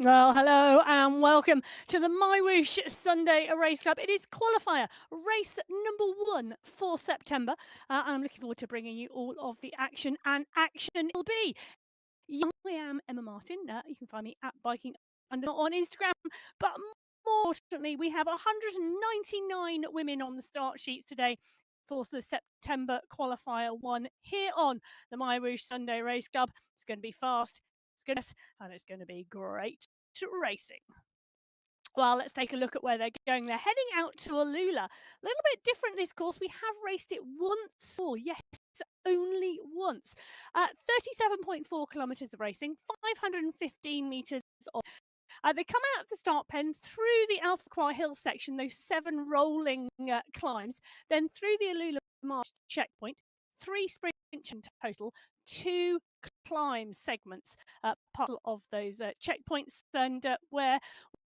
Well, hello and welcome to the MyWhoosh Sunday Race Club. It is Qualifier, race number 1 for September. And I'm looking forward to bringing you all of the action, and action will be. I am Emma Martin. You can find me at Biking Under on Instagram. But more importantly, we have 199 women on the start sheets today for the September Qualifier 1 here on the MyWhoosh Sunday Race Club. It's going to be fast, it's going to be great racing. Well, let's take a look at where they're going. They're heading out to Alula. A little bit different this course. We have raced it once. Oh, yes, only once. 37.4 kilometres of racing, 515 metres of. They come out to start pen through the Alpha Hill section, those 7 rolling climbs, then through the Alula Marsh checkpoint, 3 sprint in total, 2 climb segments, part of those checkpoints, and where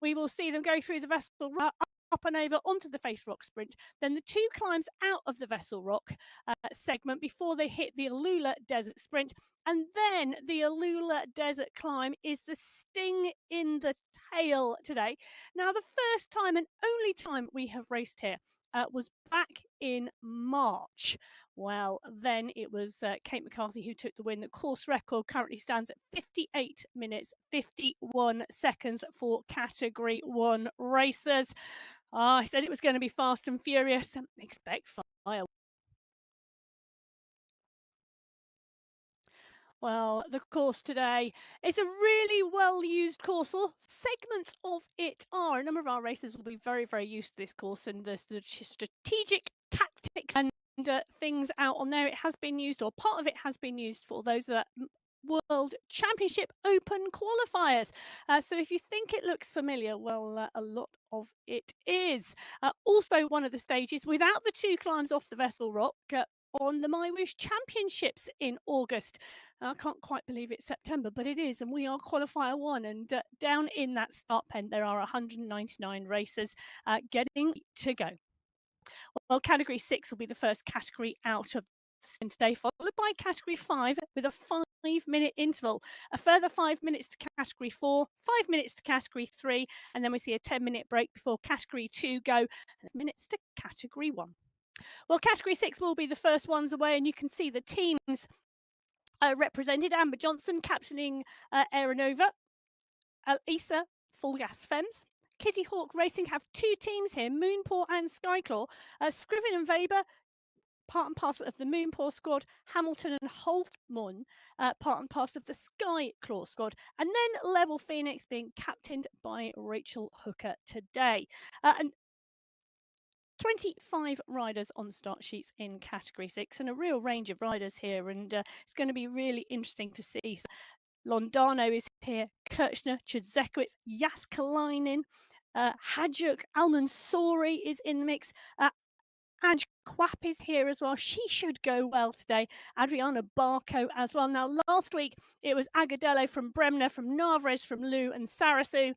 we will see them go through the Vessel Rock, up and over onto the Face Rock sprint, then the 2 climbs out of the Vessel Rock segment before they hit the Alula Desert sprint. And then the Alula Desert climb is the sting in the tail today. Now, the first time and only time we have raced here was back in March. Well, then it was Kate McCarthy who took the win. The course record currently stands at 58 minutes, 51 seconds for Category 1 racers. I said it was going to be fast and furious. Expect fire. Well, the course today is a really well-used course. All segments of it are. A number of our racers will be very, very used to this course and the strategic tactics and things out on there. It has been used, or part of it has been used, for those World Championship Open qualifiers. So if you think it looks familiar, well, a lot of it is. Also, one of the stages without the 2 climbs off the Vessel Rock on the MyWhoosh Championships in August. I can't quite believe it's September, but it is, and we are Qualifier 1. And down in that start pen, there are 199 racers getting to go. Well, Category 6 will be the first category out of today, followed by Category 5 with a 5-minute interval, a further 5 minutes to Category 4, 5 minutes to Category 3, and then we see a 10-minute break before Category 2 go, minutes to Category 1. Well, Category 6 will be the first ones away, and you can see the teams represented. Amber Johnson captaining Aeronova, Alisa Full Gas Femmes. Kitty Hawk Racing have 2 teams here, Moonpaw and Skyclaw. Scriven and Weber, part and parcel of the Moonpaw squad. Hamilton and Holtman, part and parcel of the Skyclaw squad. And then Level Phoenix being captained by Rachel Hooker today. And 25 riders on start sheets in Category 6, and a real range of riders here, and it's going to be really interesting to see. So Londano is here, Kirchner, Chudzekowicz, Jaskalainen, Hadjuk, Al-Mansouri is in the mix, Ange Quapp is here as well. She should go well today. Adriana Barco as well. Now, last week it was Agadello from Bremner, from Narvaez, from Lou and Sarasu.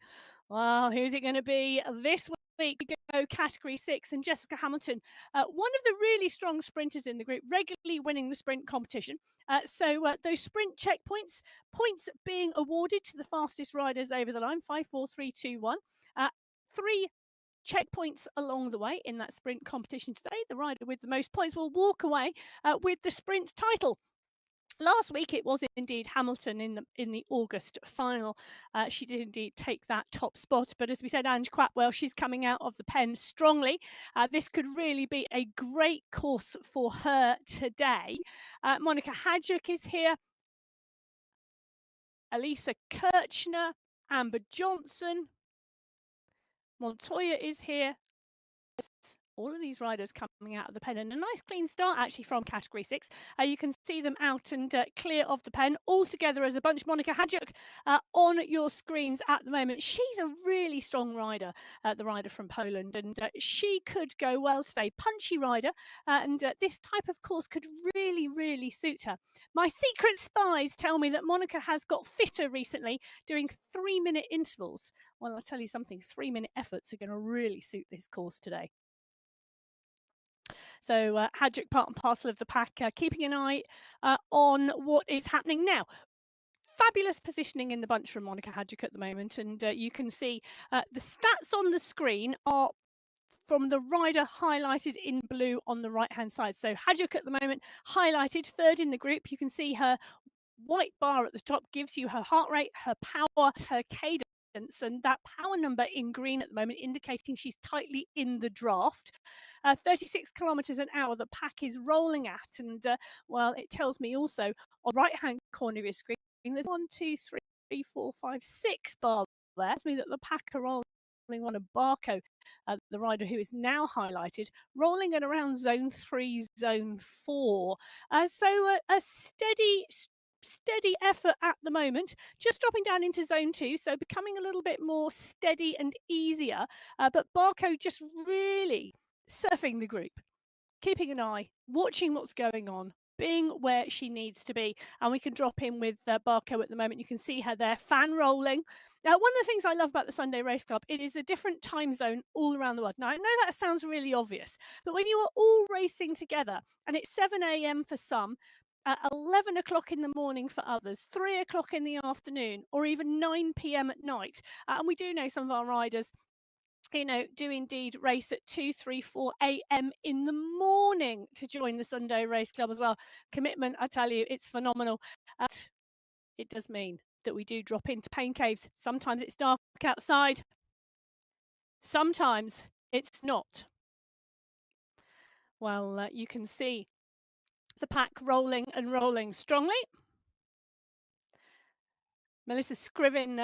Well, who's it going to be this week? We go Category 6, and Jessica Hamilton, one of the really strong sprinters in the group, regularly winning the sprint competition. So those sprint checkpoints, points being awarded to the fastest riders over the line, 5, 4, 3, 2, 1. 3 checkpoints along the way in that sprint competition today. The rider with the most points will walk away with the sprint title. Last week it was indeed Hamilton in the August final. She did indeed take that top spot, but as we said, Ange Quatwell, she's coming out of the pen strongly. This could really be a great course for her today. Monica Hadjuk is here. Alisa Kirchner, Amber Johnson, Montoya is here. All of these riders coming out of the pen, and a nice clean start actually from Category 6. You can see them out and clear of the pen all together as a bunch. Monica Hadjuk on your screens at the moment. She's a really strong rider, the rider from Poland, and she could go well today. Punchy rider, and this type of course could really, really suit her. My secret spies tell me that Monica has got fitter recently, doing 3-minute intervals. Well, I'll tell you something, 3-minute efforts are going to really suit this course today. So Hadjuk, part and parcel of the pack, keeping an eye on what is happening now. fabulous positioning in the bunch from Monica Hadjic at the moment, and you can see the stats on the screen are from the rider highlighted in blue on the right hand side. So Hadjic at the moment highlighted third in the group. You can see her white bar at the top gives you her heart rate, her power, her cadence, and that power number in green at the moment indicating she's tightly in the draft. 36 kilometers an hour the pack is rolling at, and well, it tells me also on the right hand corner of your screen there's 1, 2, 3, 4, 5, 6 bars there. It tells me that the pack are rolling on a Barco, the rider who is now highlighted, rolling at around zone 3, zone 4. So a steady effort at the moment, just dropping down into zone 2, so becoming a little bit more steady and easier, but Barco just really surfing the group, keeping an eye, watching what's going on, being where she needs to be. And we can drop in with Barco at the moment. You can see her there, fan rolling. Now, one of the things I love about the Sunday Race Club, it is a different time zone all around the world. Now, I know that sounds really obvious, but when you are all racing together, and it's 7 a.m. for some, 11 o'clock in the morning for others, 3 o'clock in the afternoon, or even 9 p.m. at night. And we do know some of our riders, you know, do indeed race at 2, 3, 4 a.m. in the morning to join the Sunday Race Club as well. Commitment, I tell you, it's phenomenal. It does mean that we do drop into pain caves. Sometimes it's dark outside. Sometimes it's not. Well, you can see the pack rolling and rolling strongly. Melissa Scriven,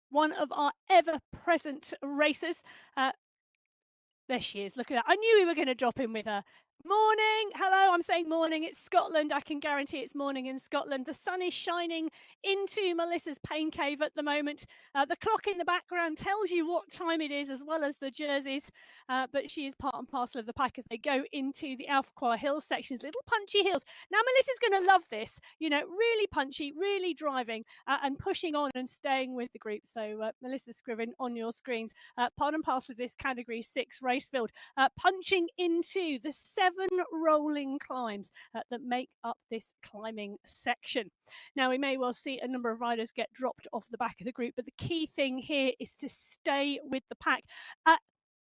one of our ever-present racers. There she is. Look at that. I knew we were going to drop in with her. Morning. Hello, I'm saying morning. It's Scotland. I can guarantee it's morning in Scotland. The sun is shining into Melissa's pain cave at the moment. The clock in the background tells you what time it is, as well as the jerseys. But she is part and parcel of the pack as they go into the Alpha Hills sections, little punchy hills. Now, Melissa's going to love this. You know, really punchy, really driving and pushing on and staying with the group. So Melissa Scriven on your screens. Part and parcel of this Category 6 race field, punching into the 7 rolling climbs that make up this climbing section. Now, we may well see a number of riders get dropped off the back of the group, but the key thing here is to stay with the pack.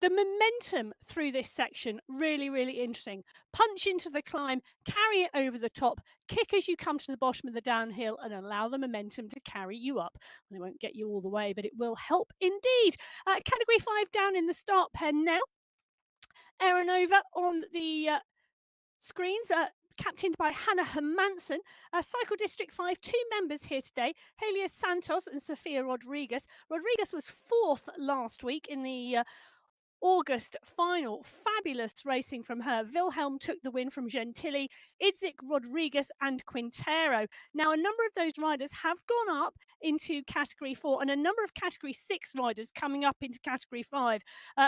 The momentum through this section, really, really interesting. Punch into the climb, carry it over the top, kick as you come to the bottom of the downhill and allow the momentum to carry you up. And it won't get you all the way, but it will help indeed. Category 5 down in the start pen now. Aeronova on the screens, captained by Hannah Hermansen. Cycle District 5, 2 members here today, Helia Santos and Sofia Rodriguez. Rodriguez was 4th last week in the August final. Fabulous racing from her. Wilhelm took the win from Gentili, Idzik, Rodriguez and Quintero. Now, a number of those riders have gone up into Category 4 and a number of Category 6 riders coming up into Category 5.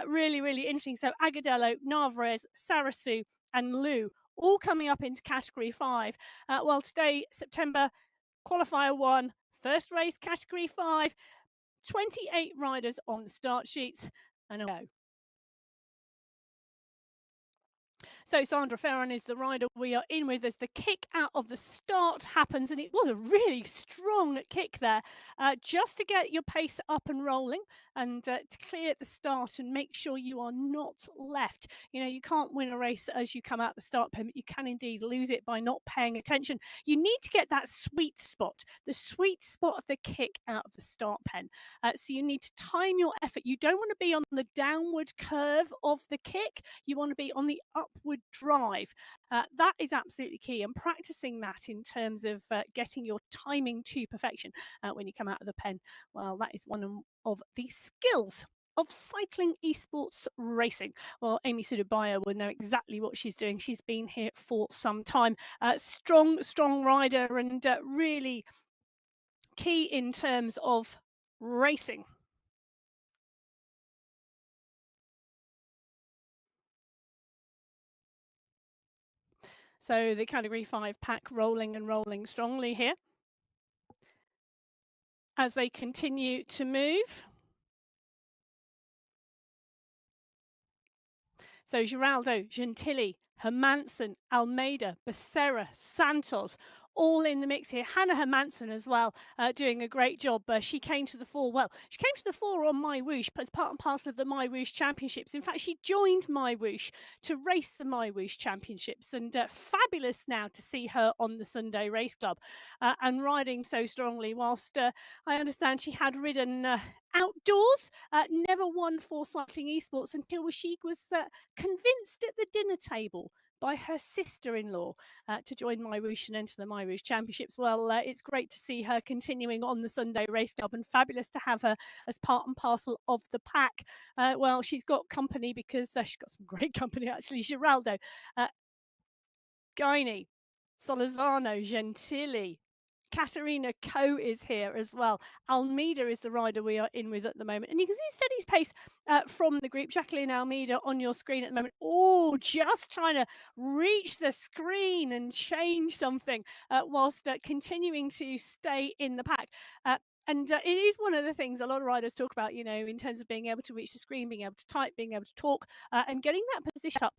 Really, really interesting. So Agadello, Narvaez, Sarasu and Lou all coming up into Category 5. Well, today, September, Qualifier 1, first race, Category 5, 28 riders on the start sheets and a go. So Sandra Ferran is the rider we are in with as the kick out of the start happens, and it was a really strong kick there, just to get your pace up and rolling and to clear the start and make sure you are not left. You know, you can't win a race as you come out the start pen, but you can indeed lose it by not paying attention. You need to get that sweet spot, the sweet spot of the kick out of the start pen. So you need to time your effort. You don't want to be on the downward curve of the kick. You want to be on the upward drive. That is absolutely key, and practicing that in terms of getting your timing to perfection when you come out of the pen. Well, that is one of the skills of cycling esports racing. Well, Amy Sudabaya will know exactly what she's doing. She's been here for some time. Strong rider and really key in terms of racing. So the Category 5 pack rolling and rolling strongly here as they continue to move. So Giraldo, Gentili, Hermansen, Almeida, Becerra, Santos, all in the mix here. Hannah Hermanson as well, doing a great job. She came to the fore. Well, she came to the fore on MyWhoosh, as part and parcel of the MyWhoosh Championships. In fact, she joined MyWhoosh to race the MyWhoosh Championships, and fabulous now to see her on the Sunday Race Club and riding so strongly. Whilst I understand she had ridden outdoors, never won for Cycling Esports until she was convinced at the dinner table by her sister-in-law to join MyWhoosh and enter the MyWhoosh Championships. Well, it's great to see her continuing on the Sunday Race Club, and fabulous to have her as part and parcel of the pack. Well, she's got company because she's got some great company, actually. Giraldo, Guiney, Solorzano, Gentili, Katerina Coe is here as well. Almeida is the rider we are in with at the moment. And you can see steady pace from the group. Jacqueline Almeida on your screen at the moment. Oh, just trying to reach the screen and change something whilst continuing to stay in the pack. And it is one of the things a lot of riders talk about, you know, in terms of being able to reach the screen, being able to type, being able to talk, and getting that position up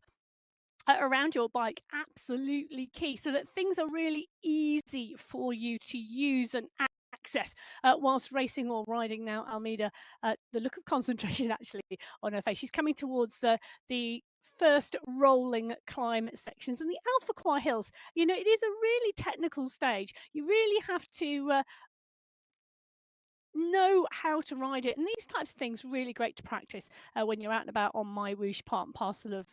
around your bike, absolutely key, so that things are really easy for you to use and access whilst racing or riding. Now Almeida, the look of concentration actually on her face. She's coming towards the first rolling climb sections, and the Alpha Hills, you know, it is a really technical stage. You really have to know how to ride it, and these types of things really great to practice when you're out and about on MyWhoosh, part and parcel of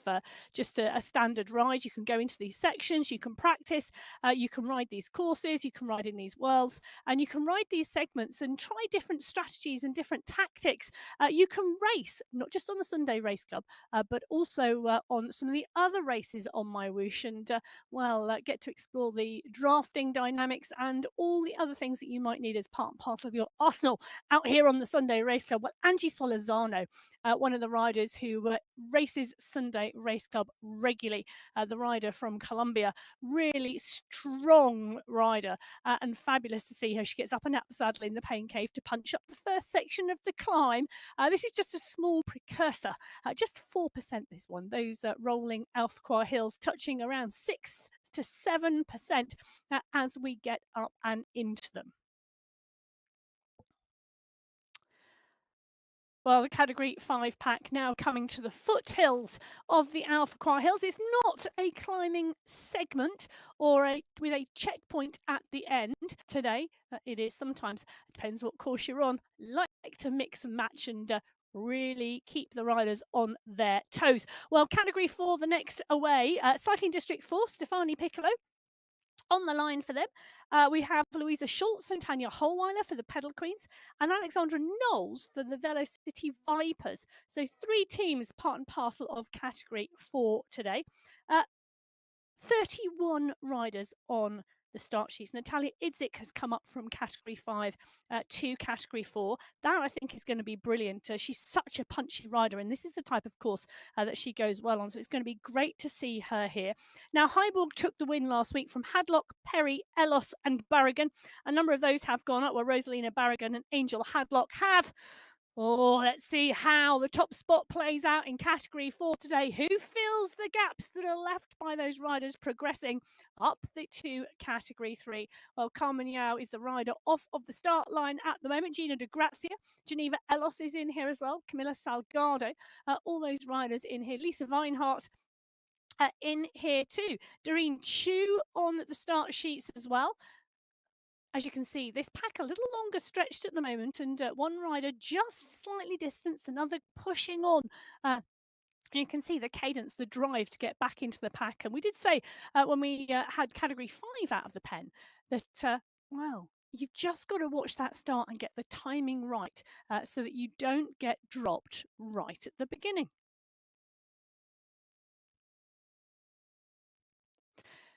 just a standard ride. You can go into these sections, you can practice, you can ride these courses, you can ride in these worlds, and you can ride these segments and try different strategies and different tactics. You can race not just on the Sunday Race Club, but also on some of the other races on MyWhoosh, and get to explore the drafting dynamics and all the other things that you might need as part and parcel of your arsenal out here on the Sunday Race Club. Well, Angie Solorzano, one of the riders who races Sunday Race Club regularly, the rider from Colombia, really strong rider and fabulous to see her. She gets up and out the saddle in the pain cave to punch up the first section of the climb. This is just a small precursor, just 4% this one. Those rolling Alpha Hills touching around 6 to 7% as we get up and into them. Well, the Category 5 pack now coming to the foothills of the Alpha Hills. It's not a climbing segment or with a checkpoint at the end today. It is sometimes, depends what course you're on, like to mix and match and really keep the riders on their toes. Well, Category 4, the next away, Cycling District 4, Stefani Piccolo. On the line for them, we have Louisa Schultz and Tanya Holweiler for the Pedal Queens and Alexandra Knowles for the Velocity Vipers. So 3 teams part and parcel of Category 4 today. 31 riders on the start sheets. Natalia Idzik has come up from Category 5 to Category 4. That, I think, is going to be brilliant. She's such a punchy rider, and this is the type of course that she goes well on, so it's going to be great to see her here. Now, Heiborg took the win last week from Hadlock, Perry, Ellos and Barragan. A number of those have gone up, where Rosalina Barragan and Angel Hadlock have. Oh, let's see how the top spot plays out in Category 4 today. Who fills the gaps that are left by those riders progressing up to Category 3? Well, Carmen Yao is the rider off of the start line at the moment. Gina de Grazia, Geneva Ellos is in here as well. Camilla Salgado, all those riders in here. Lisa Weinhardt in here too. Doreen Chu on the start sheets as well. As you can see, this pack a little longer stretched at the moment, and one rider just slightly distanced, another pushing on. You can see the cadence, the drive to get back into the pack. And we did say when we had Category 5 out of the pen that, well, you've just got to watch that start and get the timing right so that you don't get dropped right at the beginning.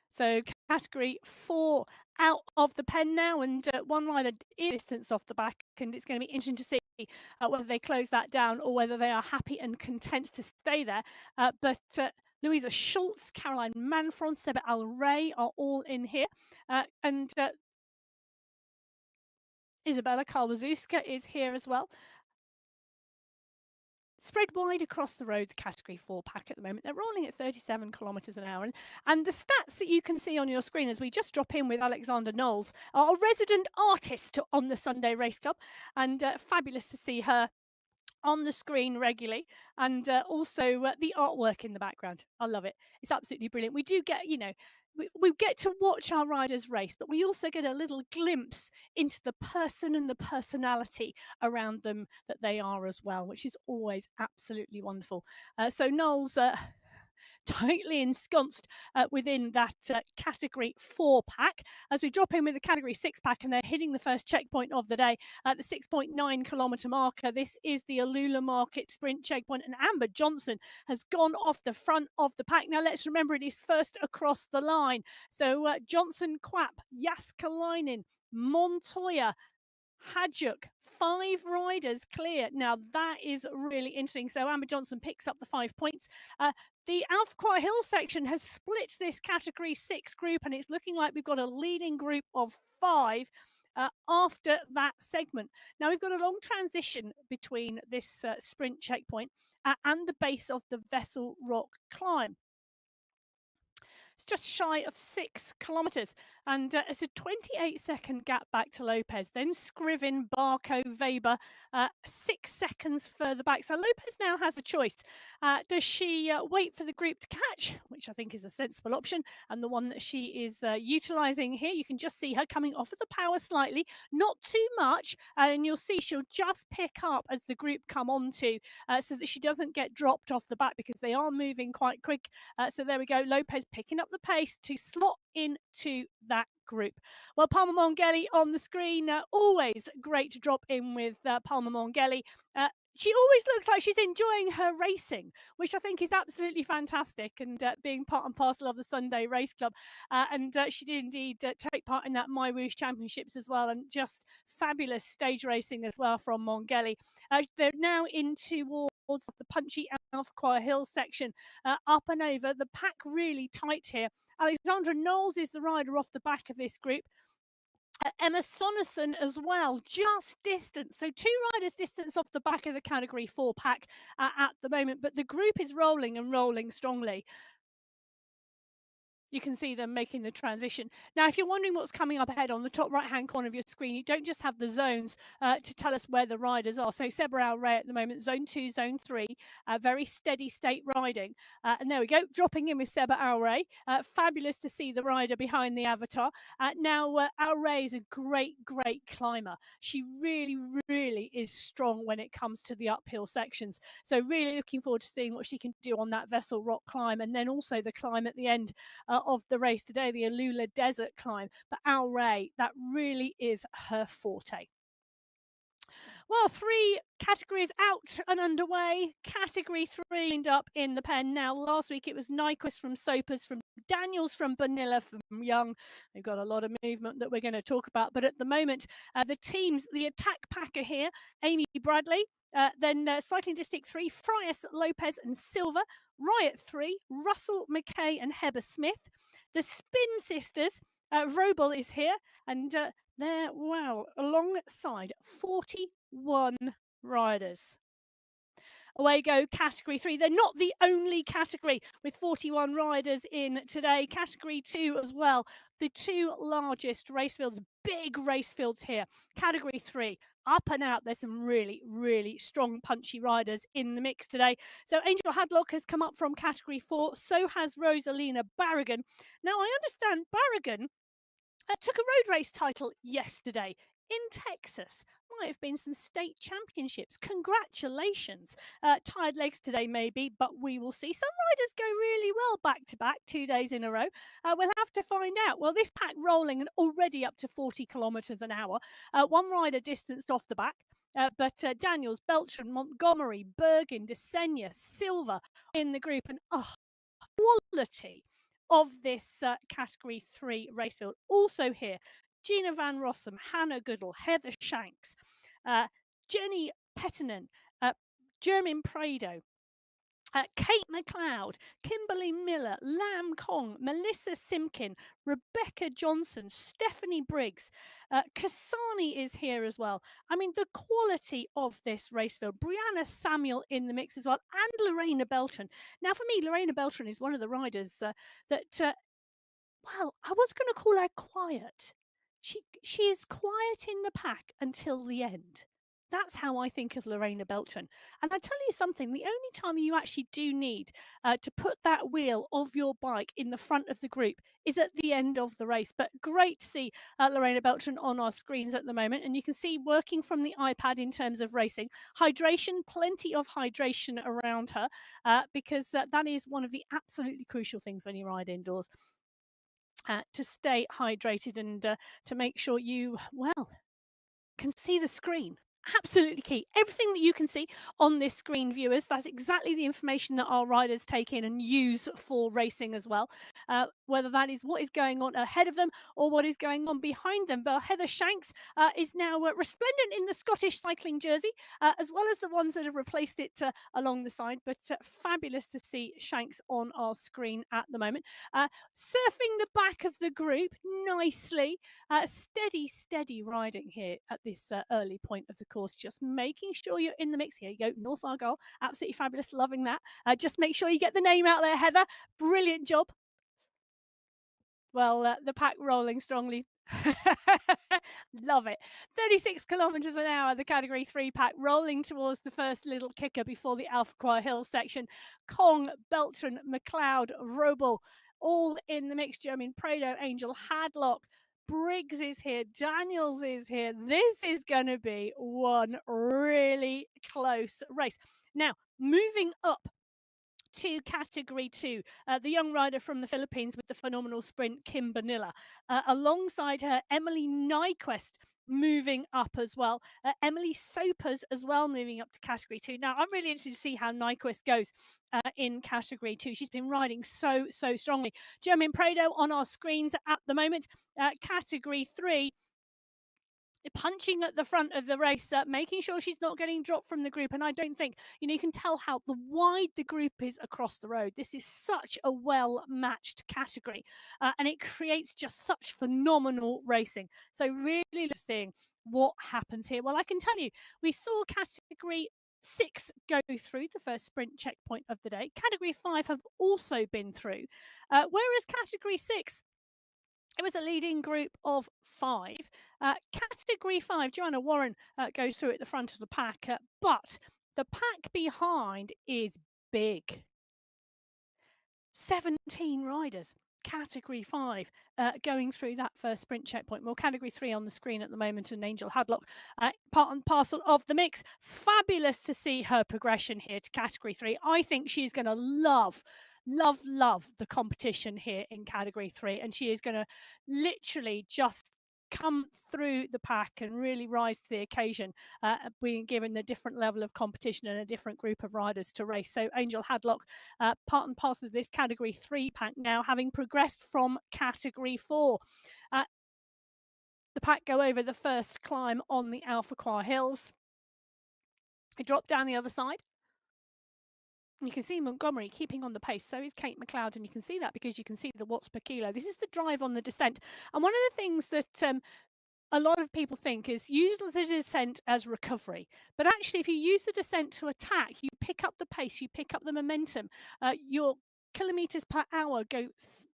So Category 4 out of the pen now, and one rider is distance off the back, and it's going to be interesting to see whether they close that down or whether they are happy and content to stay there. But Louisa Schultz, Caroline Manfron, Seba Al Rey are all in here, and Isabella Karwazuska is here as well. spread wide across the road, the category 4 pack at the moment. They're rolling at 37 kilometres an hour. And the stats that you can see on your screen as we just drop in with Alexandra Knowles, our resident artist on the Sunday Race Club, and fabulous to see her on the screen regularly, and also the artwork in the background. I love it. It's absolutely brilliant. We do get, we get to watch our riders race, but we also get a little glimpse into the person and the personality around them that they are as well, which is always absolutely wonderful. So Knowles tightly ensconced within that category 4 pack as we drop in with the category 6 pack, and they're hitting the first checkpoint of the day at the 6.9 kilometre marker. This is the Alula Market sprint checkpoint, and Amber Johnson has gone off the front of the pack. Now let's remember, it is first across the line. So Johnson, Quapp, Jaskalainen, Montoya, Hadjuk, 5 riders clear. Now that is really interesting. So Amber Johnson picks up the 5 points. The Alpha Hill section has split this category 6 group, and it's looking like we've got a leading group of 5 after that segment. Now we've got a long transition between this sprint checkpoint and the base of the Vessel Rock climb. It's just shy of 6 kilometres, and it's a 28-second gap back to Lopez. Then Scriven, Barco, Weber, 6 seconds further back. So Lopez now has a choice. Does she wait for the group to catch, which I think is a sensible option, and the one that she is utilising here? You can just see her coming off of the power slightly, not too much, and you'll see she'll just pick up as the group come onto, so that she doesn't get dropped off the back, because they are moving quite quick. So there we go, Lopez picking up the pace to slot into that group. Well, Palmer Mongeli on the screen, always great to drop in with Palmer Mongeli. She always looks like she's enjoying her racing, which I think is absolutely fantastic, and being part and parcel of the Sunday Race Club. And she did indeed take part in that MyWhoosh Championships as well, and just fabulous stage racing as well from Mongeli. They're now in towards the punchy Alpha Hill section, up and over. The pack really tight here. Alexandra Knowles is the rider off the back of this group. Emma Sonnerson as well, just distance. So 2 riders distance off the back of the category 4 pack at the moment, but the group is rolling and rolling strongly. You can see them making the transition. Now, if you're wondering what's coming up ahead on the top right-hand corner of your screen, you don't just have the zones to tell us where the riders are. So Seba Ray at the moment, zone 2, zone 3, very steady state riding. And there we go, dropping in with Seba Ray. Fabulous to see the rider behind the avatar. Now, Ray is a great climber. She really, really is strong when it comes to the uphill sections. So really looking forward to seeing what she can do on that Vessel Rock climb, and then also the climb at the end of the race today, the Alula Desert climb. But Al Ray, that really is her forte. Well, 3 categories out and underway. Category 3 lined up in the pen. Now, last week it was Nyquist from Sopers, from Daniels from Bonilla, from Young. They've got a lot of movement that we're going to talk about. But at the moment, the teams, the attack pack are here. Amy Bradley, then Cycling District 3, Frias, Lopez and Silva. Riot 3, Russell, McKay and Heber Smith. The Spin Sisters, Robel is here, and they're, well, alongside 41 riders. Away go category 3. They're not the only category with 41 riders in today. Category 2 as well. The 2 largest race fields, big race fields here. Category 3, up and out. There's some really, really strong, punchy riders in the mix today. So Angel Hadlock has come up from category 4. So has Rosalina Barragan. Now, I understand Barragan took a road race title yesterday in Texas. Might have been some state championships. Congratulations. Tired legs today, maybe, but we will see. Some riders go really well back to back, 2 days in a row. We'll have to find out. Well, this pack rolling and already up to 40 kilometres an hour. 1 rider distanced off the back. But Daniels, Beltran, Montgomery, Bergin, Desenia, Silva in the group. And quality of this category 3 race field. Also here, Gina Van Rossum, Hannah Goodall, Heather Shanks, Jenny Pettinen, Jermaine Prado, Kate McLeod, Kimberly Miller, Lam Kong, Melissa Simkin, Rebecca Johnson, Stephanie Briggs, Kasani is here as well. I mean, the quality of this race field. Brianna Samuel in the mix as well, and Lorena Beltran. Now, for me, Lorena Beltran is one of the riders that well, I was going to call her quiet. She is quiet in the pack until the end. That's how I think of Lorena Beltran. And I tell you something, the only time you actually do need to put that wheel of your bike in the front of the group is at the end of the race. But great to see Lorena Beltran on our screens at the moment. And you can see working from the iPad in terms of racing. Hydration, plenty of hydration around her because that is one of the absolutely crucial things when you ride indoors. To stay hydrated and to make sure you, well, can see the screen. Absolutely key. Everything that you can see on this screen, viewers, that's exactly the information that our riders take in and use for racing as well. Whether that is what is going on ahead of them or what is going on behind them. But Heather Shanks is now resplendent in the Scottish cycling jersey, as well as the ones that have replaced it along the side. But fabulous to see Shanks on our screen at the moment. Surfing the back of the group nicely. Steady riding here at this early point of the course. Just making sure you're in the mix. Here you go, North Argyle. Absolutely fabulous. Loving that. Just make sure you get the name out there, Heather. Brilliant job. Well, the pack rolling strongly. Love it. 36 kilometres an hour, the category 3 pack rolling towards the first little kicker before the Alpha Choir Hill section. Kong, Beltran, McLeod, Robel, all in the mixture. I mean, Prado, Angel, Hadlock, Briggs is here, Daniels is here. This is going to be one really close race. Now, moving up to category 2, the young rider from the Philippines with the phenomenal sprint, Kim Bonilla. Alongside her, Emily Nyquist moving up as well. Emily Sopers as well moving up to category 2. Now, I'm really interested to see how Nyquist goes in category 2. She's been riding so strongly. Jermaine Prado on our screens at the moment. Category 3, punching at the front of the race, making sure she's not getting dropped from the group. And I don't think, you can tell how wide the group is across the road. This is such a well-matched category and it creates just such phenomenal racing. So really seeing what happens here. Well, I can tell you, we saw category 6 go through the first sprint checkpoint of the day. Category 5 have also been through, whereas category 6, it was a leading group of 5. Category 5, Joanna Warren goes through at the front of the pack, but the pack behind is big. 17 riders. Category 5 going through that first sprint checkpoint. Well, category 3 on the screen at the moment, and Angel Hadlock part and parcel of the mix. Fabulous to see her progression here to category 3. I think she's going to love the competition here in category 3, and she is going to literally just come through the pack and really rise to the occasion, being given the different level of competition and a different group of riders to race. So Angel Hadlock, part and parcel of this category 3 pack now, having progressed from category 4. The pack go over the first climb on the Alpha Choir Hills. They drop down the other side. You can see Montgomery keeping on the pace. So is Kate McLeod, and you can see that because you can see the watts per kilo. This is the drive on the descent. And one of the things that a lot of people think is use the descent as recovery. But actually, if you use the descent to attack, you pick up the pace, you pick up the momentum. Your kilometres per hour gets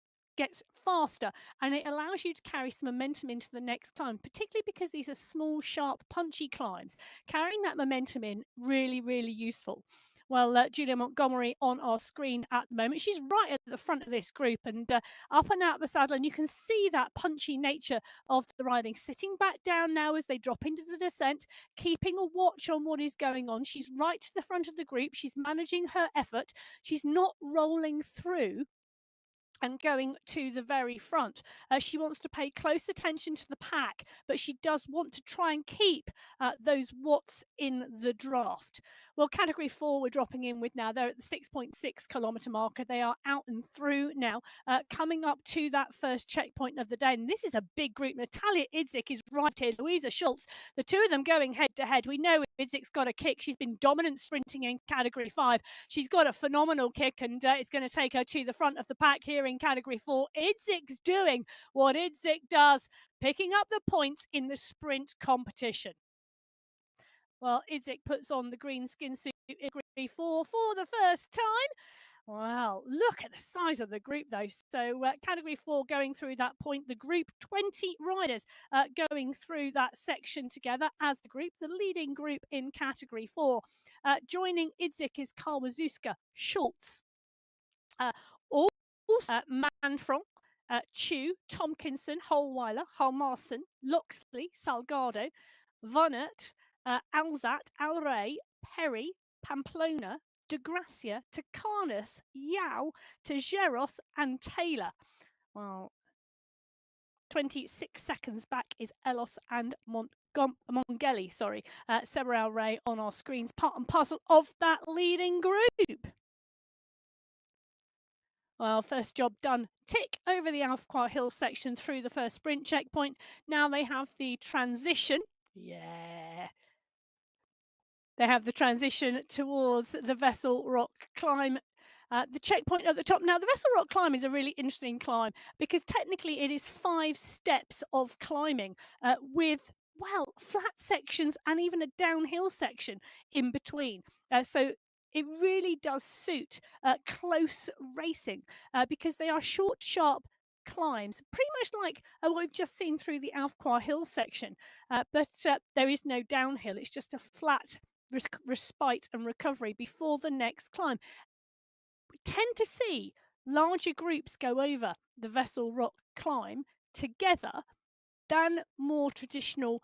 faster, and it allows you to carry some momentum into the next climb, particularly because these are small, sharp, punchy climbs. Carrying that momentum in, really useful. Well, Julia Montgomery on our screen at the moment. She's right at the front of this group and up and out the saddle. And you can see that punchy nature of the riding. Sitting back down now as they drop into the descent, keeping a watch on what is going on. She's right to the front of the group. She's managing her effort. She's not rolling through and going to the very front. She wants to pay close attention to the pack, but she does want to try and keep those watts in the draft. Well, category 4 we're dropping in with now. They're at the 6.6 kilometre marker. They are out and through now, coming up to that first checkpoint of the day. And this is a big group. Natalia Idzik is right here. Louisa Schultz, the two of them going head to head. We know Idzik's got a kick. She's been dominant sprinting in category 5. She's got a phenomenal kick, and it's going to take her to the front of the pack here in category 4. Idzik's doing what Idzik does, picking up the points in the sprint competition. Well, Idzik puts on the green skin suit in category 4 for the first time. Wow, look at the size of the group, though. So category 4 going through that point, the group 20 riders going through that section together as the group, the leading group in category 4. Joining Idzik is Kawazuska, Schultz, also Manfrong, Chu, Tomkinson, Holweiler, Halmarson, Loxley, Salgado, Vonert, Alzat, Alray, Perry, Pamplona, De Gracia, Takanis, Yao, Tejeros, and Taylor. Well, 26 seconds back is Elos and Mongeli, sorry. Several Ray on our screens, part and parcel of that leading group. Well, first job done. Tick over the Alfquar Hill section through the first sprint checkpoint. Now they have the transition. Yeah. They have the transition towards the Vessel Rock climb. The checkpoint at the top. Now, the Vessel Rock climb is a really interesting climb because technically it is 5 steps of climbing with, well, flat sections and even a downhill section in between. So it really does suit close racing because they are short, sharp climbs, pretty much like what we've just seen through the Alfquar Hill section. But there is no downhill. It's just a flat respite and recovery before the next climb. We tend to see larger groups go over the Vessel Rock climb together than more traditional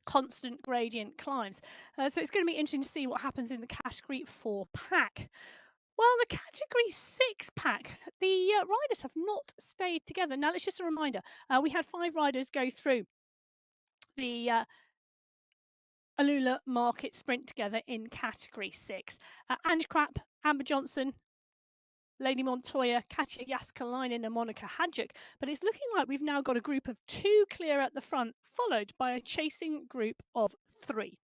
constant gradient climbs. So it's going to be interesting to see what happens in the category 4 pack. Well, the category 6 pack, the riders have not stayed together. Now, it's just a reminder, we had 5 riders go through the Alula Market Sprint together in category 6. Ange Krapp, Amber Johnson, Lady Montoya, Katja Jaskalainen and Monica Hadjuk. But it's looking like we've now got a group of 2 clear at the front, followed by a chasing group of 3.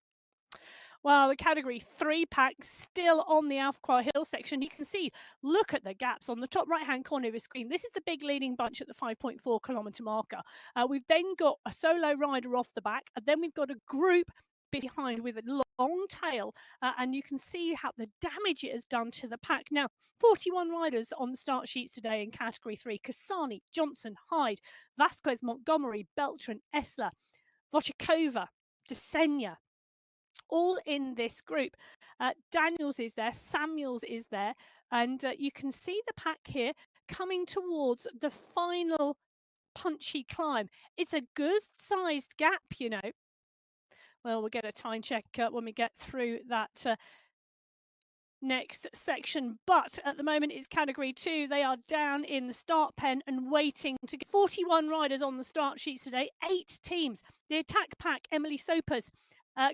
Well, the category 3 pack still on the Alfquar Hill section. You can see, look at the gaps on the top right-hand corner of the screen. This is the big leading bunch at the 5.4 kilometre marker. We've then got a solo rider off the back, and then we've got a group behind with a long tail, and you can see how the damage it has done to the pack. Now, 41 riders on the start sheets today in category 3. Kasani, Johnson, Hyde, Vasquez, Montgomery, Beltran, Essler, Vochikova, Desenya, all in this group. Daniels is there, Samuels is there, and you can see the pack here coming towards the final punchy climb. It's a good sized gap, you know. Well, we'll get a time check when we get through that next section, but at the moment it's category 2. They are down in the start pen and waiting to get 41 riders on the start sheets today, 8 teams. The attack pack, Emily Sopas,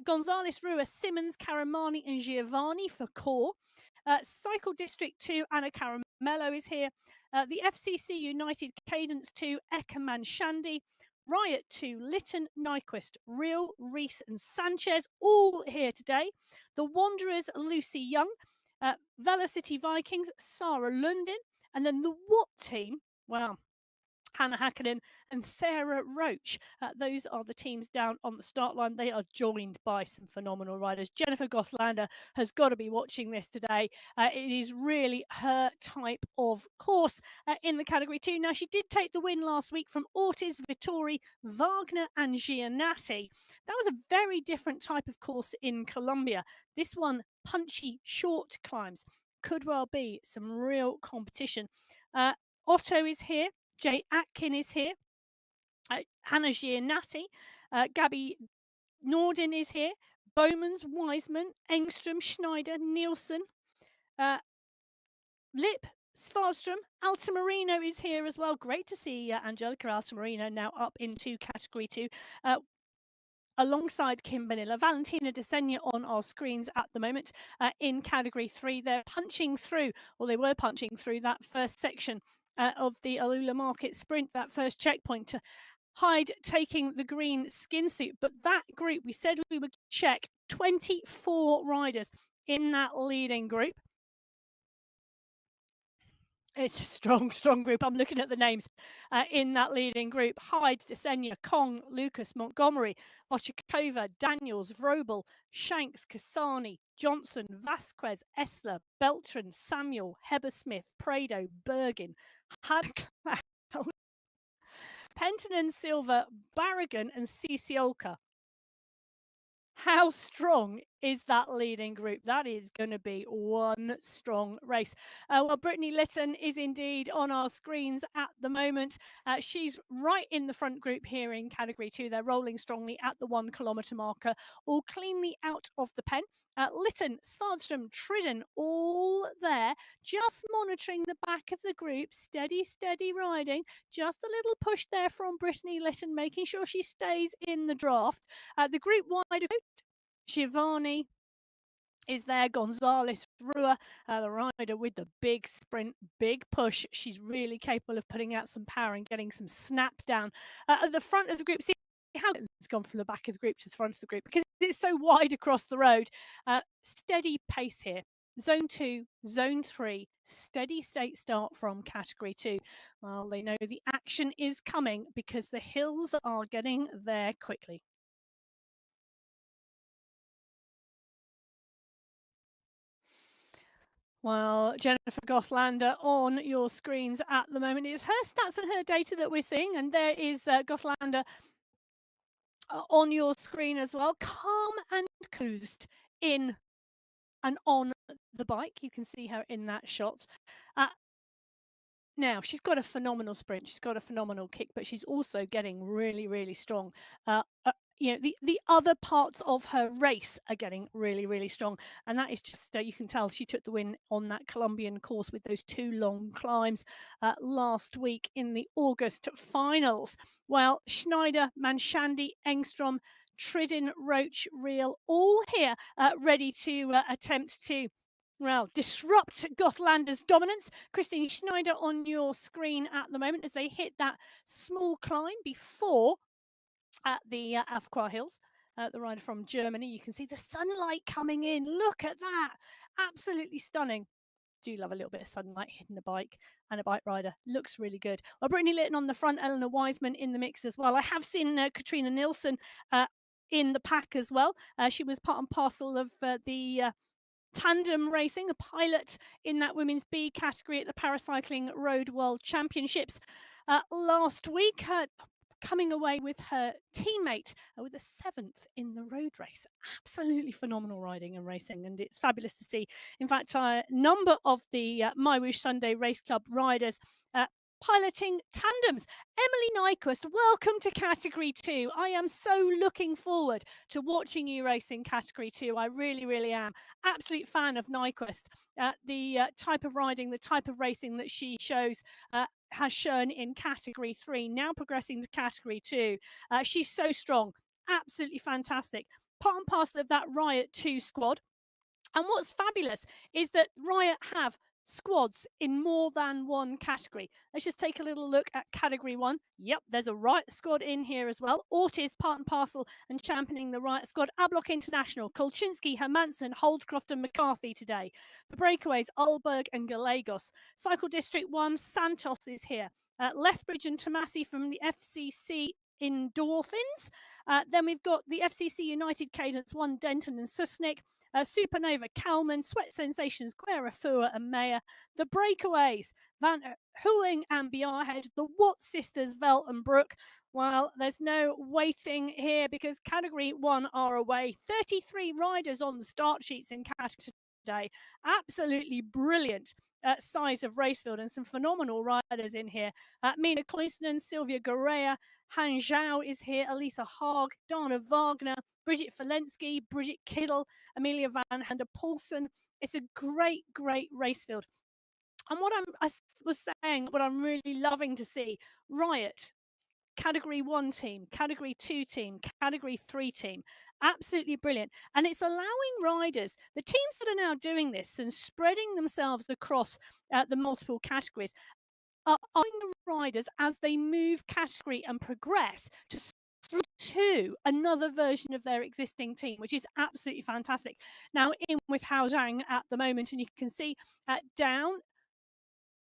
Gonzalez Rua, Simmons, Caramani and Giovanni for core. Cycle District 2, Anna Caramello is here. The FCC United Cadence 2, Ekaman Shandy. Riot 2, Lytton, Nyquist, Real, Reese and Sanchez, all here today. The Wanderers, Lucy Young. Velocity Vikings, Sarah Lundin. And then the Watt team, well, Hannah Hakkinen and Sarah Roach. Those are the teams down on the start line. They are joined by some phenomenal riders. Jennifer Gothlander has got to be watching this today. It is really her type of course in the category 2. Now, she did take the win last week from Ortiz, Vittori, Wagner and Giannatti. That was a very different type of course in Colombia. This one, punchy, short climbs. Could well be some real competition. Otto is here. Jay Atkin is here. Hannah Giannatti. Gabby Norden is here. Bowmans, Wiseman, Engstrom, Schneider, Nielsen. Lip, Svarstrom, Altamarino is here as well. Great to see Angelica Altamarino now up into Category 2. Alongside Kim Vanilla, Valentina Desenia on our screens at the moment in Category 3. They're punching through, or they were punching through that first section of the Alula Market Sprint, that first checkpoint to Hyde taking the green skin suit. But that group, we said we would check 24 riders in that leading group. It's a strong, strong group. I'm looking at the names in that leading group. Hyde, Desenia, Kong, Lucas, Montgomery, Ochakova, Daniels, Vrobel, Shanks, Kasani, Johnson, Vasquez, Essler, Beltran, Samuel, Hebersmith, Prado, Bergin, Hadcloud, Penton, Silva, Barragan, and Ciciolka. How strong is that leading group? That is going to be one strong race. Well, Brittany Lytton is indeed on our screens at the moment. She's right in the front group here in Category 2. They're rolling strongly at the 1 kilometre marker, all cleanly out of the pen. Lytton, Svarstrom, Tridden, all there, just monitoring the back of the group. Steady, steady riding. Just a little push there from Brittany Lytton, making sure she stays in the draft. The group wide, Shivani is there, Gonzalez Rua, the rider with the big sprint, big push. She's really capable of putting out some power and getting some snap down. At the front of the group, see how it's gone from the back of the group to the front of the group because it's so wide across the road. Steady pace here. Zone 2, Zone 3, steady state start from Category 2. Well, they know the action is coming because the hills are getting there quickly. Well, Jennifer Gothlander on your screens at the moment. It's her stats and her data that we're seeing, and there is Gothlander on your screen as well. Calm and cooled in and on the bike. You can see her in that shot. Now, she's got a phenomenal sprint. She's got a phenomenal kick, but she's also getting really, really strong. You know, the other parts of her race are getting really, really strong. And that is just, you can tell she took the win on that Colombian course with those 2 long climbs last week in the August finals. Well, Schneider, Manshandi, Engstrom, Tridden, Roach, Reel, all here ready to attempt to disrupt Gothlander's dominance. Christine Schneider on your screen at the moment as they hit that small climb before the Afqua Hills. The rider from Germany, you can see the sunlight coming in. Look at that. Absolutely stunning. Do love a little bit of sunlight hitting a bike and a bike rider. Looks really good. Well, Brittany Lytton on the front, Eleanor Wiseman in the mix as well. I have seen Katrina Nilsson in the pack as well. She was part and parcel of the tandem racing, a pilot in that women's B category at the Paracycling Road World Championships last week, coming away with her teammate with a 7th in the road race. Absolutely phenomenal riding and racing, and it's fabulous to see. In fact, a number of the MyWhoosh Sunday Race Club riders piloting tandems. Emily Nyquist, welcome to Category 2. I am so looking forward to watching you race in Category 2. I really, really am. Absolute fan of Nyquist. The type of riding, the type of racing that she shows has shown in Category 3, now progressing to Category 2. She's so strong. Absolutely fantastic. Part and parcel of that Riot 2 squad. And what's fabulous is that Riot have squads in more than one category. Let's just take a little look at Category 1. Yep, there's a Riot squad in here as well. Ortiz, part and parcel, and championing the Riot squad. Ablock International, Kolchinsky, Hermansen, Holdcroft, and McCarthy today. The breakaways, Ulberg and Gallegos. Cycle District 1, Santos is here. Lethbridge and Tomasi from the FCC Endorphins. Then we've got the FCC United Cadence 1, Denton and Susnik. Supernova, Kalman, Sweat Sensations, Guerrafua and Mayer. The breakaways, Van Hooling and Biarhead. The Watt sisters, Velt and Brook. Well, there's no waiting here because Category 1 are away. 33 riders on the start sheets in Category today. Absolutely brilliant size of race field and some phenomenal riders in here. Mina Kloisnen, Sylvia Garea, Han Zhao is here, Elisa Haag, Dana Wagner, Bridget Falensky, Bridget Kiddle, Amelia Van Hander Paulsen. It's a great, great race field. And was saying, what I'm really loving to see, Riot, Category 1 team, Category 2 team, Category 3 team. Absolutely brilliant. And it's allowing riders, the teams that are now doing this and spreading themselves across the multiple categories, are allowing the riders as they move category and progress to switch to another version of their existing team, which is absolutely fantastic. Now, in with Hao Zhang at the moment, and you can see down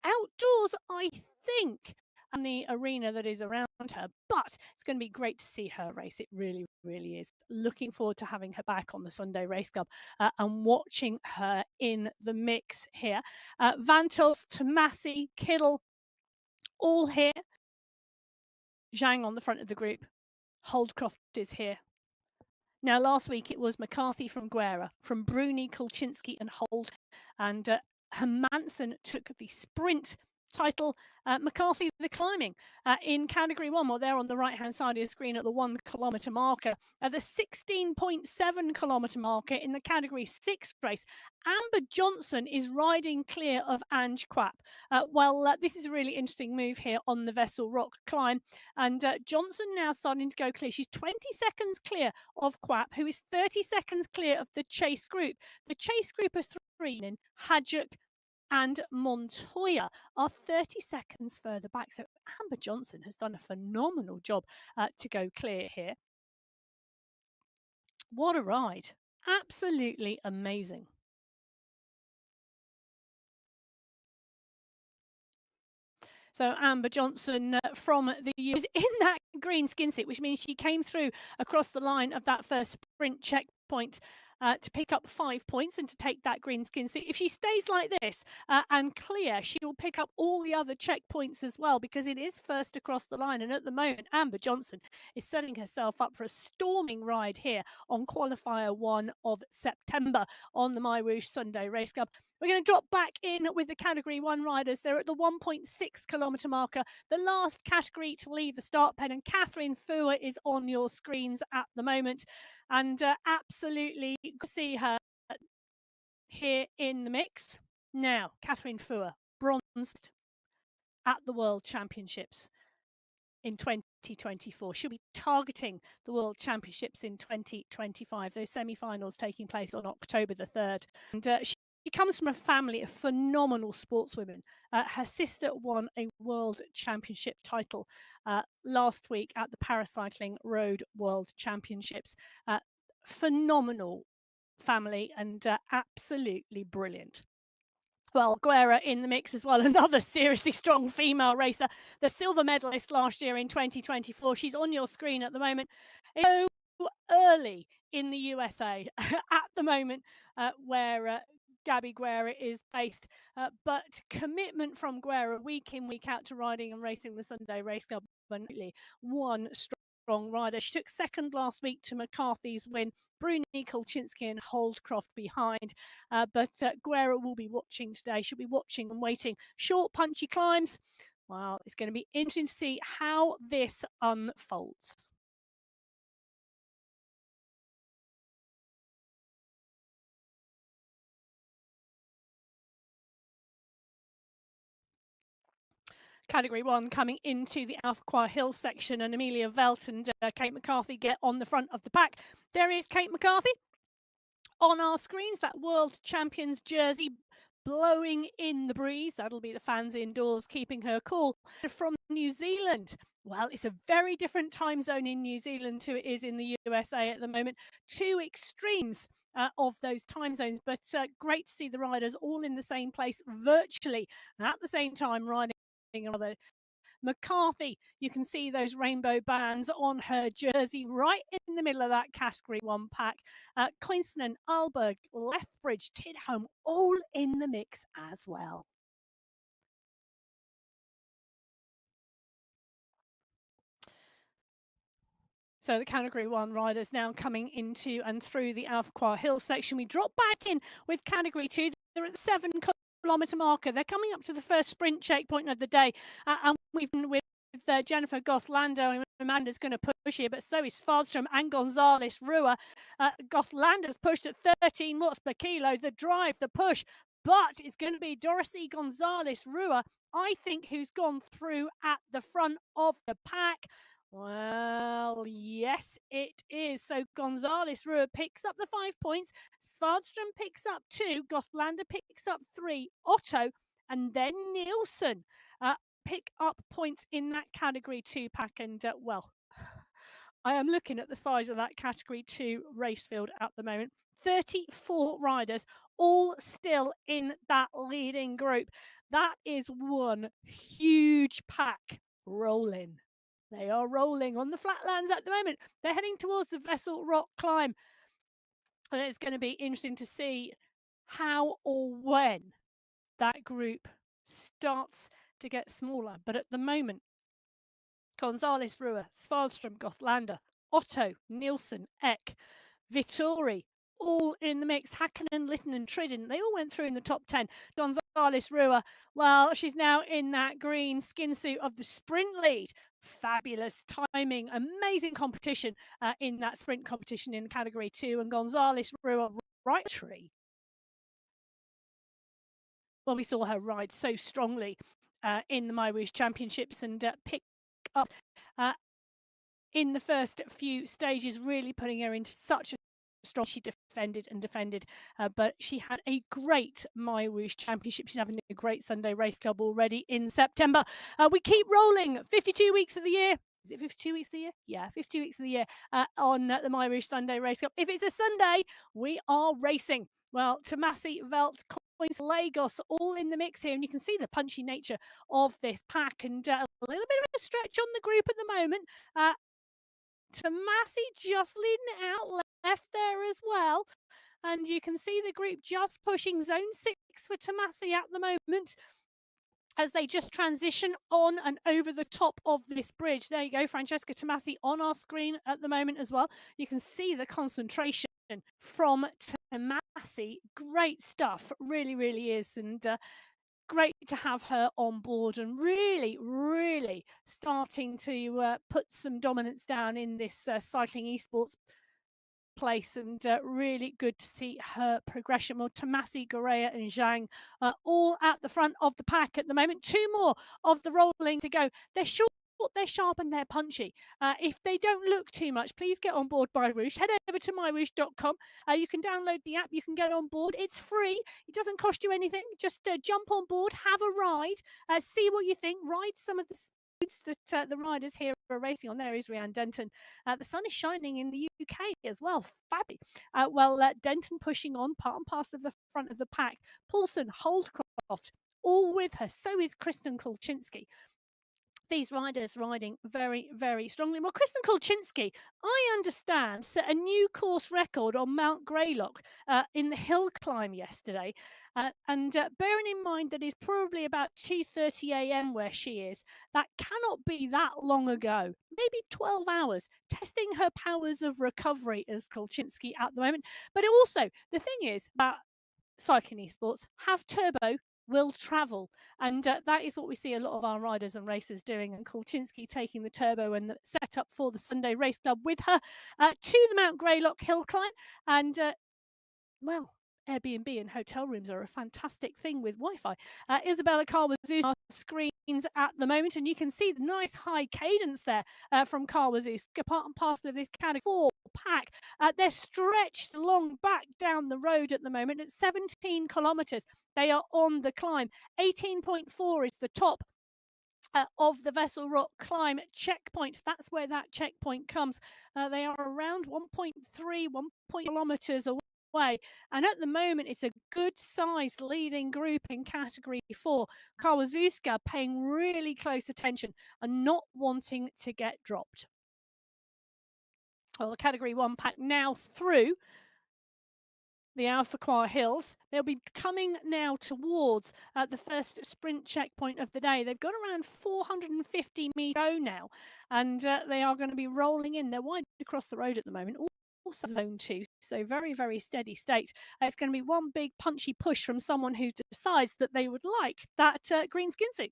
outdoors, I think, and the arena that is around her. But it's going to be great to see her race. It really, really is. Looking forward to having her back on the Sunday Race Club and watching her in the mix here. Vantos, Tomasi, Kittle, all here. Zhang on the front of the group. Holdcroft is here. Now, last week it was McCarthy from Guerra, from Bruni, Kulczynski and Holt, and Hermansen took the sprint title. McCarthy the climbing in Category 1. Well, there on the right hand side of your screen at the 1 kilometre marker, the 16.7 kilometre marker in the Category 6 race. Amber Johnson is riding clear of Ange Quap. This is a really interesting move here on the Vessel Rock climb, and Johnson now starting to go clear. She's 20 seconds clear of Quap, who is 30 seconds clear of the Chase group. The Chase group are three in Hadjuk and Montoya are 30 seconds further back. So Amber Johnson has done a phenomenal job to go clear here. What a ride. Absolutely amazing. So Amber Johnson from the US in that green skin suit, which means she came through across the line of that first sprint checkpoint to pick up 5 points and to take that green skin suit. If she stays like this and clear, she will pick up all the other checkpoints as well, because it is first across the line. And at the moment, Amber Johnson is setting herself up for a storming ride here on Qualifier 1 of September on the MyWhoosh Sunday Race Club. We're going to drop back in with the Category 1 riders. They're at the 1.6 kilometre marker, the last category to leave the start pen. And Catherine Fua is on your screens at the moment. And absolutely good to see her here in the mix. Now, Catherine Fua, bronzed at the World Championships in 2024. She'll be targeting the World Championships in 2025. Those semi-finals taking place on October the 3rd. And she comes from a family of phenomenal sportswomen. Her sister won a World Championship title last week at the Paracycling Road World Championships. Phenomenal family and absolutely brilliant. Well, Guerra in the mix as well, another seriously strong female racer, the silver medalist last year in 2024. She's on your screen at the moment. So early in the USA at the moment where Gabby Guerra is based, but commitment from Guerra week in, week out to riding and racing the Sunday Race Club. One strong rider. She took second last week to McCarthy's win. Bruni, Kulczynski and Holdcroft behind. But Guerra will be watching today. She'll be watching and waiting. Short, punchy climbs. Well, it's going to be interesting to see how this unfolds. Category 1 coming into the Alpha Hill section, and Amelia Velt and Kate McCarthy get on the front of the pack. There is Kate McCarthy on our screens, that World Champions jersey blowing in the breeze. That'll be the fans indoors keeping her cool. From New Zealand, well, it's a very different time zone in New Zealand to it is in the USA at the moment. Two extremes of those time zones, but great to see the riders all in the same place virtually and at the same time riding another. McCarthy, you can see those rainbow bands on her jersey right in the middle of that Category 1 pack. Koinsonen, Alberg, Lethbridge, Tidholm, all in the mix as well. So the Category 1 riders now coming into and through the Alpha Hill section. We drop back in with Category 2. They're at the 7 kilometre marker. They're coming up to the first sprint checkpoint of the day. And we've been with Jennifer Gothlando. Amanda's going to push here, but so is Sfardstrom and Gonzalez Rua. Gothlander's pushed at 13 watts per kilo. The drive, the push. but it's going to be Dorothy Gonzalez-Rua, I think, who's gone through at the front of the pack. Well, yes, it is. So Gonzalez-Rua picks up the 5 points. Svardström picks up 2. Gothlander picks up 3. Otto and then Nielsen pick up points in that Category 2 pack. And, well, I am looking at the size of that Category 2 race field at the moment. 34 riders, all still in that leading group. That is one huge pack rolling. They are rolling on the flatlands at the moment. They're heading towards the Vessel Rock climb. And it's going to be interesting to see how or when that group starts to get smaller. But at the moment, Gonzalez-Rua, Svardström, Gothlander, Otto, Nielsen, Eck, Vittori, all in the mix. Hakkinen, Litton and Tridden, they all went through in the top 10. Gonzalez-Rua, well, she's now in that green skin suit of the sprint lead. Fabulous timing, amazing competition in that sprint competition in Category 2. And Gonzalez-Rua, right tree. Well, we saw her ride so strongly in the MyWhoosh Championships and pick up in the first few stages, really putting her into such a strong. She defended and defended, but she had a great MyWhoosh Championship. She's having a great Sunday Race Club already in September. We keep rolling. 52 weeks of the year. Is it 52 weeks of the year? Yeah, 52 weeks of the year on the MyWhoosh Sunday Race Club. If it's a Sunday, we are racing. Well, Tomasi, Velt, Coins, Lagos, all in the mix here. And you can see the punchy nature of this pack and a little bit of a stretch on the group at the moment. Tomasi just leading it out left there as well. And you can see the group just pushing zone 6 for Tomasi at the moment as they just transition on and over the top of this bridge. There you go, Francesca Tomasi on our screen at the moment as well. You can see the concentration from Tomasi. Great stuff, really, really is. And great to have her on board and really, really starting to put some dominance down in this cycling esports place, and really good to see her progression. Well, Tomasi, Gorea and Zhang all at the front of the pack at the moment. 2 more of the rolling to go. They're short, they're sharp and they're punchy. If they don't look too much, please get on board MyWhoosh. Head over to mywhoosh.com. You can download the app. You can get on board. It's free. It doesn't cost you anything. Just jump on board, have a ride, see what you think, ride some of the speeds that the riders here are racing on. There is Rhiannon Denton. The sun is shining in the UK as well. Fabulous. Well, Denton pushing on, part and parcel of the front of the pack. Paulson, Holdcroft, all with her. So is Kristen Kulczynski. These riders riding very, very strongly. Well, Kristen Kulczynski, I understand, set a new course record on Mount Greylock in the hill climb yesterday. And bearing in mind that it's probably about 2:30 a.m. where she is, that cannot be that long ago. Maybe 12 hours, testing her powers of recovery as Kulczynski at the moment. But also, the thing is about cycling esports, have turbo, will travel, and that is what we see a lot of our riders and racers doing. And Kulczynski taking the turbo and the setup for the Sunday Race Club with her to the Mount Greylock hill climb. And well, Airbnb and hotel rooms are a fantastic thing with Wi-Fi. Isabella Carwazoo on screens at the moment, and you can see the nice high cadence there from Carwazoo, part and parcel of this Category 4 pack. They're stretched along back down the road at the moment at 17 kilometres. They are on the climb. 18.4 is the top of the Vessel Rock climb checkpoint. That's where that checkpoint comes. They are around 1.3 kilometres away, and at the moment it's a good sized leading group in Category 4. Kawazewska paying really close attention and not wanting to get dropped. Well, the Category 1 pack now through the Alpha Quar Hills. They'll be coming now towards the first sprint checkpoint of the day. They've got around 450 meters now, and they are going to be rolling in. They're wide across the road at the moment, also zone 2, so very, very steady state. It's going to be one big punchy push from someone who decides that they would like that green skin suit.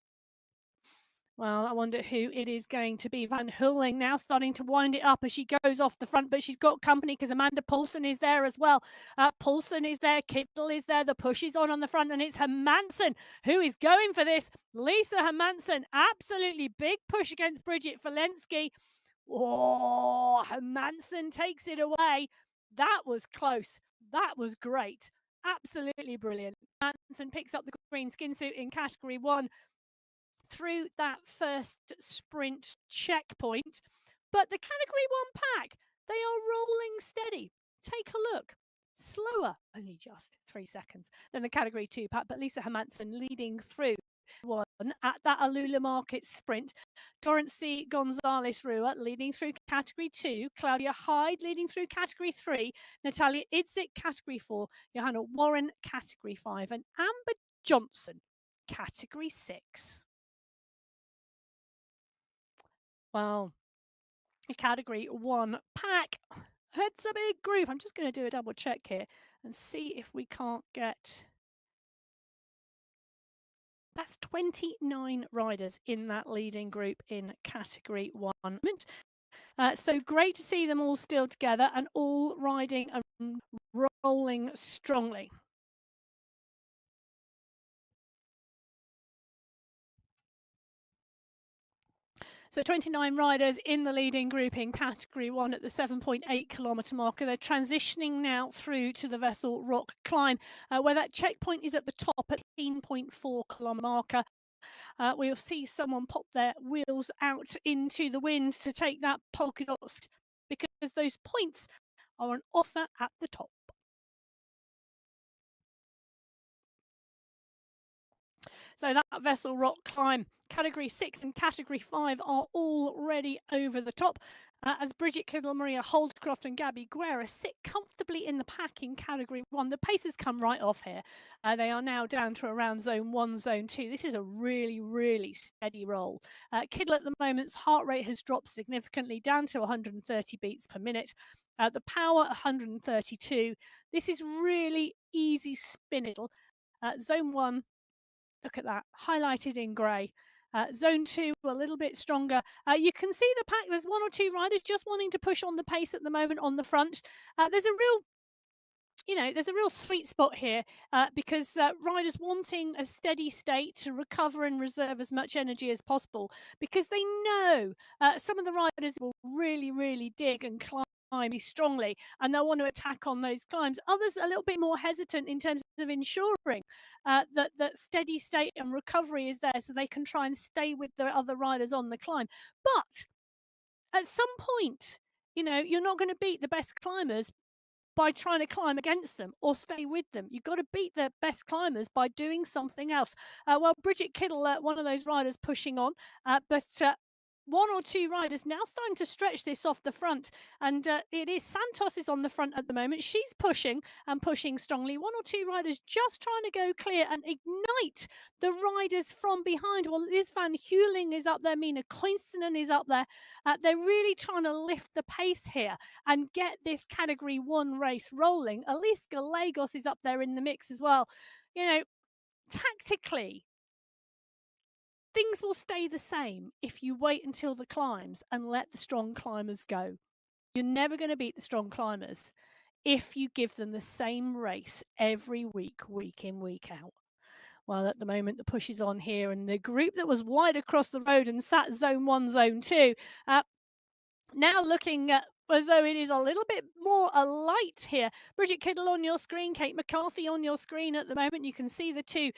Well, I wonder who it is going to be. Van Hulling now starting to wind it up as she goes off the front, but she's got company because Amanda Paulson is there as well. Paulson is there, Kittle is there, the push is on the front, and it's Hermansen who is going for this. Lisa Hermansen, absolutely big push against Bridget Walensky. Oh, Hermansen takes it away. That was close. That was great. Absolutely brilliant. Hermansen picks up the green skin suit in category 1 through that first sprint checkpoint. But the category 1 pack, they are rolling steady. Take a look. Slower, only just 3 seconds, than the category 2 pack, but Lisa Hermansen leading through one at that Alula Market sprint. Dorothy Gonzalez Rua leading through category 2, Claudia Hyde leading through category 3, Natalia Idzik category 4, Johanna Warren category 5, and Amber Johnson category 6. Well, category 1 pack. It's a big group. I'm just going to do a double check here and see if we can't get. That's 29 riders in that leading group in category 1. So great to see them all still together and all riding and rolling strongly. So 29 riders in the leading group in category 1 at the 7.8 kilometre marker. They're transitioning now through to the Vessel Rock climb, where that checkpoint is at the top at 18.4 kilometre marker. We'll see someone pop their wheels out into the wind to take that polka dot because those points are on offer at the top. So that Vessel Rock climb, category 6 and category 5 are already over the top. As Bridget Kittle, Maria Holdcroft and Gabby Guerra sit comfortably in the pack in category 1. The paces come right off here. They are now down to around zone 1, zone 2. This is a really, really steady roll. Kittle at the moment's heart rate has dropped significantly down to 130 beats per minute. The power 132. This is really easy spinning. Zone 1, look at that, highlighted in grey. Zone 2, a little bit stronger. You can see the pack. There's 1 or 2 riders just wanting to push on the pace at the moment on the front. There's a real sweet spot here because riders wanting a steady state to recover and reserve as much energy as possible because they know some of the riders will really, really dig and climb strongly and they'll want to attack on those climbs. Others a little bit more hesitant in terms of ensuring that steady state and recovery is there so they can try and stay with the other riders on the climb. But at some point, you're not going to beat the best climbers by trying to climb against them or stay with them. You've got to beat the best climbers by doing something else. Well, Bridget Kittle, one of those riders pushing on, but 1 or 2 riders now starting to stretch this off the front, and it is Santos is on the front at the moment. She's pushing and pushing strongly. 1 or 2 riders just trying to go clear and ignite the riders from behind. Well, Liz Van Heuling is up there, Mina Koinstinen is up there. They're really trying to lift the pace here and get this category 1 race rolling. Elise Gallegos is up there in the mix as well. Tactically, things will stay the same if you wait until the climbs and let the strong climbers go. You're never going to beat the strong climbers if you give them the same race every week in, week out. Well, at the moment, the push is on here, and the group that was wide across the road and sat zone 1, zone 2, now looking as though it is a little bit more alight here. Bridget Kittle on your screen, Kate McCarthy on your screen at the moment. You can see the 2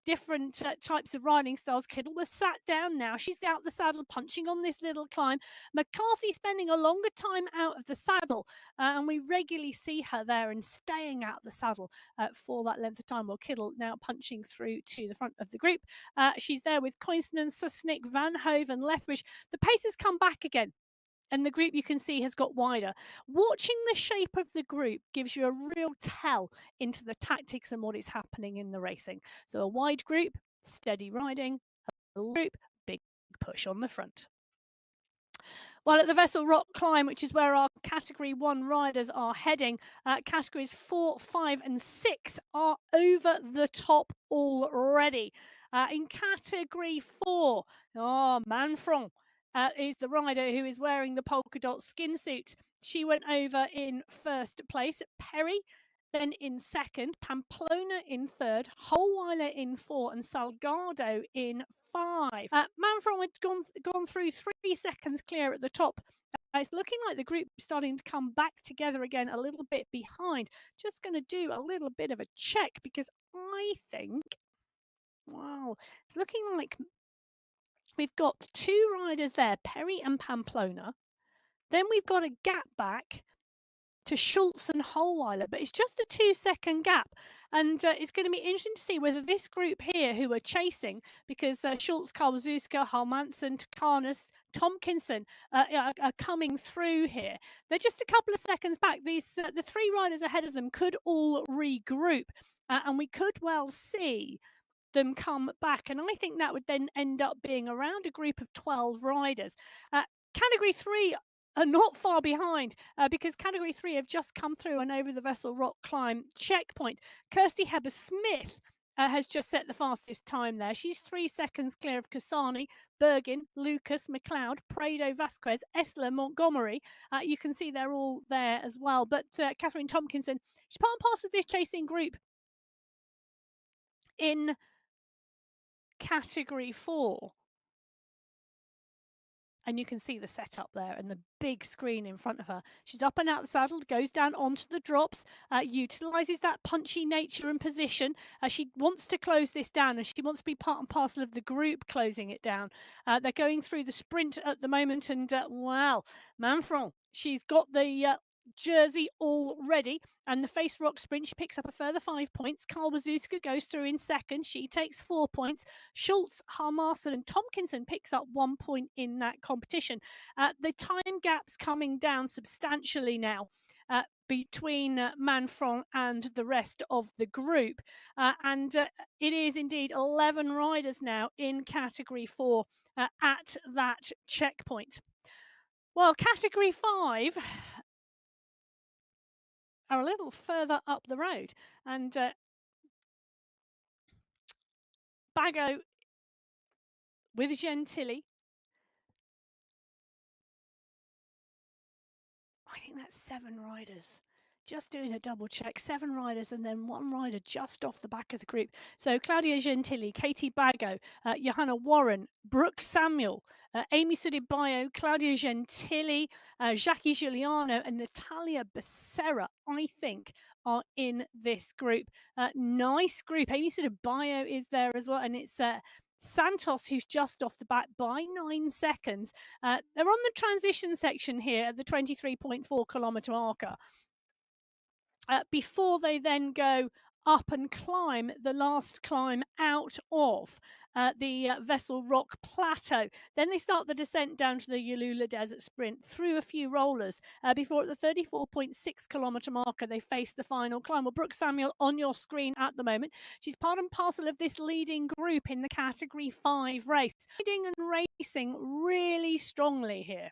different types of riding styles. Kittle was sat down now. She's out the saddle, punching on this little climb. McCarthy spending a longer time out of the saddle, and we regularly see her there and staying out the saddle for that length of time. Well, Kittle now punching through to the front of the group. She's there with Koinstinen, Susnick, Van Hove and Lethbridge. The pace has come back again. And the group, you can see, has got wider. Watching the shape of the group gives you a real tell into the tactics and what is happening in the racing. So a wide group, steady riding, a group, big push on the front. Well, at the Vessel Rock Climb, which is where our Category 1 riders are heading, Categories 4, 5 and 6 are over the top already. In Category 4, Manfron is the rider who is wearing the polka dot skin suit. She went over in first place. Perry then in second, Pamplona in third, Holweiler in four, and Salgado in five. Manfron had gone through 3 seconds clear at the top. It's looking like the group is starting to come back together again a little bit behind. Just going to do a little bit of a check because I think, wow, it's looking like we've got 2 riders there, Perry and Pamplona. Then we've got a gap back to Schultz and Holweiler, but it's just a 2-second gap. And it's going to be interesting to see whether this group here who are chasing, because Schultz, Karwazuska, Halmanson, Takanas, Tompkinson are coming through here. They're just a couple of seconds back. These the 3 riders ahead of them could all regroup, and we could well see them come back. And I think that would then end up being around a group of 12 riders. Category 3 are not far behind because Category 3 have just come through and over the Vessel Rock Climb checkpoint. Kirsty Heber-Smith has just set the fastest time there. She's 3 seconds clear of Kasani, Bergin, Lucas, McLeod, Prado, Vasquez, Esler, Montgomery. You can see they're all there as well. But Catherine Tompkinson, she's part and parcel of this chasing group in Category 4. And you can see the setup there and the big screen in front of her. She's up and out the saddle, goes down onto the drops, utilises that punchy nature and position. She wants to close this down and she wants to be part and parcel of the group closing it down. They're going through the sprint at the moment and, well, Manfron, she's got the jersey all ready, and the face rock sprint, she picks up a further 5 points. Karwazuska goes through in second, she takes 4 points. Schultz, Harmarson and Tompkinson picks up 1 point in that competition. The time gap's coming down substantially now between Manfron and the rest of the group, and it is indeed 11 riders now in Category 4 at that checkpoint. Well, Category 5 are a little further up the road, and Bago with Gentili. I think that's 7 riders. Just doing a double check, 7 riders and then 1 rider just off the back of the group. So Claudia Gentili, Katie Bago, Johanna Warren, Brooke Samuel, Amy Sudibayo, Claudia Gentili, Jackie Giuliano and Natalia Becerra, I think, are in this group. Nice group. Amy Sudibayo is there as well, and it's Santos, who's just off the back by 9 seconds. They're on the transition section here at the 23.4 kilometre marker. Before they then go up and climb the last climb out of the Vessel Rock Plateau. Then they start the descent down to the Yalula Desert Sprint through a few rollers before at the 34.6 kilometre marker they face the final climb. Well, Brooke Samuel on your screen at the moment. She's part and parcel of this leading group in the Category 5 race. Leading and racing really strongly here.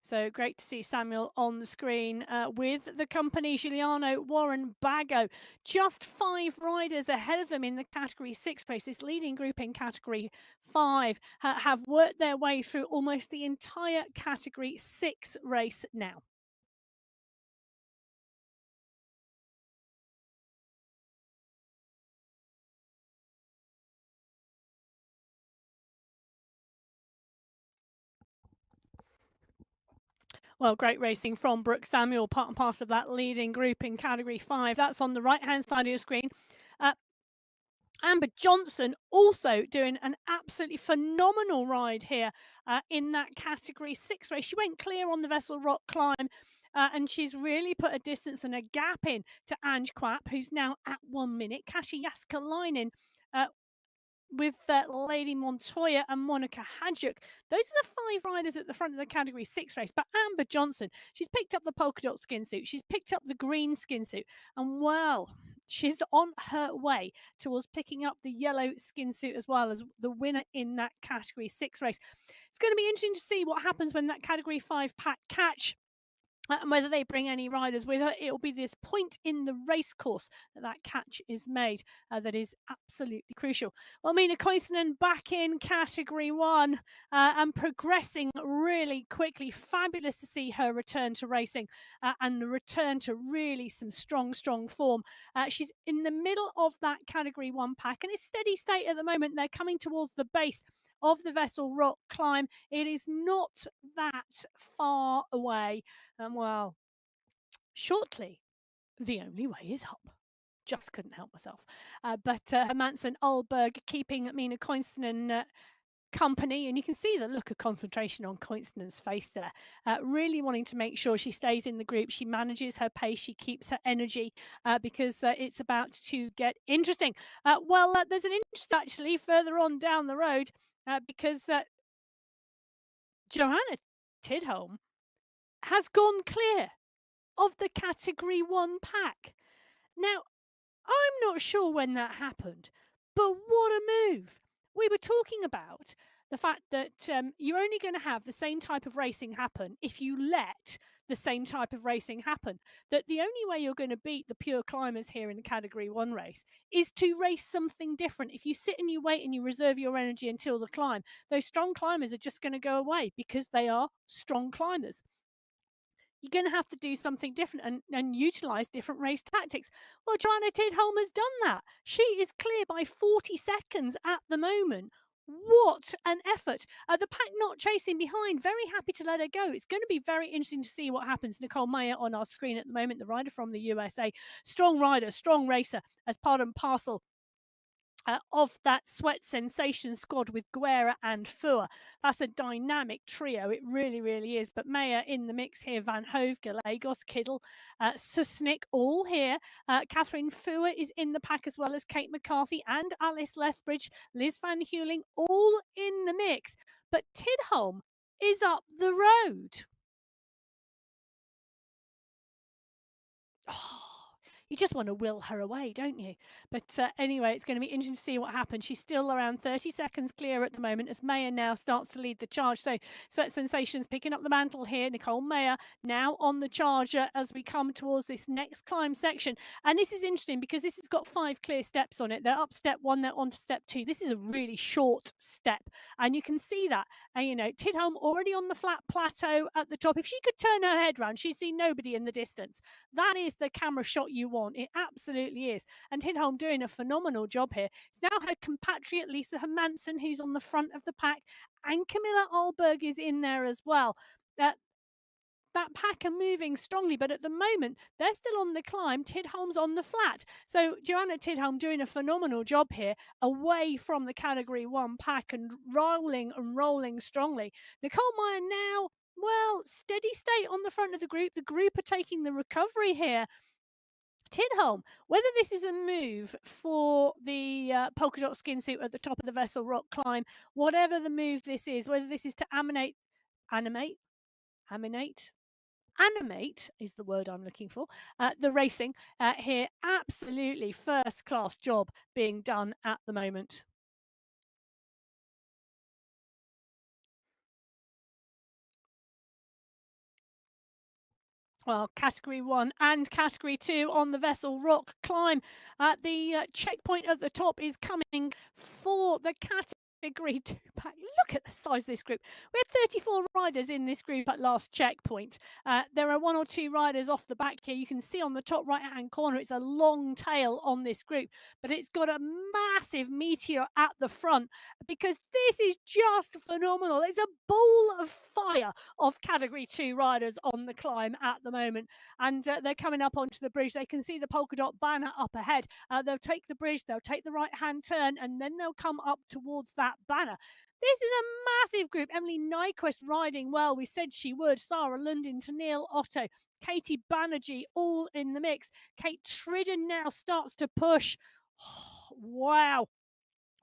So great to see Samuel on the screen with the company, Giuliano, Warren, Bago. Just 5 riders ahead of them in the Category 6 race. This leading group in Category 5 have worked their way through almost the entire Category 6 race now. Well, great racing from Brooke Samuel, part and parcel of that leading group in Category 5. That's on the right-hand side of your screen. Amber Johnson also doing an absolutely phenomenal ride here in that Category 6 race. She went clear on the Vessel Rock Climb and she's really put a distance and a gap in to Ange Quapp, who's now at 1 minute. Kasia Jaskalainen with Lady Montoya and Monica Hadjuk. Those are the 5 riders at the front of the Category 6 race. But Amber Johnson, she's picked up the polka dot skin suit. She's picked up the green skin suit. And well, she's on her way towards picking up the yellow skin suit as well as the winner in that Category 6 race. It's going to be interesting to see what happens when that Category 5 pack catch. And whether they bring any riders with her. It'll be this point in the race course that catch is made that is absolutely crucial. Well, Mina Koivunen back in Category 1 and progressing really quickly. Fabulous to see her return to racing and the return to really some strong form. She's in the middle of that Category 1 pack and it's steady state at the moment. They're coming towards the base of the Vessel Rock climb. It is not that far away. Well, shortly, the only way is up. Just couldn't help myself. But Hermansen Alberg keeping Mina Koivunen company, and you can see the look of concentration on Koivunen's face there, really wanting to make sure she stays in the group. She manages her pace, she keeps her energy because it's about to get interesting. There's an interest actually further on down the road because Johanna Tidholm has gone clear of the Category 1 pack. Now, I'm not sure when that happened, but what a move. We were talking about the fact that you're only going to have the same type of racing happen if you let the same type of racing happen. That the only way you're going to beat the pure climbers here in the Category 1 race is to race something different. If you sit and you wait and you reserve your energy until the climb, those strong climbers are just going to go away because they are strong climbers. You're going to have to do something different and utilize different race tactics. Well, Johanna Tidholm has done that. She is clear by 40 seconds at the moment. What an effort. The pack not chasing behind. Very happy to let her go. It's going to be very interesting to see what happens. Nicole Meyer on our screen at the moment, the rider from the USA. Strong rider, strong racer as part and parcel of that Sweat Sensation squad with Guerra and Fua. That's a dynamic trio. It really, really is. But Meyer in the mix here. Van Hove, Gallegos, Kiddle, Susnik, all here. Catherine Fua is in the pack as well as Kate McCarthy and Alice Lethbridge, Liz Van Heuling, all in the mix. But Tidholm is up the road. Oh, you just want to will her away, don't you? But anyway, it's going to be interesting to see what happens. She's still around 30 seconds clear at the moment as Meyer now starts to lead the charge. So Sweat Sensations picking up the mantle here. Nicole Meyer now on the charge as we come towards this next climb section. And this is interesting because this has got 5 clear steps on it. They're up step 1, they're on to step 2. This is a really short step. And you can see that. And, you know, Tidholm already on the flat plateau at the top. If she could turn her head round, she'd see nobody in the distance. That is the camera shot you want. It absolutely is. And Tidholm doing a phenomenal job here. It's now her compatriot Lisa Hermansen who's on the front of the pack, and Camilla Alberg is in there as well. That pack are moving strongly, but at the moment they're still on the climb. Tidholm's on the flat. So Johanna Tidholm doing a phenomenal job here away from the Category 1 pack and rolling strongly. Nicole Meyer now, well, steady state on the front of the group. The group are taking the recovery here. Tidholm, whether this is a move for the polka dot skin suit at the top of the Vessel Rock climb, whatever the move this is, whether this is to animate is the word I'm looking for, the racing here, absolutely first class job being done at the moment. Well, Category 1 and Category 2 on the Vessel Rock climb. The checkpoint at the top is coming for the Category 2 pack. Look at the size of this group. We had 34 riders in this group at last checkpoint. There are 1 or 2 riders off the back here. You can see on the top right-hand corner, it's a long tail on this group, but it's got a massive meteor at the front because this is just phenomenal. It's a ball of fire of Category 2 riders on the climb at the moment, and they're coming up onto the bridge. They can see the polka dot banner up ahead. They'll take the bridge, they'll take the right hand turn, and then they'll come up towards that banner. This is a massive group. Emily Nyquist riding well. We said she would. Sarah Lundin, Neil Otto, Katie Banerjee, all in the mix. Kate Tridden now starts to push. Oh, wow.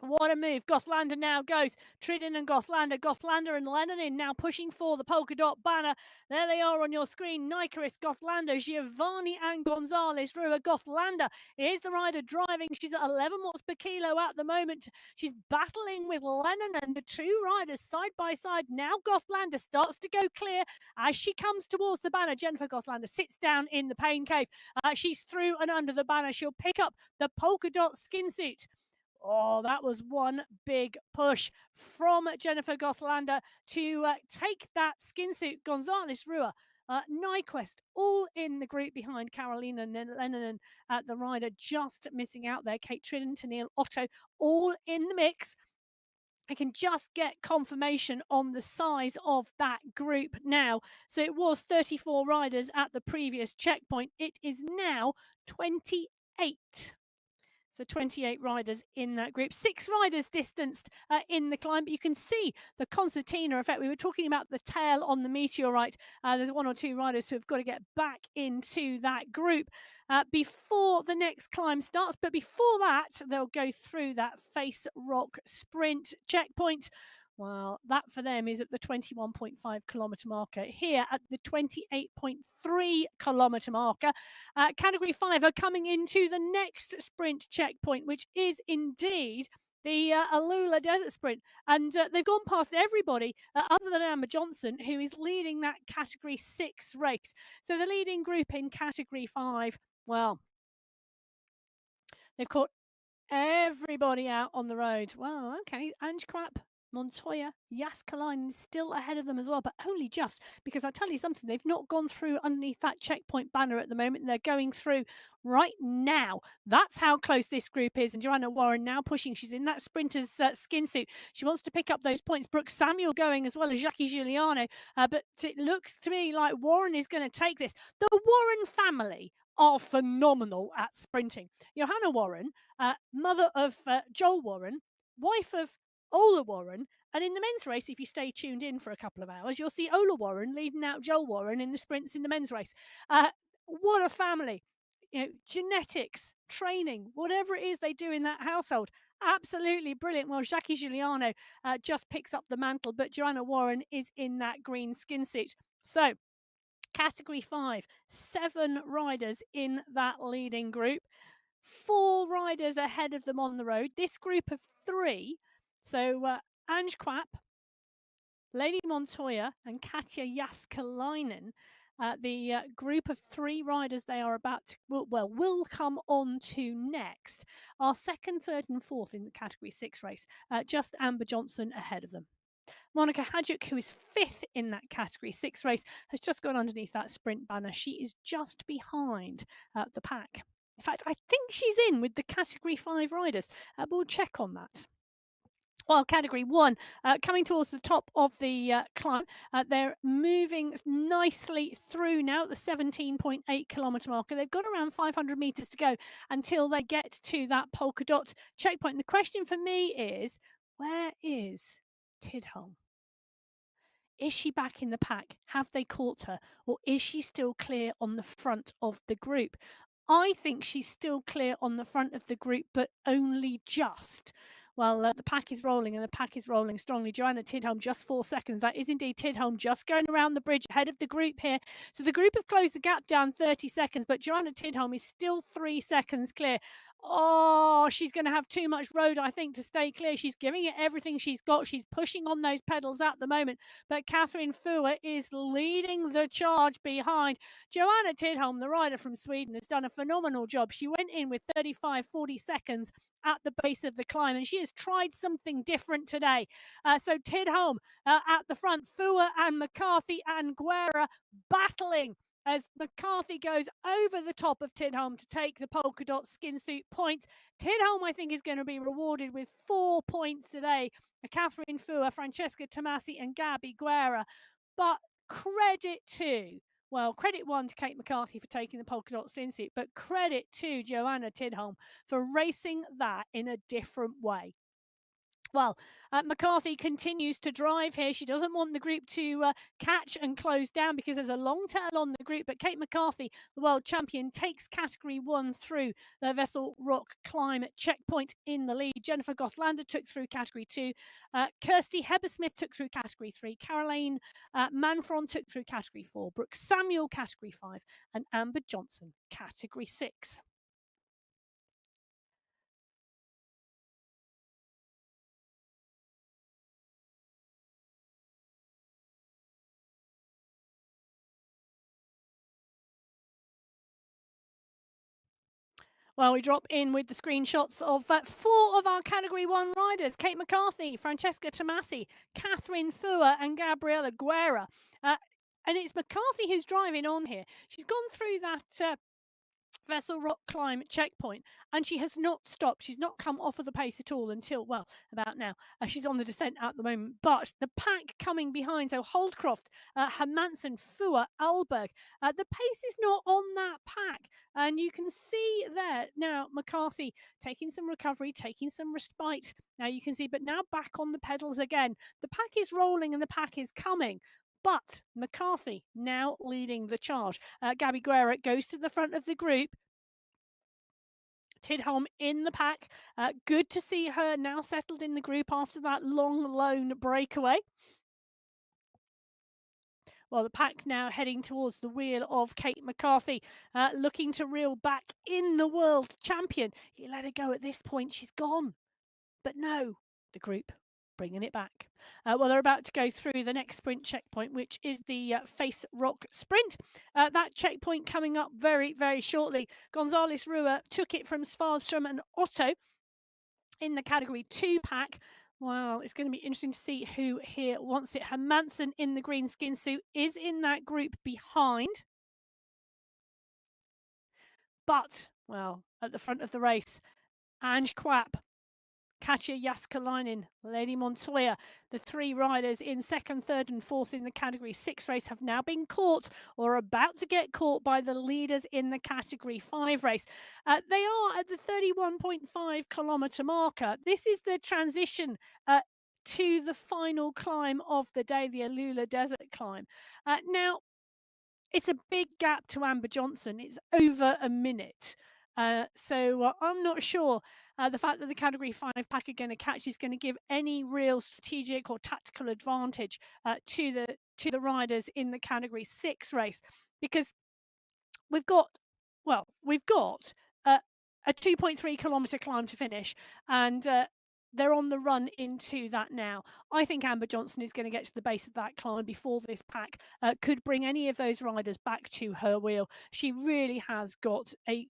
What a move. Gothlander now goes. Tridden and Gothlander. Gothlander and Lenin now pushing for the polka dot banner. There they are on your screen. Nyquist, Gothlander, Giovanni and Gonzalez. Rua Gothlander is the rider driving. She's at 11 watts per kilo at the moment. She's battling with Lennon and the two riders side by side. Now Gothlander starts to go clear as she comes towards the banner. Jennifer Gothlander sits down in the pain cave. She's through and under the banner. She'll pick up the polka dot skin suit. Oh, that was one big push from Jennifer Gothlander to take that skin suit. Gonzalez, Rua, Nyquist, all in the group behind Carolina Lennon, the rider just missing out there. Kate Tridden, Tennille Otto, all in the mix. I can just get confirmation on the size of that group now. So it was 34 riders at the previous checkpoint. It is now 28. So 28 riders in that group. 6 riders distanced in the climb, but you can see the concertina effect. We were talking about the tail on the meteorite. There's 1 or 2 riders who have got to get back into that group before the next climb starts. But before that, they'll go through that face rock sprint checkpoint. Well, that for them is at the 21.5 kilometre marker. Here at the 28.3 kilometre marker. Category 5 are coming into the next sprint checkpoint, which is indeed the Alula Desert Sprint. And they've gone past everybody other than Amber Johnson, who is leading that Category 6 race. So the leading group in Category 5, well, they've caught everybody out on the road. Well, okay, Ange Quap, Montoya, Jaskalainen is still ahead of them as well, but only just, because I tell you something, they've not gone through underneath that checkpoint banner at the moment. They're going through right now. That's how close this group is. And Joanna Warren now pushing. She's in that sprinter's skin suit. She wants to pick up those points. Brooke Samuel going as well as Jackie Giuliano. But it looks to me like Warren is going to take this. The Warren family are phenomenal at sprinting. Johanna Warren, mother of Joel Warren, wife of Ola Warren, and in the men's race, if you stay tuned in for a couple of hours, you'll see Ola Warren leading out Joel Warren in the sprints in the men's race. What a family. Genetics, training, whatever it is they do in that household, absolutely brilliant. Well, Jackie Giuliano just picks up the mantle, but Joanna Warren is in that green skin suit. So Category 5, 7 riders in that leading group, 4 riders ahead of them on the road. This group of 3, so Ange Quap, Lady Montoya and Katja Jaskalainen, the group of 3 riders they are about to, will come on to next, are 2nd, 3rd and 4th in the Category 6 race, just Amber Johnson ahead of them. Monica Hadjuk, who is 5th in that Category 6 race, has just gone underneath that sprint banner. She is just behind the pack. In fact, I think she's in with the Category 5 riders. We'll check on that. Well, Category 1, coming towards the top of the climb, they're moving nicely through now at the 17.8 kilometre marker. They've got around 500 metres to go until they get to that polka dot checkpoint. And the question for me is, where is Tidholm? Is she back in the pack? Have they caught her? Or is she still clear on the front of the group? I think she's still clear on the front of the group, but only just. Well, the pack is rolling, and the pack is rolling strongly. Joanna Tidholm, just 4 seconds. That is indeed Tidholm just going around the bridge ahead of the group here. So the group have closed the gap down 30 seconds, but Joanna Tidholm is still 3 seconds clear. Oh, she's going to have too much road, I think, to stay clear. She's giving it everything she's got. She's pushing on those pedals at the moment. But Catherine Fua is leading the charge behind. Joanna Tidholm, the rider from Sweden, has done a phenomenal job. She went in with 35, 40 seconds at the base of the climb, and she has tried something different today. So Tidholm at the front, Fua and McCarthy and Guerra battling as McCarthy goes over the top of Tidholm to take the polka dot skin suit points. Tidholm, I think, is going to be rewarded with 4 points today. Catherine Fua, Francesca Tomasi and Gabby Guerra. But credit one to Kate McCarthy for taking the polka dot skin suit, but credit to Joanna Tidholm for racing that in a different way. Well, McCarthy continues to drive here. She doesn't want the group to catch and close down because there's a long tail on the group. But Kate McCarthy, the world champion, takes category 1 through the Vessel Rock Climb checkpoint in the lead. Jennifer Gothlander took through category 2. Kirsty Hebersmith took through category 3. Caroline Manfron took through category 4. Brooke Samuel, category 5. And Amber Johnson, category 6. Well, we drop in with the screenshots of 4 of our Category 1 riders: Kate McCarthy, Francesca Tomasi, Catherine Fua and Gabriela Guerra. And it's McCarthy who's driving on here. She's gone through that Vessel Rock Climb checkpoint, and she has not stopped. She's not come off of the pace at all until, well, about now. She's on the descent at the moment, but the pack coming behind, so Holdcroft, Hermansen, Fua, Alberg, the pace is not on that pack, and you can see there now McCarthy taking some recovery, taking some respite. Now you can see, but now back on the pedals again. The pack is rolling and the pack is coming. But McCarthy now leading the charge. Gabby Guerra goes to the front of the group. Tidholm in the pack. Good to see her now settled in the group after that long lone breakaway. Well, the pack now heading towards the wheel of Kate McCarthy, looking to reel back in the world champion. You let her go at this point, she's gone. But no, the group bringing it back. Well, they're about to go through the next sprint checkpoint, which is the Face Rock Sprint. That checkpoint coming up very, very shortly. Gonzalez Rua took it from Svardström and Otto in the Category 2 pack. Well, it's going to be interesting to see who here wants it. Hermansen in the green skin suit is in that group behind. But, well, at the front of the race, Ange Quap, Katja Jaskalainen, Lady Montoya, the 3 riders in 2nd, 3rd and 4th in the Category 6 race have now been caught or are about to get caught by the leaders in the Category 5 race. They are at the 31.5 kilometre marker. This is the transition to the final climb of the day, the Alula Desert climb. Now, it's a big gap to Amber Johnson. It's over a minute. So I'm not sure the fact that the Category 5 pack are going to catch is going to give any real strategic or tactical advantage to the riders in the Category 6 race, because we've got a 2.3 kilometre climb to finish, and they're on the run into that now. I think Amber Johnson is going to get to the base of that climb before this pack could bring any of those riders back to her wheel. She really has got a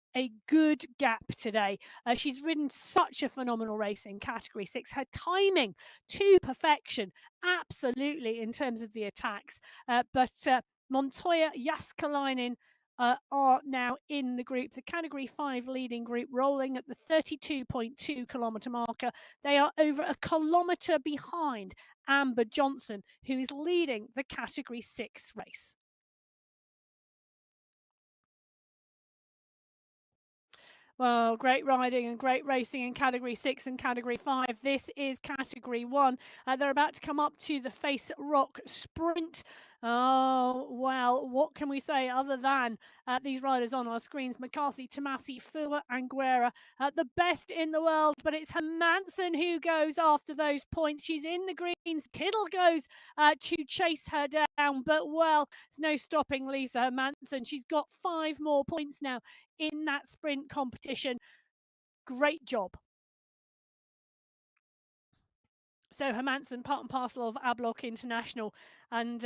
good gap today. She's ridden such a phenomenal race in Category 6. Her timing to perfection, absolutely, in terms of the attacks. But Montoya, Jaskalainen, are now in the group. The Category 5 leading group rolling at the 32.2 kilometre marker. They are over a kilometre behind Amber Johnson, who is leading the Category 6 race. Well, great riding and great racing in Category 6 and Category 5. This is Category 1. They're about to come up to the Face Rock Sprint. Oh, well, what can we say other than these riders on our screens? McCarthy, Tomasi, Fua and Guerra, the best in the world, but it's Hermansen who goes after those points. She's in the greens. Kittle goes to chase her down, but, well, there's no stopping Lisa Hermansen. She's got 5 more points now in that sprint competition. Great job. So Hermansen, part and parcel of Ablock International, and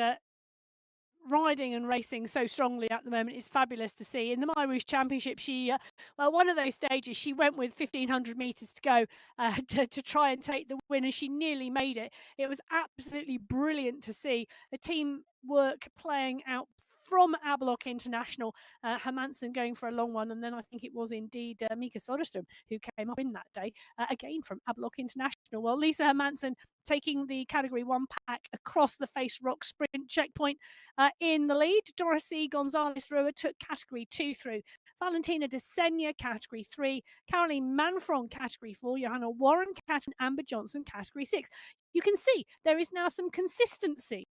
riding and racing so strongly at the moment is fabulous to see. In the MyWhoosh Championship, she, well, one of those stages, she went with 1,500 metres to go to try and take the win, and she nearly made it. It was absolutely brilliant to see the teamwork playing out from Aberlock International. Hermansen going for a long one, and then I think it was indeed Mika Soderstrom who came up in that day, again from Aberlock International. Well, Lisa Hermansen taking the Category 1 pack across the Face Rock Sprint checkpoint in the lead. Dorothy Gonzalez-Rua took Category 2 through. Valentina De Senya, Category 3. Caroline Manfron, Category 4. Johanna Warren, Category, Amber Johnson, Category 6. You can see there is now some consistency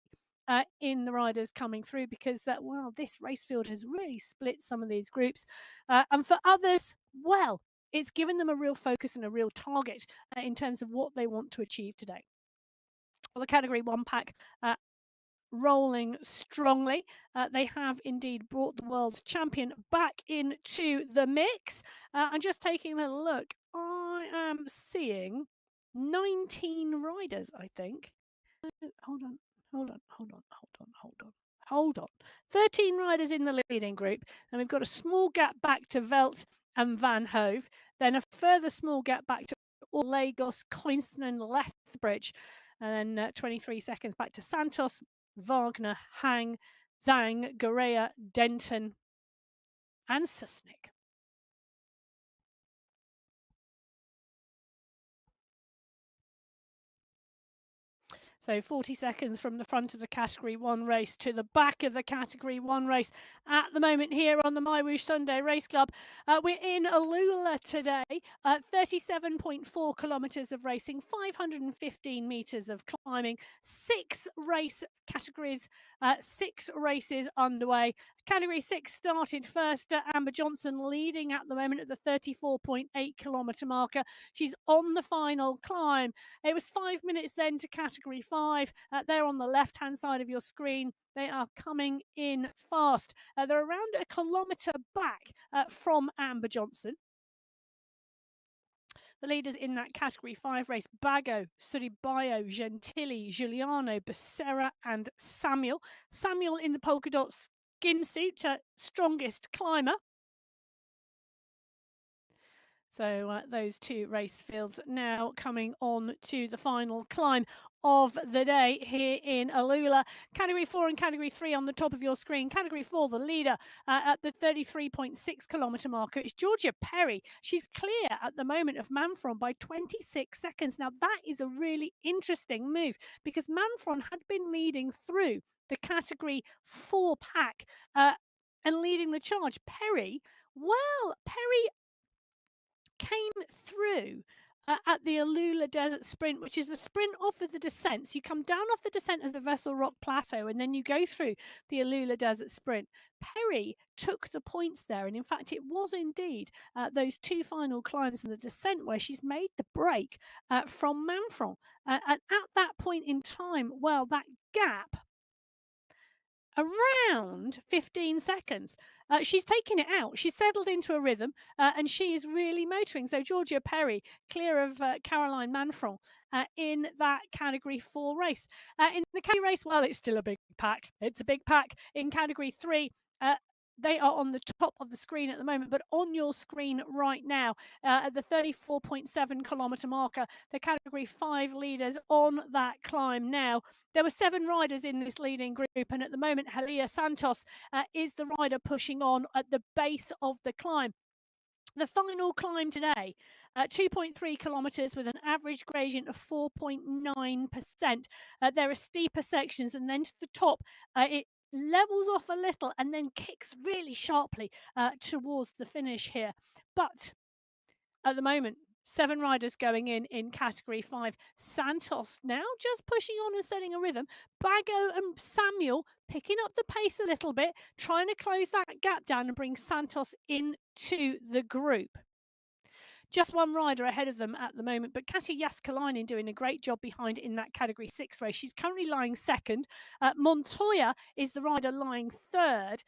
in the riders coming through because, well, this race field has really split some of these groups. And for others, well, it's given them a real focus and a real target in terms of what they want to achieve today. Well, the Category 1 pack rolling strongly. They have indeed brought the world champion back into the mix. I'm just taking a look. I am seeing 19 riders, I think. Hold on. 13 riders in the leading group, and we've got a small gap back to Velt and Van Hove, then a further small gap back to Lagos, Coinston and Lethbridge, and then 23 seconds back to Santos, Wagner, Hang, Zhang, Gorea, Denton and Susnik. So 40 seconds from the front of the Category 1 race to the back of the Category 1 race at the moment here on the MyWhoosh Sunday Race Club. We're in Alula today, 37.4 kilometres of racing, 515 metres of climbing, 6 race categories, 6 races underway. Category 6 started first. Amber Johnson leading at the moment at the 34.8 kilometre marker. She's on the final climb. It was 5 minutes then to Category 5. They're on the left-hand side of your screen. They are coming in fast. They're around a kilometre back from Amber Johnson. The leaders in that Category 5 race, Bago, Suribayo, Gentili, Giuliano, Becerra and Samuel. Samuel in the polka dot skin suit, strongest climber. So those 2 race fields now coming on to the final climb of the day here in Alula. Category 4 and Category 3 on the top of your screen. Category 4, the leader at the 33.6 kilometre marker is Georgia Perry. She's clear at the moment of Manfron by 26 seconds. Now that is a really interesting move because Manfron had been leading through the Category 4 pack and leading the charge. Perry came through at the Alula Desert Sprint, which is the sprint off of the descent. So you come down off the descent of the Vessel Rock Plateau and then you go through the Alula Desert Sprint. Perry took the points there, and in fact it was indeed those 2 final climbs in the descent where she's made the break from Manfron. And at that point in time, well, that gap around 15 seconds. She's taken it out. She's settled into a rhythm and she is really motoring. So Georgia Perry clear of Caroline Manfron in that Category 4 race. In the Category race, well, it's still a big pack. It's a big pack. In Category 3, they are on the top of the screen at the moment, but on your screen right now at the 34.7 kilometre marker, the Category 5 leaders on that climb now. There were 7 riders in this leading group, and at the moment, Halia Santos is the rider pushing on at the base of the climb. The final climb today, 2.3 kilometres with an average gradient of 4.9%. There are steeper sections, and then to the top, it levels off a little and then kicks really sharply towards the finish here. But at the moment, 7 riders going in Category 5. Santos now just pushing on and setting a rhythm. Bago and Samuel picking up the pace a little bit, trying to close that gap down and bring Santos into the group. Just 1 rider ahead of them at the moment, but Katja Jaskalainen doing a great job behind in that Category 6 race. She's currently lying second. Montoya is the rider lying third.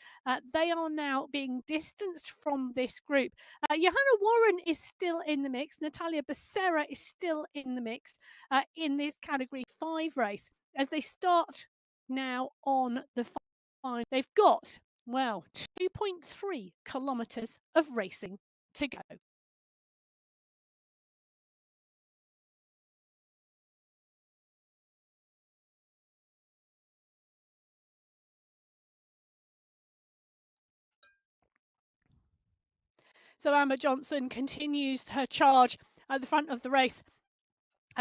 They are now being distanced from this group. Johanna Warren is still in the mix. Natalia Becerra is still in the mix in this Category 5 race as they start now on the 5. They've got, well, 2.3 kilometres of racing to go. So Amber Johnson continues her charge at the front of the race.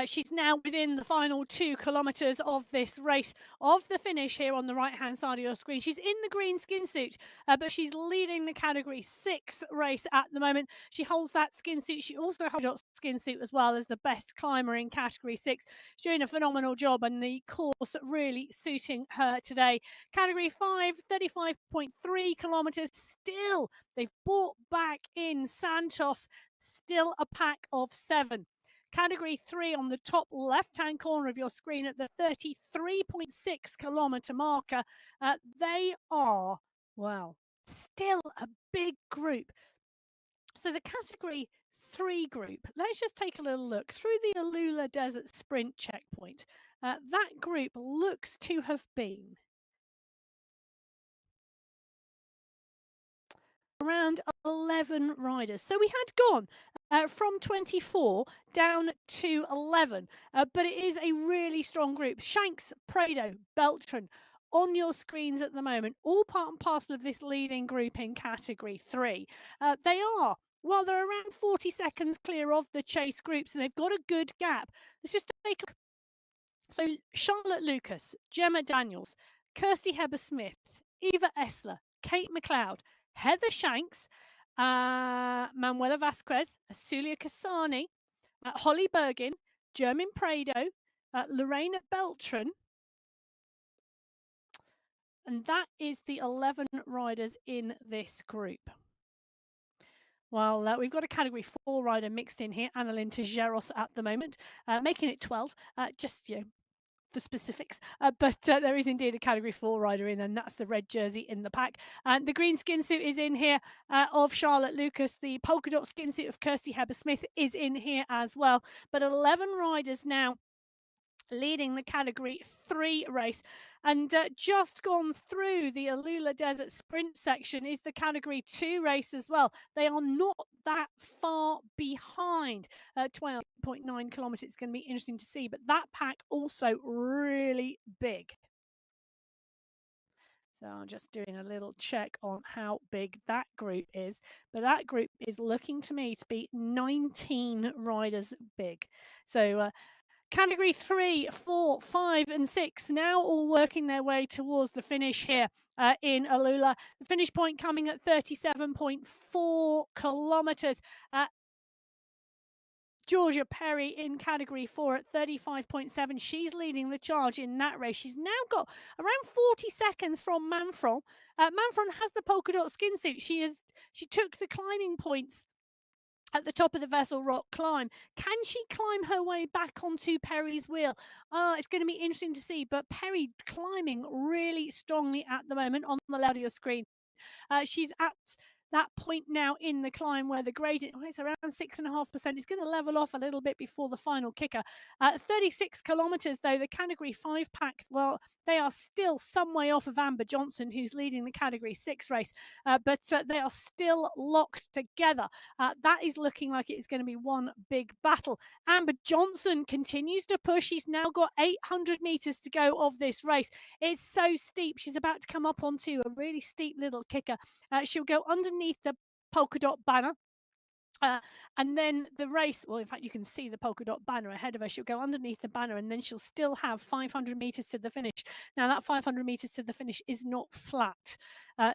She's now within the final 2 kilometres of this race, of the finish here on the right-hand side of your screen. She's in the green skin suit, but she's leading the Category 6 race at the moment. She holds that skin suit. She also holds that skin suit as well as the best climber in Category 6. She's doing a phenomenal job, and the course really suiting her today. Category 5, 35.3 kilometres. Still, they've brought back in Santos, still a pack of 7. Category 3 on the top left-hand corner of your screen at the 33.6 kilometre marker. They are, well, still a big group. So the Category 3 group, let's just take a little look through the Alula Desert Sprint checkpoint. That group looks to have been around 11 riders. So we had gone from 24 down to 11, but it is a really strong group. Shanks, Prado, Beltran on your screens at the moment, all part and parcel of this leading group in Category 3. They are, well, they're around 40 seconds clear of the chase group, so they've got a good gap. Let's just take a look. So Charlotte Lucas, Gemma Daniels, Kirsty Heber-Smith, Eva Essler, Kate McLeod, Heather Shanks, Manuela Vasquez, Asulia Kasani, Holly Bergin, Jermaine Prado, Lorena Beltran. And that is the 11 riders in this group. Well, we've got a Category 4 rider mixed in here, Annalyn Tejeros at the moment, making it 12, just, for specifics, but there is indeed a Category 4 rider in, and that's the red jersey in the pack. And the green skin suit is in here of Charlotte Lucas. The polka dot skin suit of Kirsty Heber-Smith is in here as well. But 11 riders now leading the Category 3 race. And just gone through the Alula Desert Sprint section is the Category 2 race as well. They are not that far behind. 12.9 kilometres. It's going to be interesting to see, but that pack also really big. So I'm just doing a little check on how big that group is. But that group is looking to me to be 19 riders big. So Category 3, 4, 5 and 6 now all working their way towards the finish here in Alula. The finish point coming at 37.4 kilometres. Georgia Perry in Category 4 at 35.7. She's leading the charge in that race. She's now got around 40 seconds from Manfron. Manfron has the polka dot skin suit. She took the climbing points at the top of the Vessel Rock climb. Can she climb her way back onto Perry's wheel? It's going to be interesting to see, but Perry climbing really strongly at the moment on the left of your screen. She's at that point now in the climb where the gradient, it's around 6.5%. It's going to level off a little bit before the final kicker. 36 kilometres, though, the Category 5 pack, well, they are still some way off of Amber Johnson, who's leading the Category 6 race, but they are still locked together. That is looking like it's going to be one big battle. Amber Johnson continues to push. She's now got 800 metres to go of this race. It's so steep. She's about to come up onto a really steep little kicker. She'll go underneath the polka dot banner. And then the race, well, in fact, you can see the polka dot banner ahead of her. She'll go underneath the banner, and then she'll still have 500 metres to the finish. Now, that 500 metres to the finish is not flat.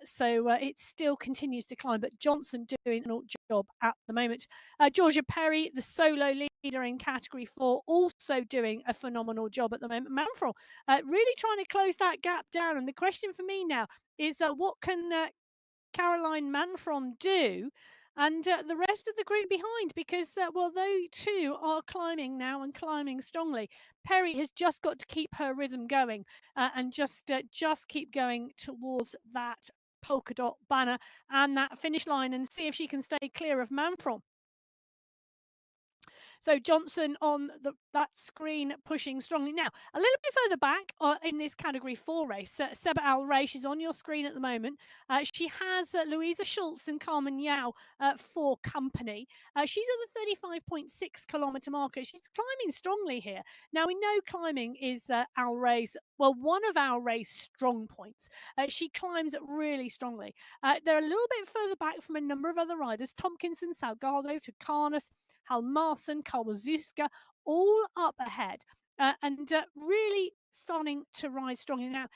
So it still continues to climb, but Johnson doing an job at the moment. Georgia Perry, the solo leader in Category 4, also doing a phenomenal job at the moment. Manfrel really trying to close that gap down. And the question for me now is what can Caroline Manfron do and the rest of the group behind, because well, they too are climbing now and climbing strongly. Perry has just got to keep her rhythm going and just keep going towards that polka dot banner and that finish line and see if she can stay clear of Manfron. So Johnson on that screen pushing strongly. Now, a little bit further back in this Category 4 race, Seba Al Ray, she's on your screen at the moment. She has Louisa Schultz and Carmen Yao for company. She's at the 35.6 kilometre marker. She's climbing strongly here. Now, we know climbing is Al Ray's, well, one of Al Ray's strong points. She climbs really strongly. They're a little bit further back from a number of other riders. Tompkinson, Salgado, Tucanis, Halmarson, Kawazuska, all up ahead and really starting to ride strongly. Now,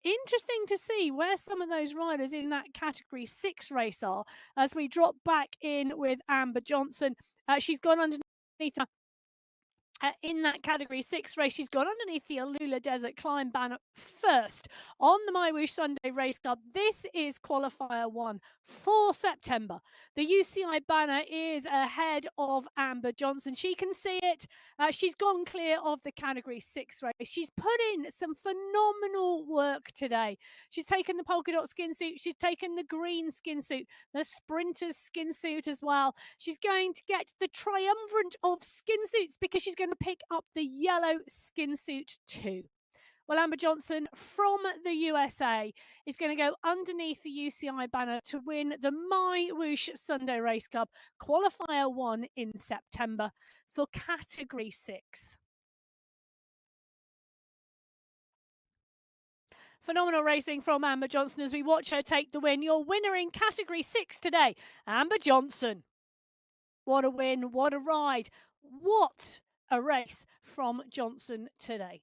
interesting to see where some of those riders in that Category 6 race are as we drop back in with Amber Johnson. She's gone underneath in that Category 6 race. She's gone underneath the Alula Desert Climb banner first on the MyWhoosh Sunday Race Club. This is Qualifier 1 for September. The UCI banner is ahead of Amber Johnson. She can see it. She's gone clear of the Category 6 race. She's put in some phenomenal work today. She's taken the polka dot skin suit. She's taken the green skin suit, the sprinter's skin suit as well. She's going to get the triumvirate of skin suits because she's going to pick up the yellow skin suit too. Well, Amber Johnson from the USA is going to go underneath the UCI banner to win the MyWhoosh Sunday Race Club Qualifier 1 in September for Category 6. Phenomenal racing from Amber Johnson as we watch her take the win. Your winner in Category 6 today, Amber Johnson. What a win, what a ride, what a race from Johnson today.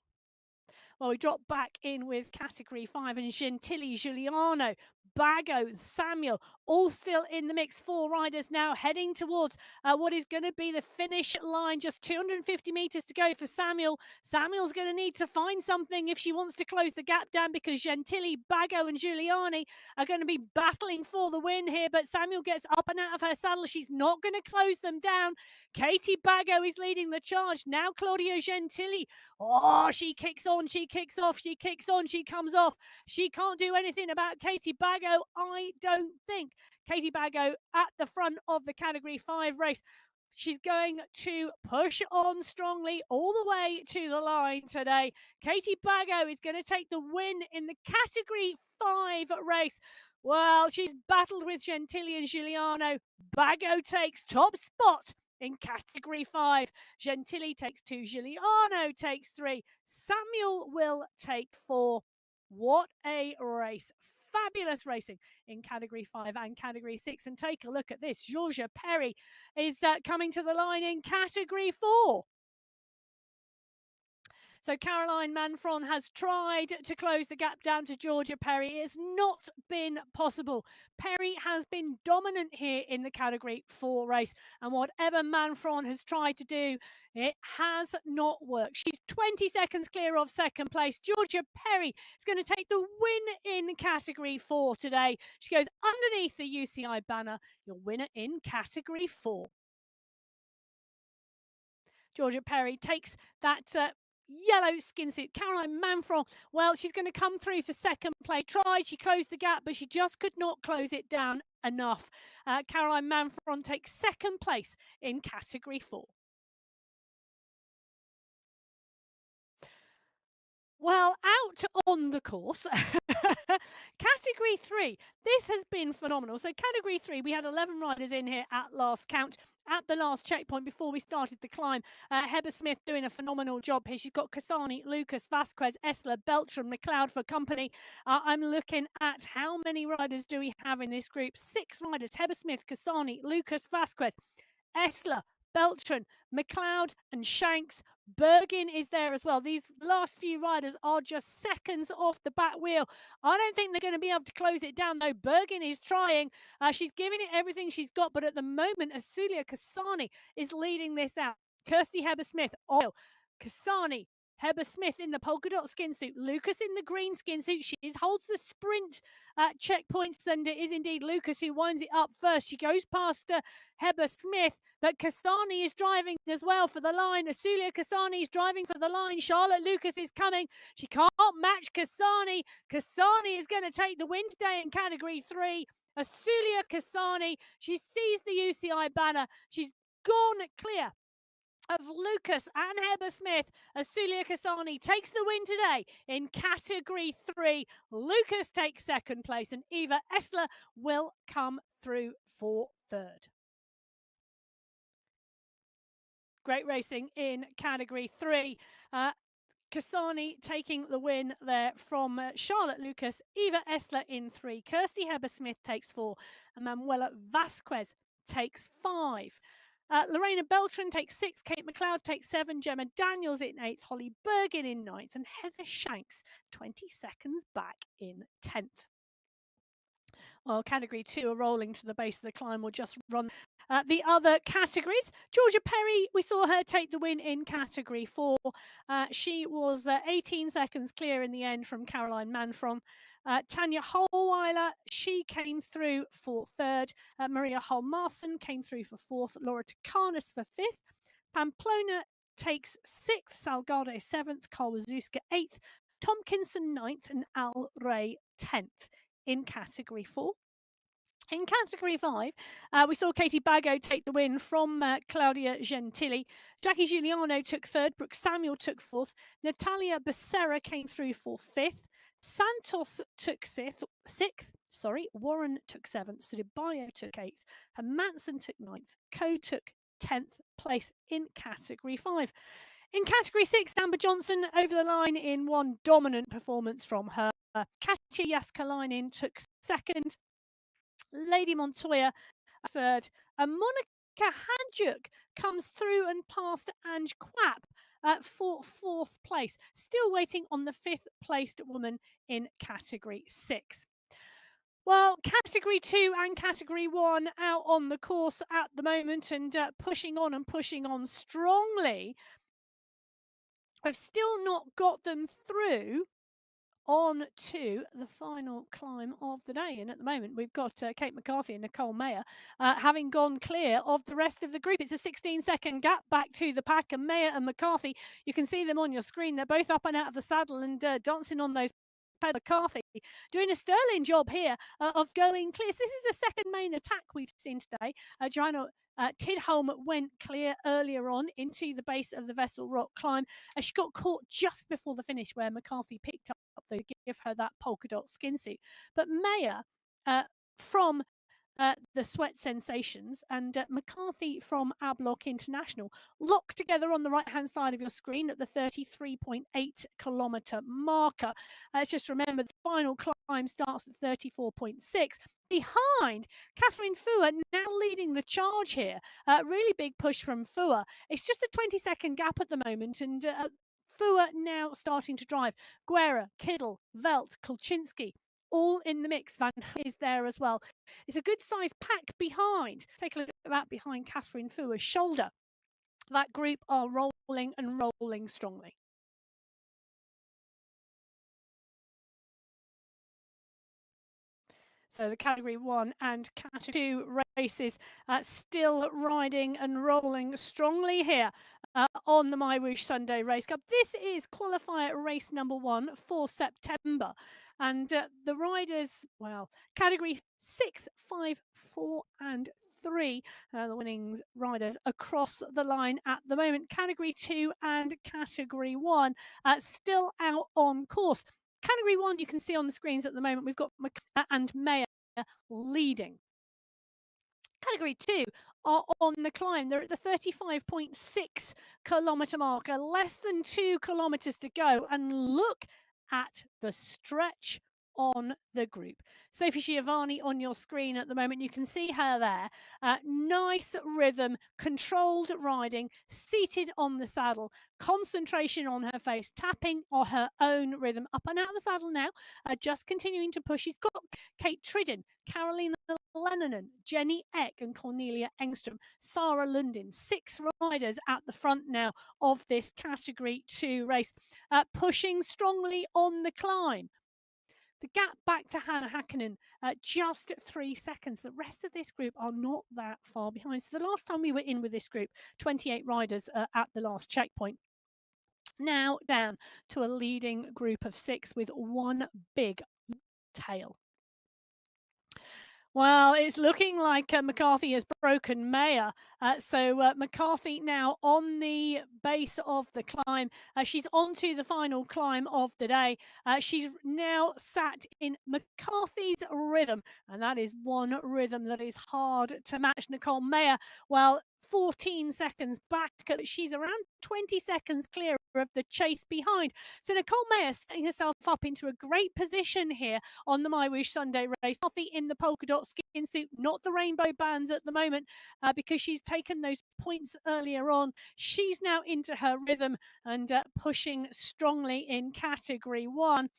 Well, we drop back in with Category 5 and Gentili, Giuliano, Bago, Samuel, all still in the mix. 4 riders now heading towards what is going to be the finish line. Just 250 metres to go for Samuel. Samuel's going to need to find something if she wants to close the gap down because Gentili, Bago and Giuliani are going to be battling for the win here. But Samuel gets up and out of her saddle. She's not going to close them down. Katie Bago is leading the charge. Now Claudia Gentili. Oh, she kicks on, she kicks off, she kicks on, she comes off. She can't do anything about Katie Bago, I don't think. Katie Bago at the front of the Category 5 race. She's going to push on strongly all the way to the line today. Katie Bago is going to take the win in the Category 5 race. Well, she's battled with Gentili and Giuliano. Bago takes top spot in Category 5. Gentili takes 2, Giuliano takes 3, Samuel will take 4. What a race. Fabulous racing in Category 5 and Category 6. And take a look at this. Georgia Perry is coming to the line in Category 4. So Caroline Manfron has tried to close the gap down to Georgia Perry. It's not been possible. Perry has been dominant here in the Category 4 race. And whatever Manfron has tried to do, it has not worked. She's 20 seconds clear of second place. Georgia Perry is going to take the win in Category 4 today. She goes underneath the UCI banner. Your winner in Category 4. Georgia Perry takes that yellow skin suit. Caroline Manfron, well, she's going to come through for second place. Tried, she closed the gap, but she just could not close it down enough. Caroline Manfron takes second place in Category 4. Well, out on the course, Category 3, this has been phenomenal. So Category 3, we had 11 riders in here at last count. At the last checkpoint before we started the climb, Heber Smith doing a phenomenal job here. She's got Cassani, Lucas, Vasquez, Esler, Beltran, McLeod for company. I'm looking at how many riders do we have in this group. 6 riders, Heber Smith, Cassani, Lucas, Vasquez, Esler, Beltran, McLeod and Shanks. Bergin is there as well. These last few riders are just seconds off the back wheel. I don't think they're going to be able to close it down, though. Bergin is trying. She's giving it everything she's got, but at the moment, Asulia Cassani is leading this out. Kirsty Heber-Smith, Oil, Cassani, Heber Smith in the polka dot skin suit, Lucas in the green skin suit. She holds the sprint checkpoints, and it is indeed Lucas who winds it up first. She goes past Heber Smith, but Cassani is driving as well for the line. Asulia Cassani is driving for the line. Charlotte Lucas is coming. She can't match Cassani. Cassani is going to take the win today in Category 3. Asulia Cassani, she sees the UCI banner. She's gone clear of Lucas and Heber Smith. Asulia Kasani takes the win today in category 3. Lucas takes second place and Eva Esler will come through for third. Great racing in category 3. Kasani taking the win there from Charlotte Lucas, Eva Esler in 3, Kirsty Heber-Smith takes 4, and Manuela Vasquez takes 5. Lorena Beltran takes 6, Kate McLeod takes 7, Gemma Daniels in 8th, Holly Bergen in 9th, and Heather Shanks 20 seconds back in 10th. Well, category 2 are rolling to the base of the climb. We'll just run the other categories. Georgia Perry, we saw her take the win in category 4. She was 18 seconds clear in the end from Caroline Manfrom. Tanya Holweiler, she came through for third. Maria Holmarson came through for fourth. Laura Takanis for fifth. Pamplona takes sixth. Salgado 7th. Kawazuska 8th. Tompkinson 9th. And Al Ray 10th in category 4. In category 5, we saw Katie Bago take the win from Claudia Gentili. Jackie Giuliano took third. Brooke Samuel took fourth. Natalia Becerra came through for fifth. Santos took sixth. Warren took seventh. Sudibayo took eighth. Hermansen took ninth. Ko took 10th place in category 5. In category 6, Amber Johnson over the line in one dominant performance from her. Katja Jaskalainen took second. Lady Montoya third, and Monica Hadjuk comes through and passed Ange Quapp for fourth place. Still waiting on the 5th placed woman in category 6. Well, category 2 and category 1 out on the course at the moment and pushing on strongly. I've still not got them through on to the final climb of the day. And at the moment, we've got Kate McCarthy and Nicole Mayer having gone clear of the rest of the group. It's a 16-second gap back to the pack, and Mayer and McCarthy, you can see them on your screen. They're both up and out of the saddle and dancing on those. McCarthy doing a sterling job here of going clear. So this is the second main attack we've seen today. Joanna Tidholm went clear earlier on into the base of the Vessel Rock climb. She got caught just before the finish where McCarthy picked up to give her that polka dot skin suit. But Mayer from the Sweat Sensations and McCarthy from Ablock International locked together on the right-hand side of your screen at the 33.8 kilometre marker. Let's just remember the final climb starts at 34.6. Behind, Catherine Fua now leading the charge here. Really big push from Fua. It's just a 20-second gap at the moment, and Fua now starting to drive. Guerra, Kiddle, Velt, Kulczynski, all in the mix. Van is there as well. It's a good sized pack behind. Take a look at that behind Catherine Fua's shoulder. That group are rolling and rolling strongly. So the category 1 and category 2 races still riding and rolling strongly here on the MyWhoosh Sunday Race Club. This is qualifier race number 1 for September. And the riders, well, category 6, 5, 4 and 3, the winning riders across the line at the moment. Category 2 and category 1 still out on course. Category 1, you can see on the screens at the moment, we've got McCarthy and Mayer leading. Category 2 are on the climb. They're at the 35.6 kilometre marker, less than 2 kilometres to go. And look at the stretch on the group. Sophie Giovanni on your screen at the moment. You can see her there. Nice rhythm, controlled riding, seated on the saddle, concentration on her face, tapping on her own rhythm. Up and out of the saddle now, just continuing to push. She's got Kate Tridden, Carolina Lennonen, Jenny Eck and Cornelia Engstrom, Sarah Lundin. 6 riders at the front now of this category 2 race, pushing strongly on the climb. The gap back to Hannah Hakkinen, just 3 seconds. The rest of this group are not that far behind. So the last time we were in with this group, 28 riders at the last checkpoint. Now down to a leading group of 6 with one big tail. Well, it's looking like McCarthy has broken Mayer. McCarthy now on the base of the climb. She's onto the final climb of the day. She's now sat in McCarthy's rhythm, and that is one rhythm that is hard to match. Nicole Mayer, well, 14 seconds back. She's around 20 seconds clear of the chase behind. So Nicole Mayer setting herself up into a great position here on the MyWhoosh Sunday race. Nothing in the polka dot skin suit, not the rainbow bands at the moment, because she's taken those points earlier on. She's now into her rhythm and pushing strongly in category 1.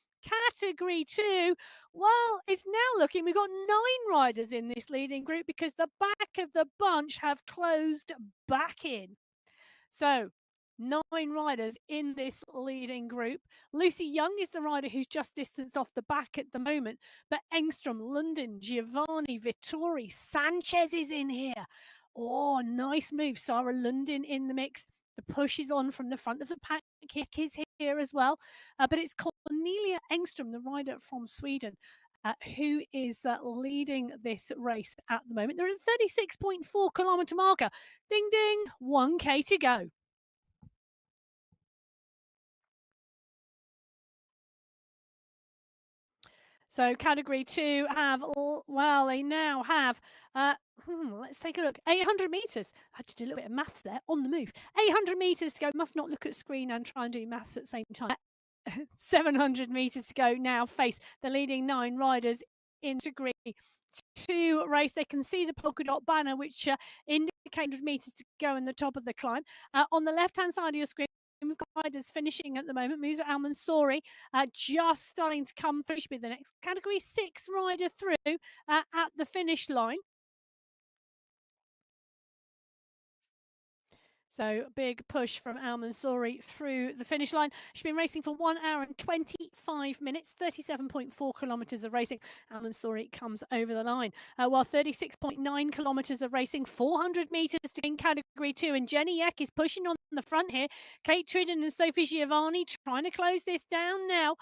Category 2, well, it's now looking, we've got 9 riders in this leading group because the back of the bunch have closed back in. So 9 riders in this leading group. Lucy Young is the rider who's just distanced off the back at the moment, but Engstrom, London, Giovanni, Vittori, Sanchez is in here. Oh, nice move. Sarah Lundin in the mix. The push is on from the front of the pack. Kick is here as well. But it's Cornelia Engstrom, the rider from Sweden, who is leading this race at the moment. They're at 36.4 kilometre marker. Ding, ding, 1K to go. So category 2 have, well, they now have, let's take a look. 800 metres. I had to do a little bit of maths there on the move. 800 metres to go. Must not look at screen and try and do maths at the same time. 700 metres to go now. Face the leading 9 riders in category 2 race. They can see the polka dot banner, which indicates 100 metres to go in the top of the climb. On the left-hand side of your screen, we've got riders finishing at the moment. Musa Al-Mansouri just starting to come through. Should be the next category 6 rider through at the finish line. So big push from Al-Mansouri through the finish line. She's been racing for 1 hour and 25 minutes, 37.4 kilometres of racing. Al-Mansouri comes over the line. While 36.9 kilometres of racing, 400 metres to in category 2. And Jenny Eck is pushing on the front here. Kate Tridden and Sophie Giovanni trying to close this down now.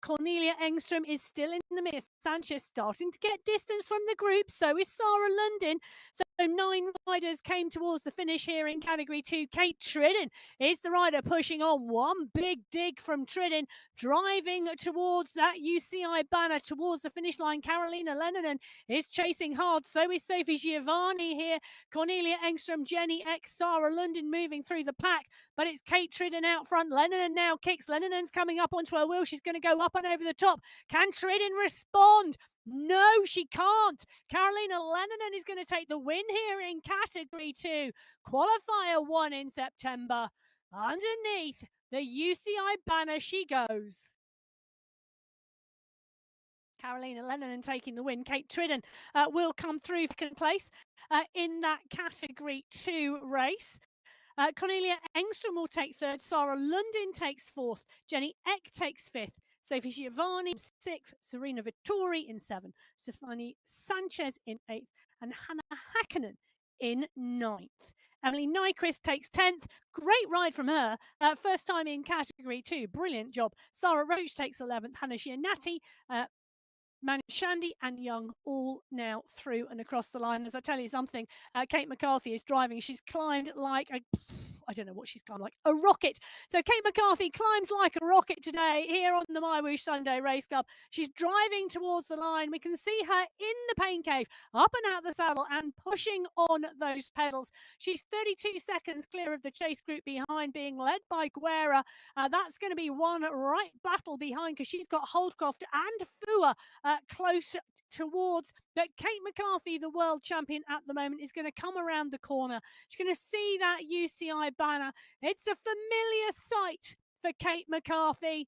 Cornelia Engstrom is still in the mix. Sanchez starting to get distance from the group. So is Sarah Lundin. So 9 riders came towards the finish here in category 2. Kate Tridden is the rider pushing on. One big dig from Tridden, driving towards that UCI banner towards the finish line. Carolina Lennonen is chasing hard. So is Sophie Giovanni here. Cornelia Engstrom, Jenny X, Sarah Lundin moving through the pack. But it's Kate Tridden out front. Lennonen now kicks. Lennonen's coming up onto her wheel. She's going to go up and over the top. Can Tridden respond? No, she can't. Carolina Lennonen is going to take the win here in category 2. Qualifier 1 in September. Underneath the UCI banner she goes. Carolina Lennonen taking the win. Kate Tridden will come through second place in that category 2 race. Cornelia Engstrom will take third. Sarah Lundin takes fourth. Jenny Eck takes fifth. Sophie Giovanni in sixth. Serena Vittori in seventh. Stefani Sanchez in eighth. And Hannah Hakkinen in ninth. Emily Nyquist takes 10th. Great ride from her. First time in category 2. Brilliant job. Sarah Roach takes 11th. Hannah Giannatti, Manshandi and Young all now through and across the line. As I tell you something, Kate McCarthy is driving. She's climbed like I don't know what she's climbed like, a rocket. So Kate McCarthy climbs like a rocket today here on the MyWhoosh Sunday Race Club. She's driving towards the line. We can see her in the pain cave, up and out the saddle and pushing on those pedals. She's 32 seconds clear of the chase group behind, being led by Guerra. That's going to be one right battle behind because she's got Holdcroft and Fua close towards. But Kate McCarthy, the world champion at the moment, is going to come around the corner. She's going to see that UCI banner. It's a familiar sight for Kate McCarthy.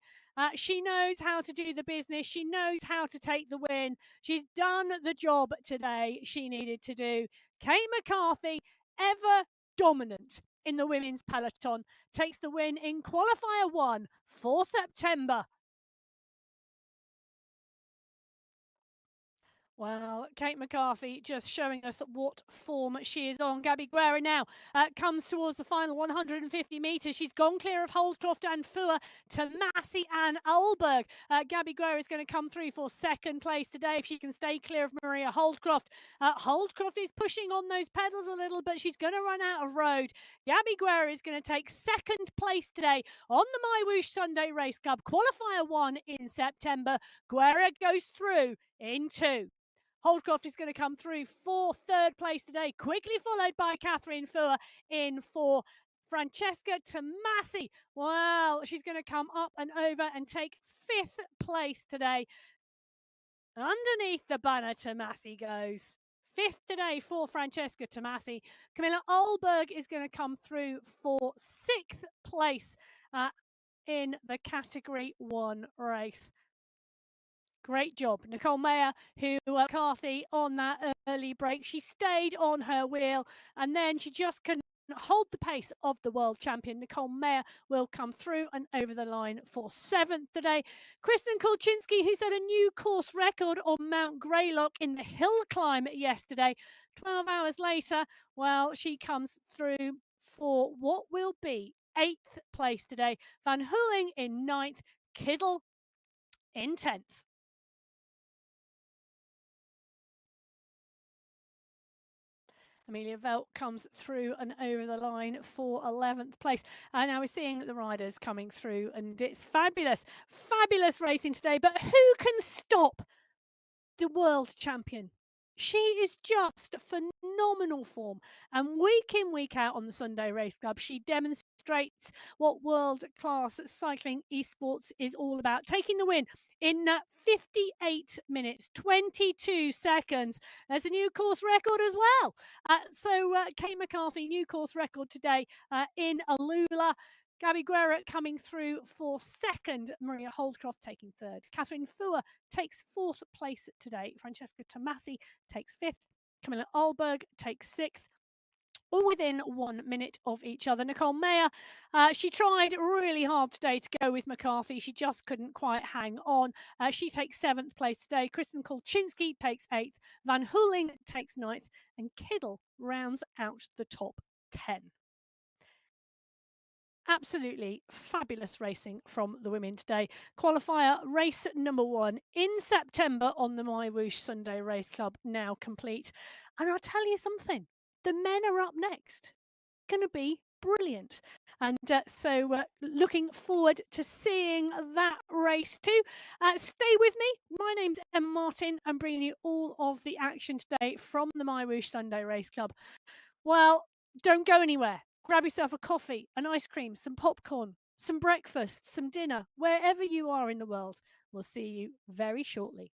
She knows how to do the business. She knows how to take the win. She's done the job today she needed to do. Kate McCarthy, ever dominant in the women's peloton, takes the win in Qualifier 1 for September. Well, Kate McCarthy just showing us what form she is on. Gabby Guerra now comes towards the final 150 metres. She's gone clear of Holdcroft and Fua to Massey and Ulberg. Gabby Guerra is going to come through for second place today if she can stay clear of Maria Holdcroft. Holdcroft is pushing on those pedals a little, but she's going to run out of road. Gabby Guerra is going to take second place today on the MyWhoosh Sunday Race Club. Qualifier 1 in September. Guerra goes through in 2. Holdcroft is going to come through for third place today, quickly followed by Catherine Fua in 4. Francesca Tomasi, wow, she's going to come up and over and take 5th place today. Underneath the banner, Tomasi goes. 5th today for Francesca Tomasi. Camilla Ulberg is going to come through for 6th place in the Category 1 race. Great job. Nicole Mayer, who McCarthy on that early break, she stayed on her wheel and then she just couldn't hold the pace of the world champion. Nicole Mayer will come through and over the line for 7th today. Kristen Kulczynski, who set a new course record on Mount Greylock in the hill climb yesterday. 12 hours later, well, she comes through for what will be 8th place today. Van Hooling in 9th, Kiddle in 10th. Amelia Velt comes through and over the line for 11th place. And now we're seeing the riders coming through and it's fabulous, fabulous racing today. But who can stop the world champion? She is just phenomenal form. And week in, week out on the Sunday Race Club, she demonstrates what world-class cycling esports is all about. Taking the win in 58 minutes, 22 seconds. There's a new course record as well. So Kate McCarthy, new course record today in Alula. Gabby Guerra coming through for 2nd. Maria Holdcroft taking 3rd. Catherine Fua takes 4th place today. Francesca Tomasi takes 5th. Camilla Ulberg takes 6th. All within 1 minute of each other. Nicole Mayer, she tried really hard today to go with McCarthy. She just couldn't quite hang on. She takes 7th place today. Kristen Kulczynski takes 8th. Van Hooling takes 9th. And Kiddle rounds out the top 10. Absolutely fabulous racing from the women today. Qualifier race number 1 in September on the MyWhoosh Sunday Race Club now complete. And I'll tell you something, the men are up next. Going to be brilliant. And so looking forward to seeing that race too. Stay with me. My name's Emma Martin. I'm bringing you all of the action today from the MyWhoosh Sunday Race Club. Well, don't go anywhere. Grab yourself a coffee, an ice cream, some popcorn, some breakfast, some dinner, wherever you are in the world. We'll see you very shortly.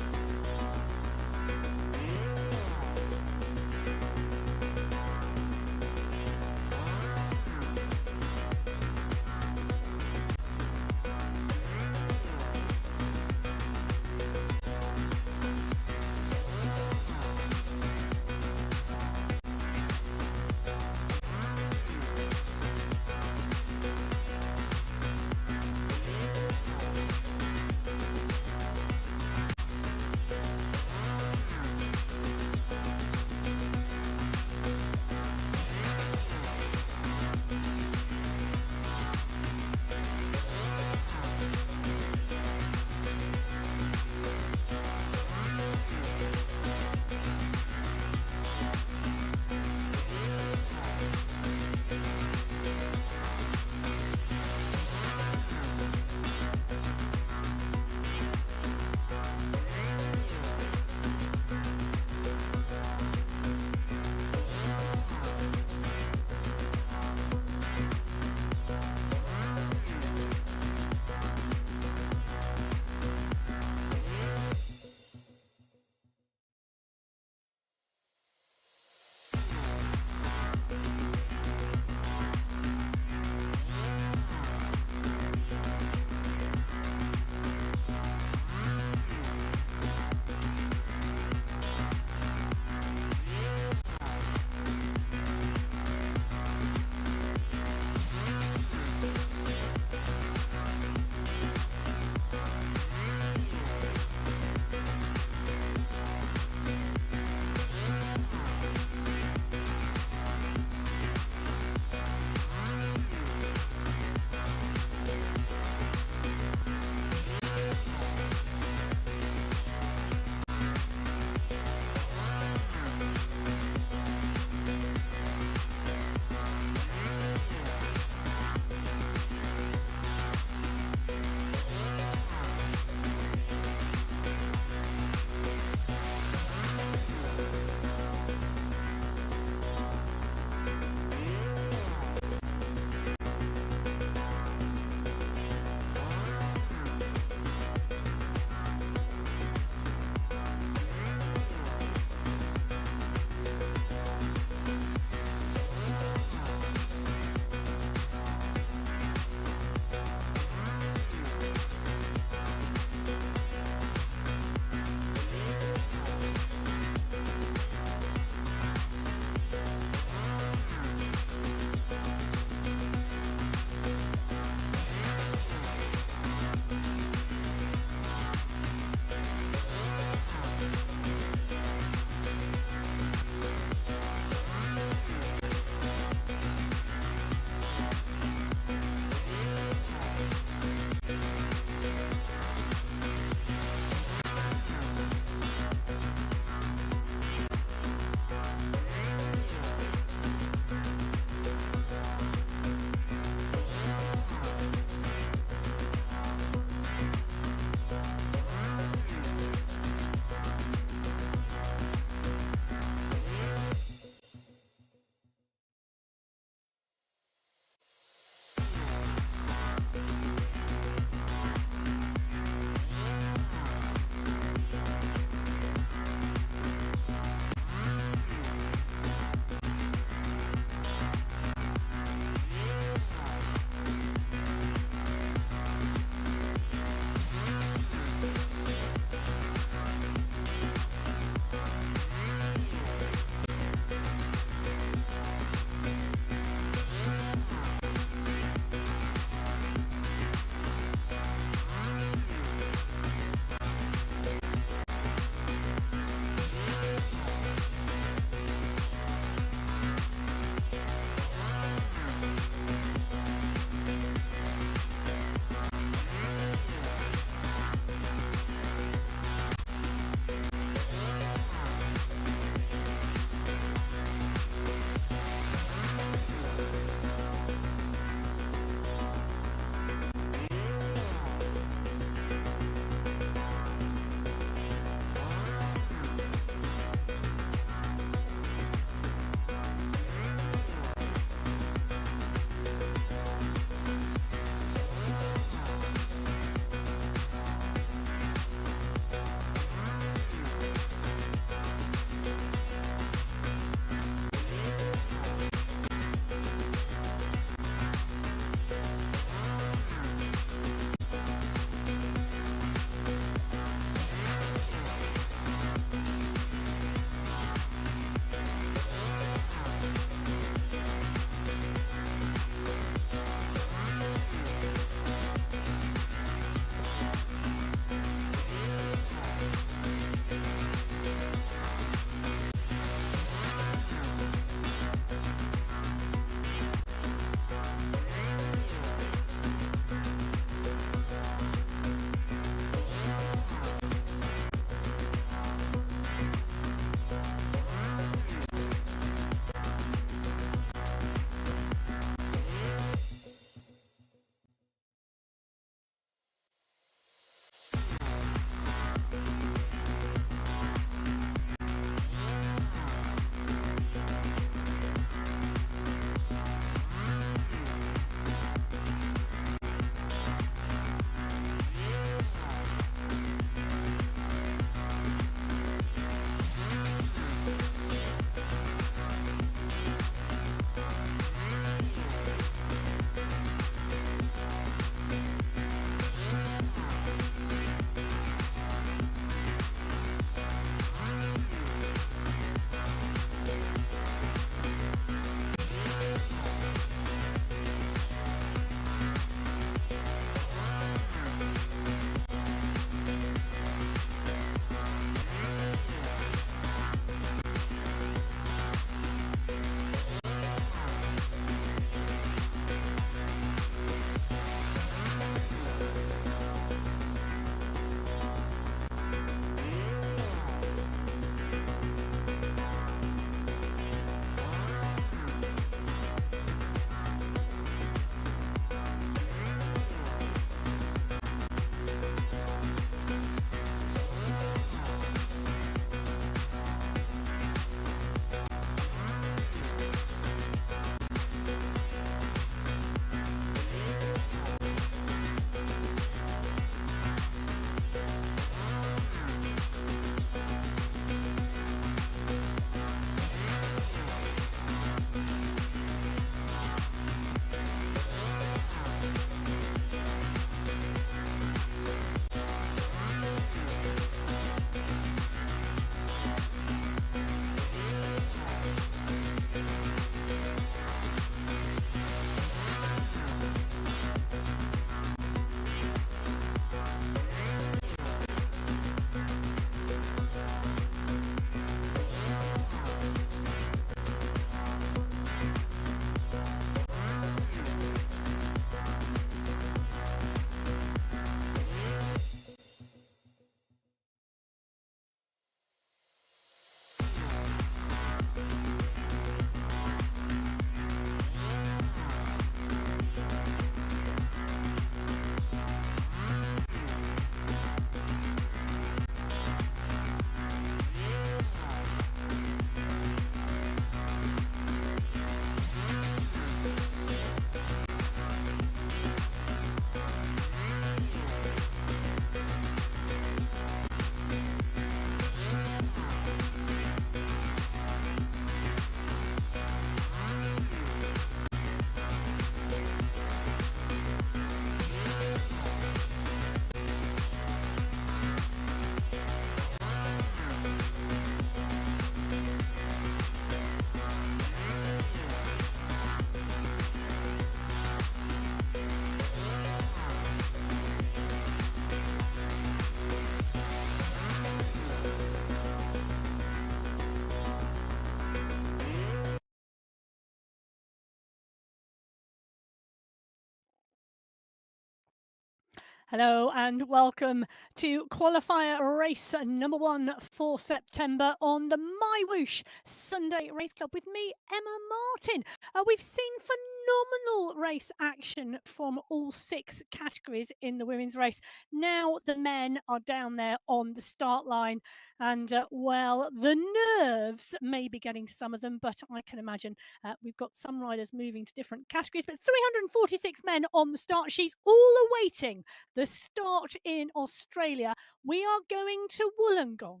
Hello and welcome to Qualifier race number 1 for September on the MyWhoosh Sunday Race Club with me, Emma Martin. We've seen phenomenal race action from all 6 categories in the women's race. Now the men are down there on the start line and, well, the nerves may be getting to some of them, but I can imagine we've got some riders moving to different categories, but 346 men on the start sheets, all awaiting the start in Australia. We are going to Wollongong,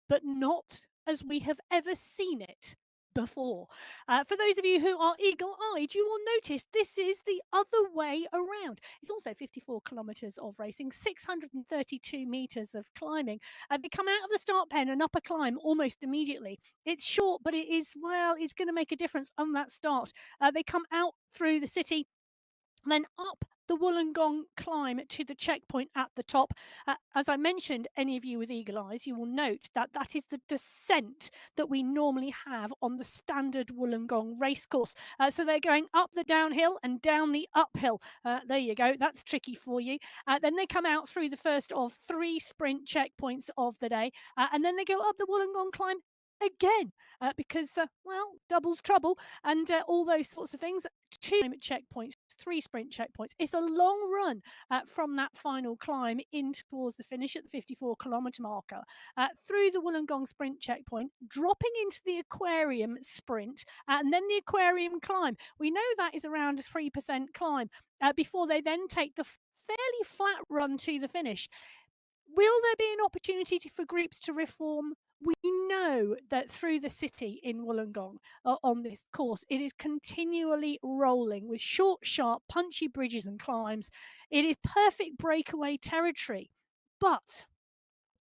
but not as we have ever seen it before. For those of you who are eagle-eyed, you will notice this is the other way around. It's also 54 kilometres of racing, 632 metres of climbing. They come out of the start pen and up a climb almost immediately. It's short, but it is, well, it's going to make a difference on that start. They come out through the city, then up the Wollongong climb to the checkpoint at the top. As I mentioned, any of you with eagle eyes, you will note that that is the descent that we normally have on the standard Wollongong racecourse. So they're going up the downhill and down the uphill. There you go. That's tricky for you. Then they come out through the first of 3 sprint checkpoints of the day. And then they go up the Wollongong climb again because, well, doubles trouble and all those sorts of things. 2 checkpoints, 3 sprint checkpoints. It's a long run from that final climb in towards the finish at the 54-kilometre marker, through the Wollongong sprint checkpoint, dropping into the aquarium sprint, and then the aquarium climb. We know that is around a 3% climb before they then take the fairly flat run to the finish. Will there be an opportunity for groups to reform? We know that through the city in Wollongong on this course, it is continually rolling with short, sharp, punchy bridges and climbs. It is perfect breakaway territory. But,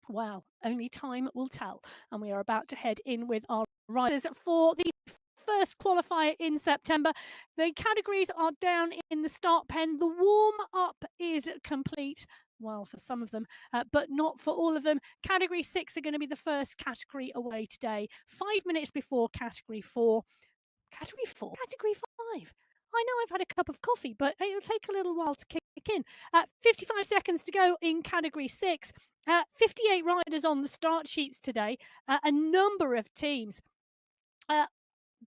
well, only time will tell. And we are about to head in with our riders for the first qualifier in September. The categories are down in the start pen. The warm-up is complete. Well, for some of them, but not for all of them. Category 6 are going to be the first category away today. 5 minutes before category 4. Category 4? Category 5. I know I've had a cup of coffee, but it'll take a little while to kick in. 55 seconds to go in category 6. 58 riders on the start sheets today. A number of teams.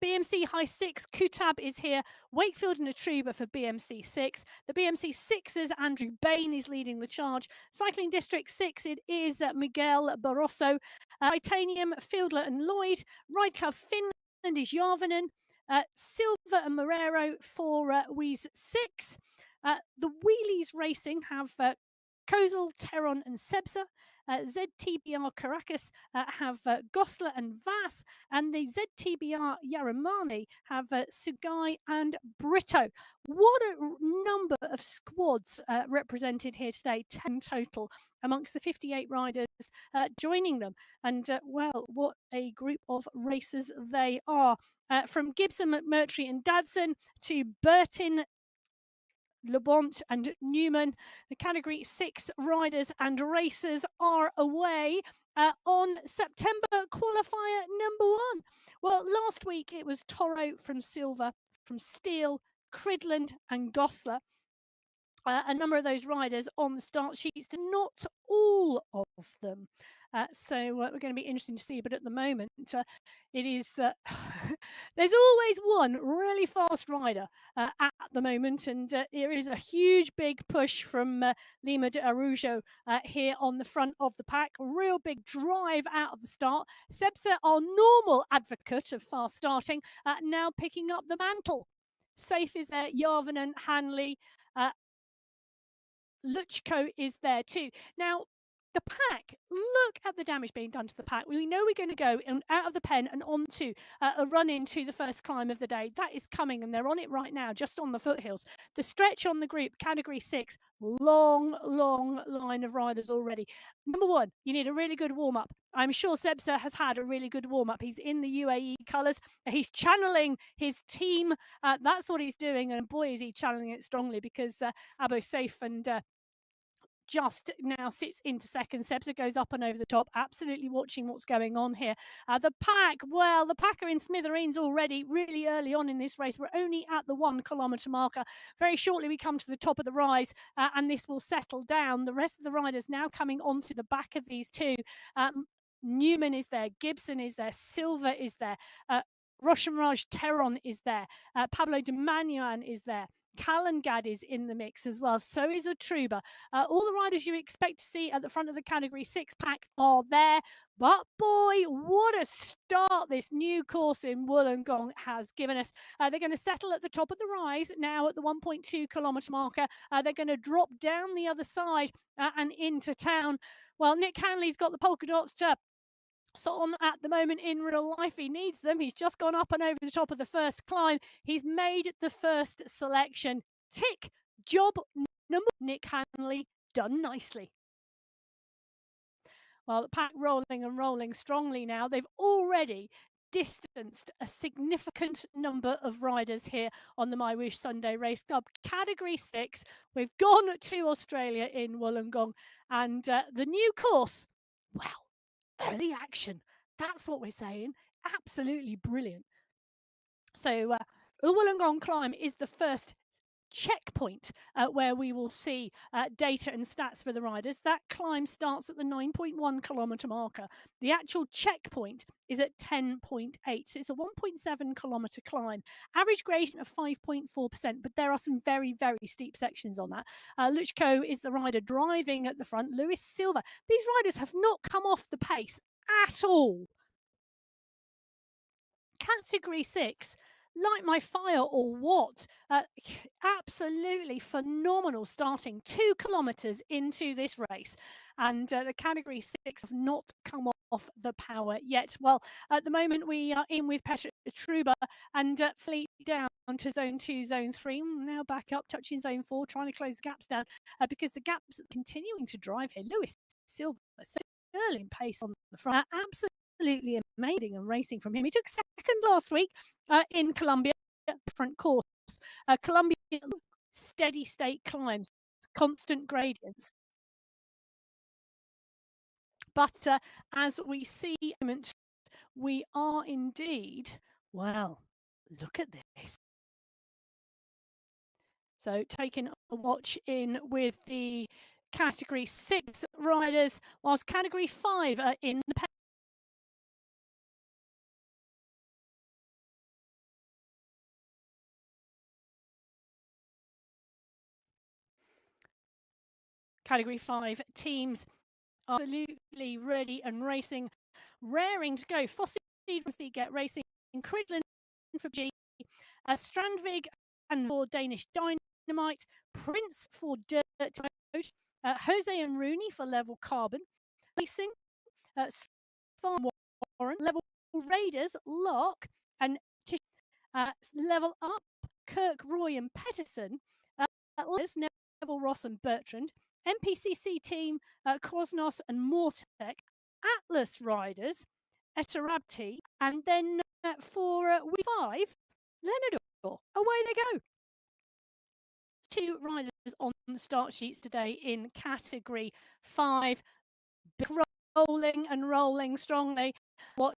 BMC High 6, Kutab is here. Wakefield and Atruba for BMC 6. The BMC 6's Andrew Bain is leading the charge. Cycling District 6, it is Miguel Barroso. Titanium, Fielder and Lloyd. Ride Club Finland is Jarvanen. Silva and Morero for Wheeze 6. The Wheelies Racing have Kozel, Teron and Sebsa. ZTBR Caracas have Gosler and Vass, and the ZTBR Yaramani have Sugai and Brito. What a number of squads represented here today, 10 total amongst the 58 riders joining them. And, well, what a group of racers they are. From Gibson, McMurtry and Dadson to Burton, Lebont and Newman. The category 6 riders and racers are away on September qualifier number 1. Well, last week it was Toro from Silver, from Steele, Cridland and Gosler. A number of those riders on the start sheets, not all of them. So we're going to be interesting to see. But at the moment, it is there's always one really fast rider at the moment, and there is a huge big push from Lima de Arujo here on the front of the pack. Real big drive out of the start. Sebsa, our normal advocate of fast starting, now picking up the mantle. Safe is there. Jarvanen, Hanley. Luchko is there too. Now, the pack, look at the damage being done to the pack. We know we're going to go out of the pen and onto a run into the first climb of the day. That is coming, and they're on it right now, just on the foothills. The stretch on the group, category 6, long line of riders already. Number 1, you need a really good warm-up. I'm sure Sebsa has had a really good warm-up. He's in the UAE colours. He's channeling his team. That's what he's doing, and boy, is he channeling it strongly, because Abo Saif and just now sits into second. Sebza goes up and over the top, absolutely watching what's going on here. The pack, well, the pack are in smithereens already, really early on in this race. We're only at the 1 kilometre marker. Very shortly we come to the top of the rise, and this will settle down. The rest of the riders now coming onto the back of these two. Newman is there, Gibson is there, Silva is there, Roshamraj Teron is there, Pablo de Manuan is there. Calangad is in the mix as well. So is Utruba. All the riders you expect to see at the front of the Category 6 pack are there. But boy, what a start this new course in Wollongong has given us. They're going to settle at the top of the rise now at the 1.2 kilometre marker. They're going to drop down the other side and into town. Well, Nick Hanley's got the polka dots so on at the moment in real life. He needs them. He's just gone up and over the top of the first climb. He's made the first selection. Tick, job number. Nick Hanley, done nicely. Well, the pack rolling and rolling strongly now. They've already distanced a significant number of riders here on the MyWhoosh Sunday Race Club. Category 6, we've gone to Australia in Wollongong, and the new course, well, early action. That's what we're saying. Absolutely brilliant. So the Wollongong climb is the first checkpoint where we will see data and stats for the riders. That climb starts at the 9.1 kilometre marker. The actual checkpoint is at 10.8. So it's a 1.7 kilometre climb. Average gradient of 5.4%, but there are some very, very steep sections on that. Luchko is the rider driving at the front. Lewis Silva. These riders have not come off the pace at all. Category 6, light my fire or what? Absolutely phenomenal starting 2 kilometres into this race, and the Category 6 have not come off the power yet. Well, at the moment we are in with Petra Truba and fleet down to zone 2, zone 3, now back up, touching zone 4, trying to close the gaps down because the gaps are continuing to drive here. Lewis Silva, sterling pace on the front, absolutely amazing and racing from him. He took second last week in Colombia, different course. Colombia, steady state climbs, constant gradients. But as we see, we are indeed, well, look at this. So taking a watch in with the Category 6 riders, whilst Category 5 are in the Category 5 teams are absolutely ready and racing, raring to go. Fossey from Seagate Racing, Cridlin for G, Strandvig and for Danish Dynamite, Prince for Dirt, Jose and Rooney for Level Carbon, Racing, Farm Warren, Level Raiders, Lark, and Level Up, Kirk, Roy and Peterson, Neville Ross and Bertrand, MPCC team, Krosnos and Mortek, Atlas Riders, Etarabti, and then for W5, Lenador. Away they go. 2 riders on the start sheets today in Category 5. Rolling and rolling strongly. Watch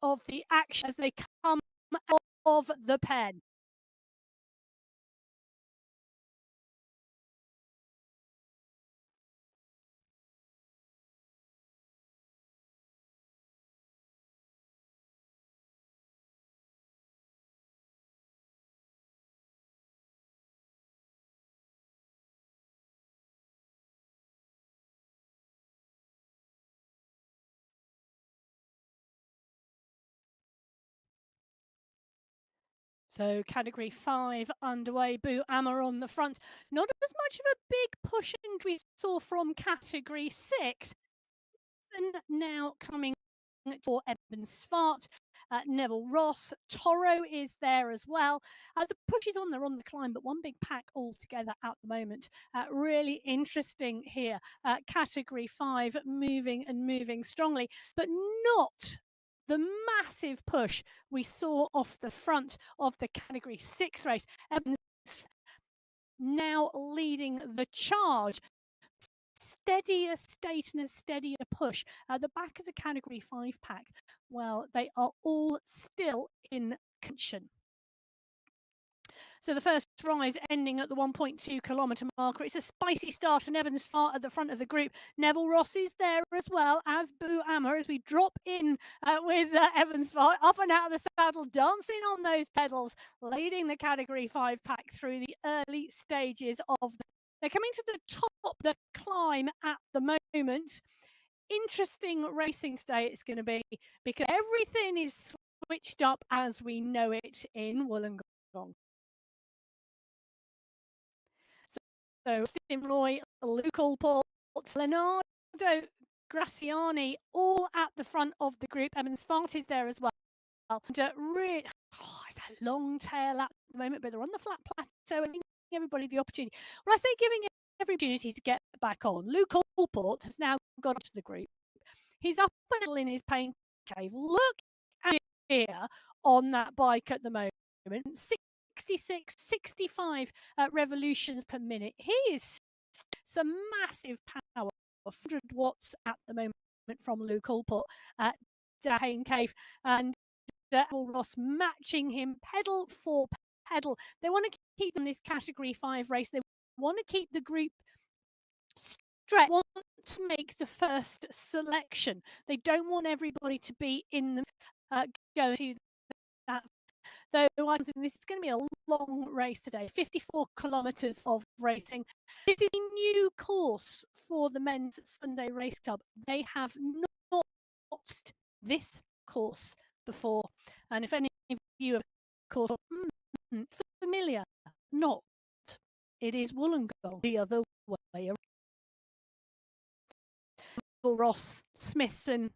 of the action as they come out of the pen. So Category 5 underway. Boo Ammer on the front. Not as much of a big push and we saw from Category 6. And now coming for Eben Svart, Neville Ross, Toro is there as well. The push is on, they're on the climb, but one big pack all together at the moment. Really interesting here. Category 5 moving and moving strongly, but not the massive push we saw off the front of the Category 6 race. Evans now leading the charge. steadier state and a steadier push. At the back of the Category 5 pack, well, they are all still in contention. So the first rise ending at the 1.2 kilometre marker. It's a spicy start, and Evans Fart at the front of the group. Neville Ross is there as well as Boo Ammer as we drop in with Evans Fart up and out of the saddle, dancing on those pedals, leading the Category 5 pack through the early stages of they're coming to the top, the climb at the moment. Interesting racing today it's going to be because everything is switched up as we know it in Wollongong. So Stephen Roy, Luke Allport, Leonardo Graciani, all at the front of the group. Evans Fart is there as well. And really, it's a long tail at the moment, but they're on the flat plateau and giving everybody the opportunity. When I say giving every opportunity to get back on, Luke Allport has now got to the group. He's up and in his pain cave. Look at here on that bike at the moment. 66, 65 revolutions per minute. He is some massive power, 100 watts at the moment from Luke Allport at Pain Cave, and Ross matching him pedal for pedal. They want to keep them in this Category 5 race. They want to keep the group straight. Want to make the first selection. They don't want everybody to be in the going to that. Though I think this is going to be a long race today, 54 kilometres of racing. It's a new course for the Men's Sunday Race Club. They have not watched this course before. And if any of you have course it's familiar, not. It is Wollongong the other way around. Ross, Smithson,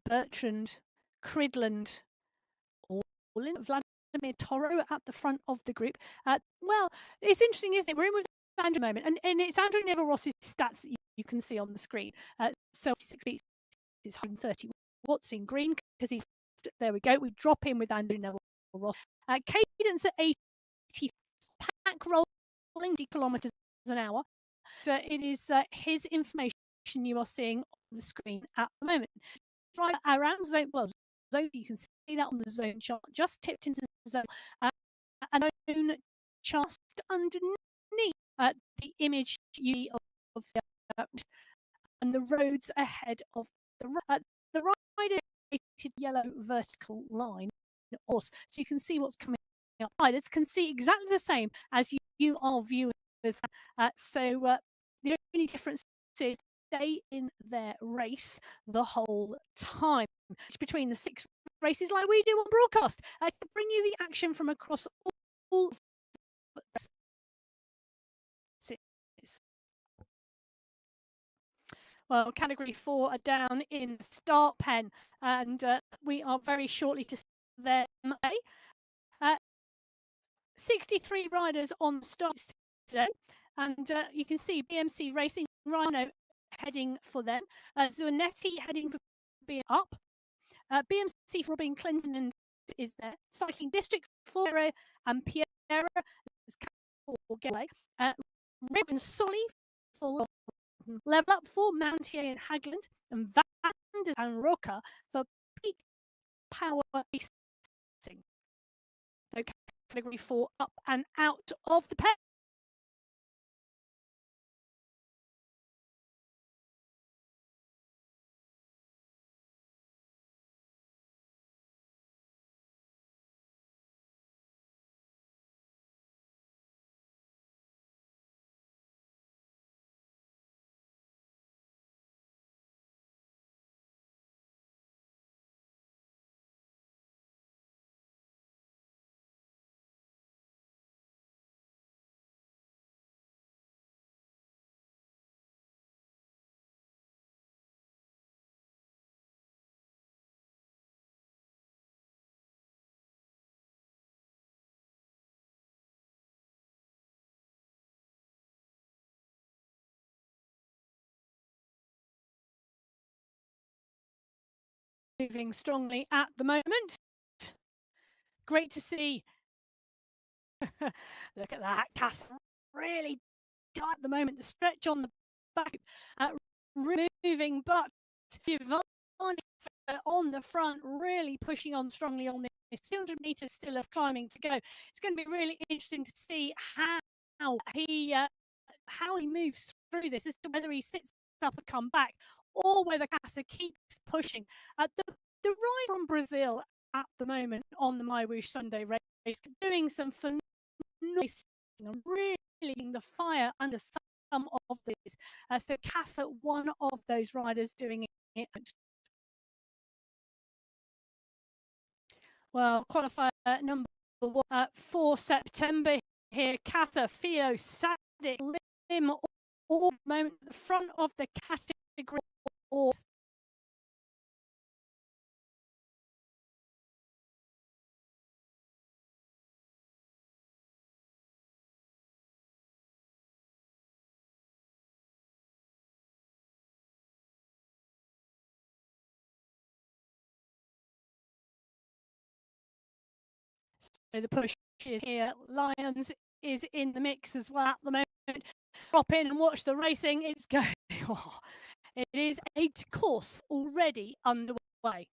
Bertrand, Cridland, Vladimir Toro at the front of the group. Well, it's interesting, isn't it? We're in with Andrew moment, and it's Andrew Neville Ross's stats that you can see on the screen. So 6 beats is 130 watts in green because he's there. We go. We drop in with Andrew Neville Ross. Cadence at 80, pack rolling 20 kilometres an hour. So it is his information you are seeing on the screen at the moment. Right around zone, well, zone, you can see that on the zone chart, just tipped into the zone, and zone just underneath the image of the and the roads ahead of the rider yellow vertical line, so you can see what's coming up. Riders can see exactly the same as you are viewers. So the only difference is stay in their race the whole time between the 6 races like we do on broadcast to bring you the action from across all well, Category 4 are down in the start pen, and we are very shortly to see them. 63 riders on start today, and you can see BMC Racing Rhino heading for them, Zuanetti heading for being up, BMC for Robin Clinton is there, Cycling District for and Pierre for Getaway, Ribbon Solly for Level Up for Mountier and Hagland, and Van and Roca for Peak Power Racing. So Category 4 up and out of the pet. Moving strongly at the moment. Great to see. Look at that, Cass. Really at the moment, the stretch on the back, removing, but Giovanni on the front, really pushing on strongly on this 200 meters still of climbing to go. It's going to be really interesting to see how he moves through this, as to whether he sits up and come back, or whether Casa keeps pushing. The ride from Brazil at the moment on the MyWhoosh Sunday Race, doing some phenomenal and really the fire under some of these. So Casa, one of those riders doing it. Well, qualifier number 1 for September here. Casa, Fio, Sadik, Lim, all moment at the front of the category. So the push is here. Lions is in the mix as well at the moment. Drop in and watch the racing. It's going. It is 8 course already underway.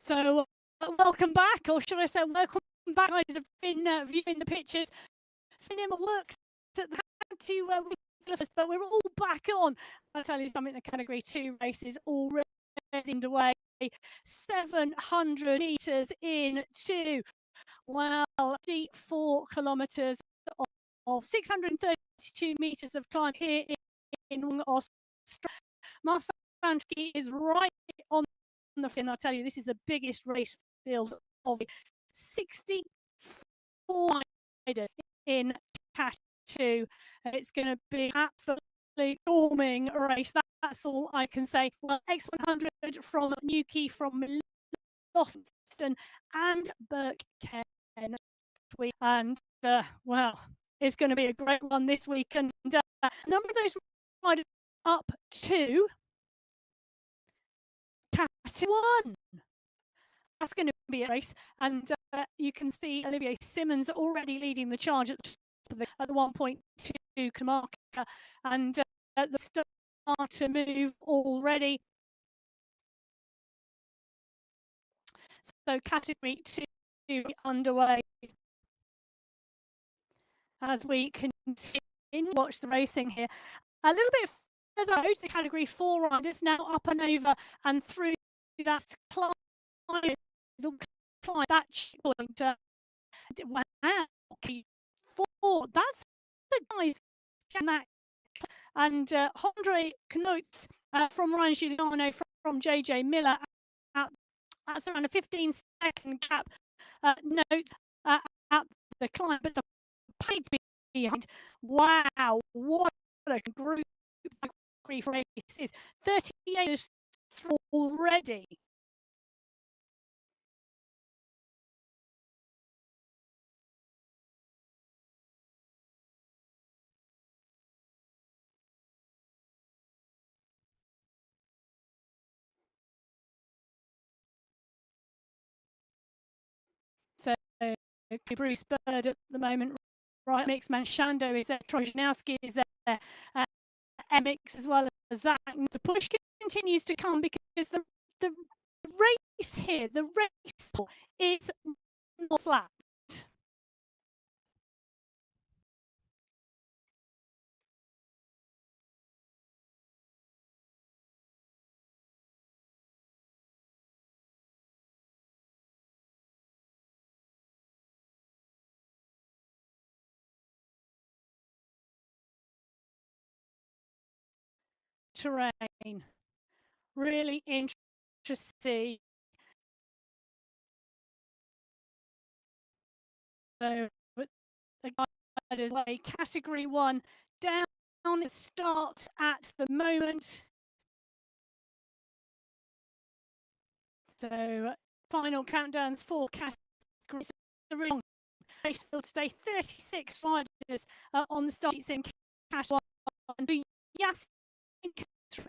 So welcome back, or should I say welcome back, guys, have been viewing the pictures. Cinema works at the to but we're all back on. I'll tell you something, the Category 2 race is already underway. 700 metres into, well, 4 kilometres of 632 metres of climb here in Australia. Marsansky is right on the fin. I'll tell you, this is the biggest race field of 64 in Cat 2. It's going to be absolutely storming race. That's all I can say. Well, X100 from Newquay, from Launceston and Birken, and well, it's going to be a great one this week. And a number of those riders up to Cat 1. That's going to be a race, and you can see Olivier Simmons already leading the charge at the 1.2 marker, and at the start to move already. So Category 2 underway as we continue watch the racing here. A little bit further out, the Category 4 riders now up and over and through that climb, that checkpoint. Wow, 4. That's the guys that. And Andre Knotz from Ryan Giuliano from JJ Miller, that's around a 15-second gap. Note at the climb, but the pace behind. Wow, what a group races! 38 already. So Bruce Bird at the moment, right? Mix Manchando is there, Trojnowski is there, Emix as well as Zach. The push continues to come because the race here, the race is not flat. Terrain, really interesting. So the guide is a Category 1 down start at the moment. So final countdowns for categories. The really long race field today. 36 riders on the start. It's in Cash 1. Yes,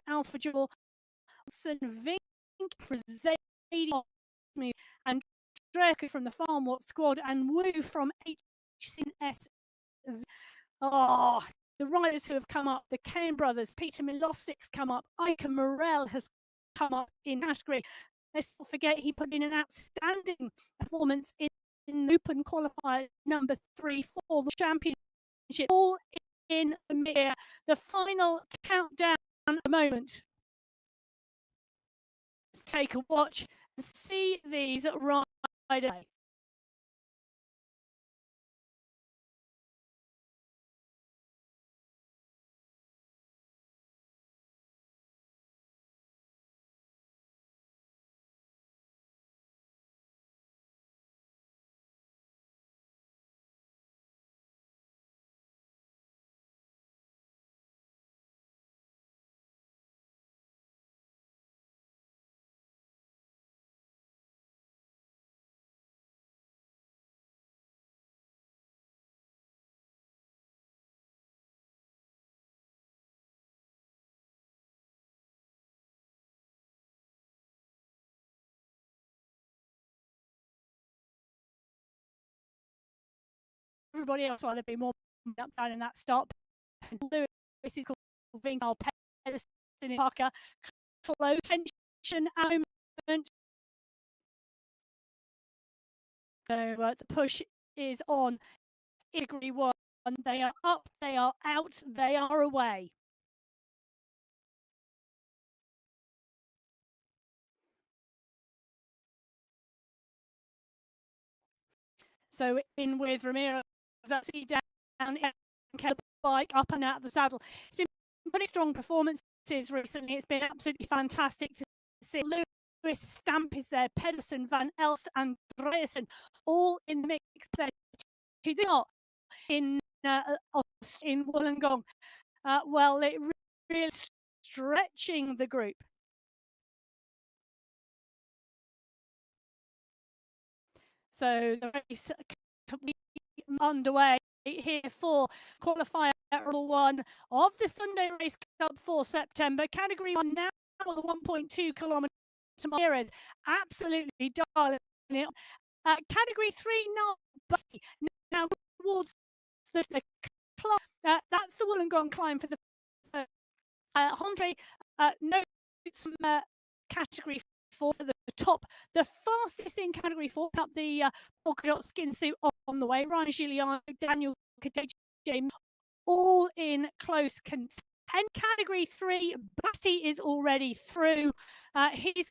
Alpha Jewel, Vink, Frazadi, and Draco from the Farm Watch squad, and Wu from HCS. Oh, the riders who have come up, the Kane brothers, Peter Milostic's come up, Ika Morel has come up in category. Let's not forget he put in an outstanding performance in Open Qualifier number 3 for the championship. All in the mirror. The final countdown at the moment. Let's take a watch and see these riders. Everybody else rather be more up down in that start. Lewis is called Vingal Pedersen Parker. Close tension at the moment. the push is on. Category 1, they are up, they are out, they are away. So in with Ramirez, absolutely down, and the bike up and out of the saddle. It's been pretty strong performances recently. It's been absolutely fantastic to see. Lewis Stamp is there, Pedersen, Van Elst, and Andreasen, all in the mix. They are in Wollongong. Well, it really is stretching the group. So the race underway here for qualifier 1 of the Sunday Race Club for September. Category 1 now, the 1.2 kilometre miles. Absolutely dialing it. Category 3 now towards the climb. That's the Wollongong climb for the Andre notes category 4 for the top. The fastest in category 4 up the polka dot skin suit on the way. Ryan Giuliano, Daniel Kadeji, all in close contention. Category 3, Batty is already through. His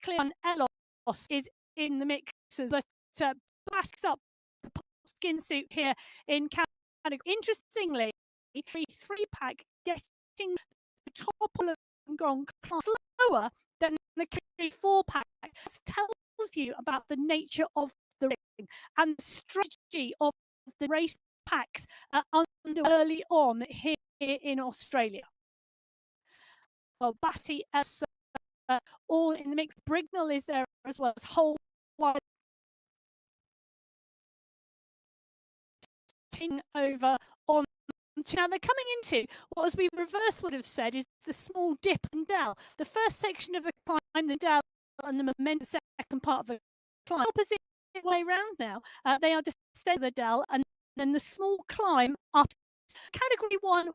clear on Elos is in the mix, but backs up the skin suit here in category. Interestingly, 3-pack getting the top of Wollongong class slower than the 4-pack. This tells you about the nature of the racing and the strategy of the race packs under early on here in Australia. Well, Batty all in the mix. Brignall is there as well as Whole White over on. Now they're coming into what, as we reverse would have said, is the small dip and dell. The first section of the climb, the dell, and the momentous second part of the climb. Opposite way round now. They are descending the dell and then the small climb up. Category 1.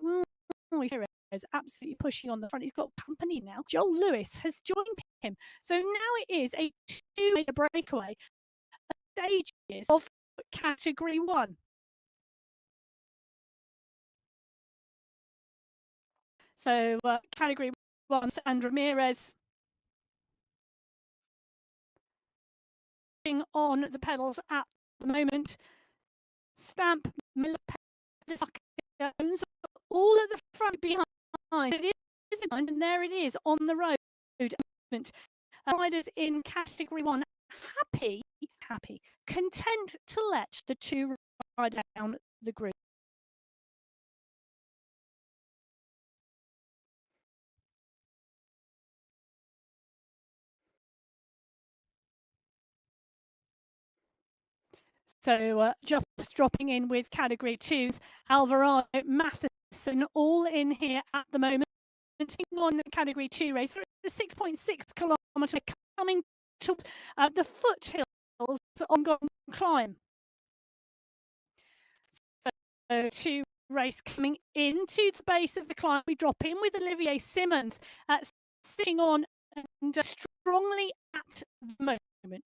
Is absolutely pushing on the front. He's got company now. Joel Lewis has joined him. So now it is a 2-meter breakaway. Stages of category 1. So category 1 and Ramirez on the pedals at the moment. Stamp, Miller, owns all at the front behind. It is behind, and there it is on the road. Riders in category 1 happy, content to let the 2 ride down the group. So just dropping in with category 2s, Alvarado, Matheson, all in here at the moment. On the category 2 race, the 6.6 kilometre coming to the foothills ongoing climb. So 2 race coming into the base of the climb. We drop in with Olivier Simmons sitting on and strongly at the moment.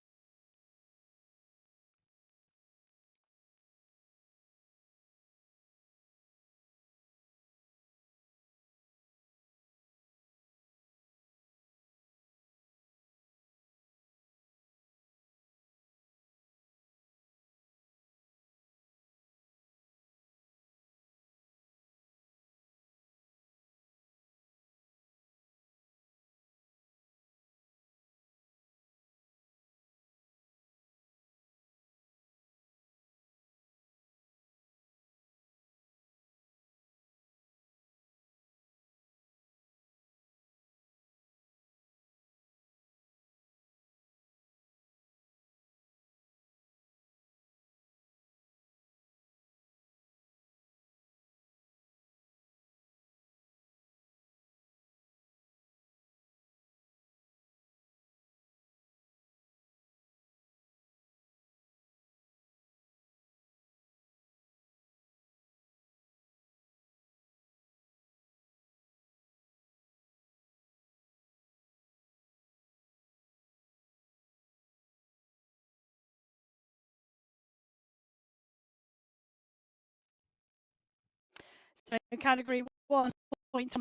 So category 1 point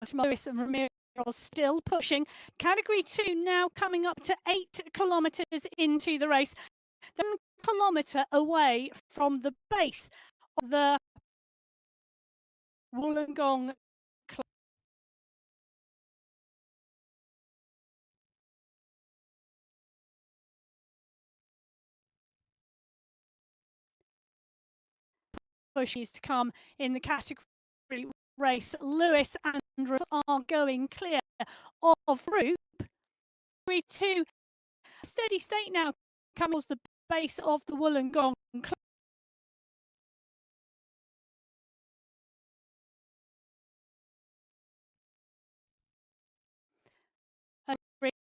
MyWhoosh and Ramiro still pushing. Category 2 now coming up to 8 kilometres into the race. 1 kilometre away from the base of the Wollongong Club. Pushes to come in the category race. Lewis and Andrews are going clear of group. Category 2, steady state now comes the base of the Wollongong Club.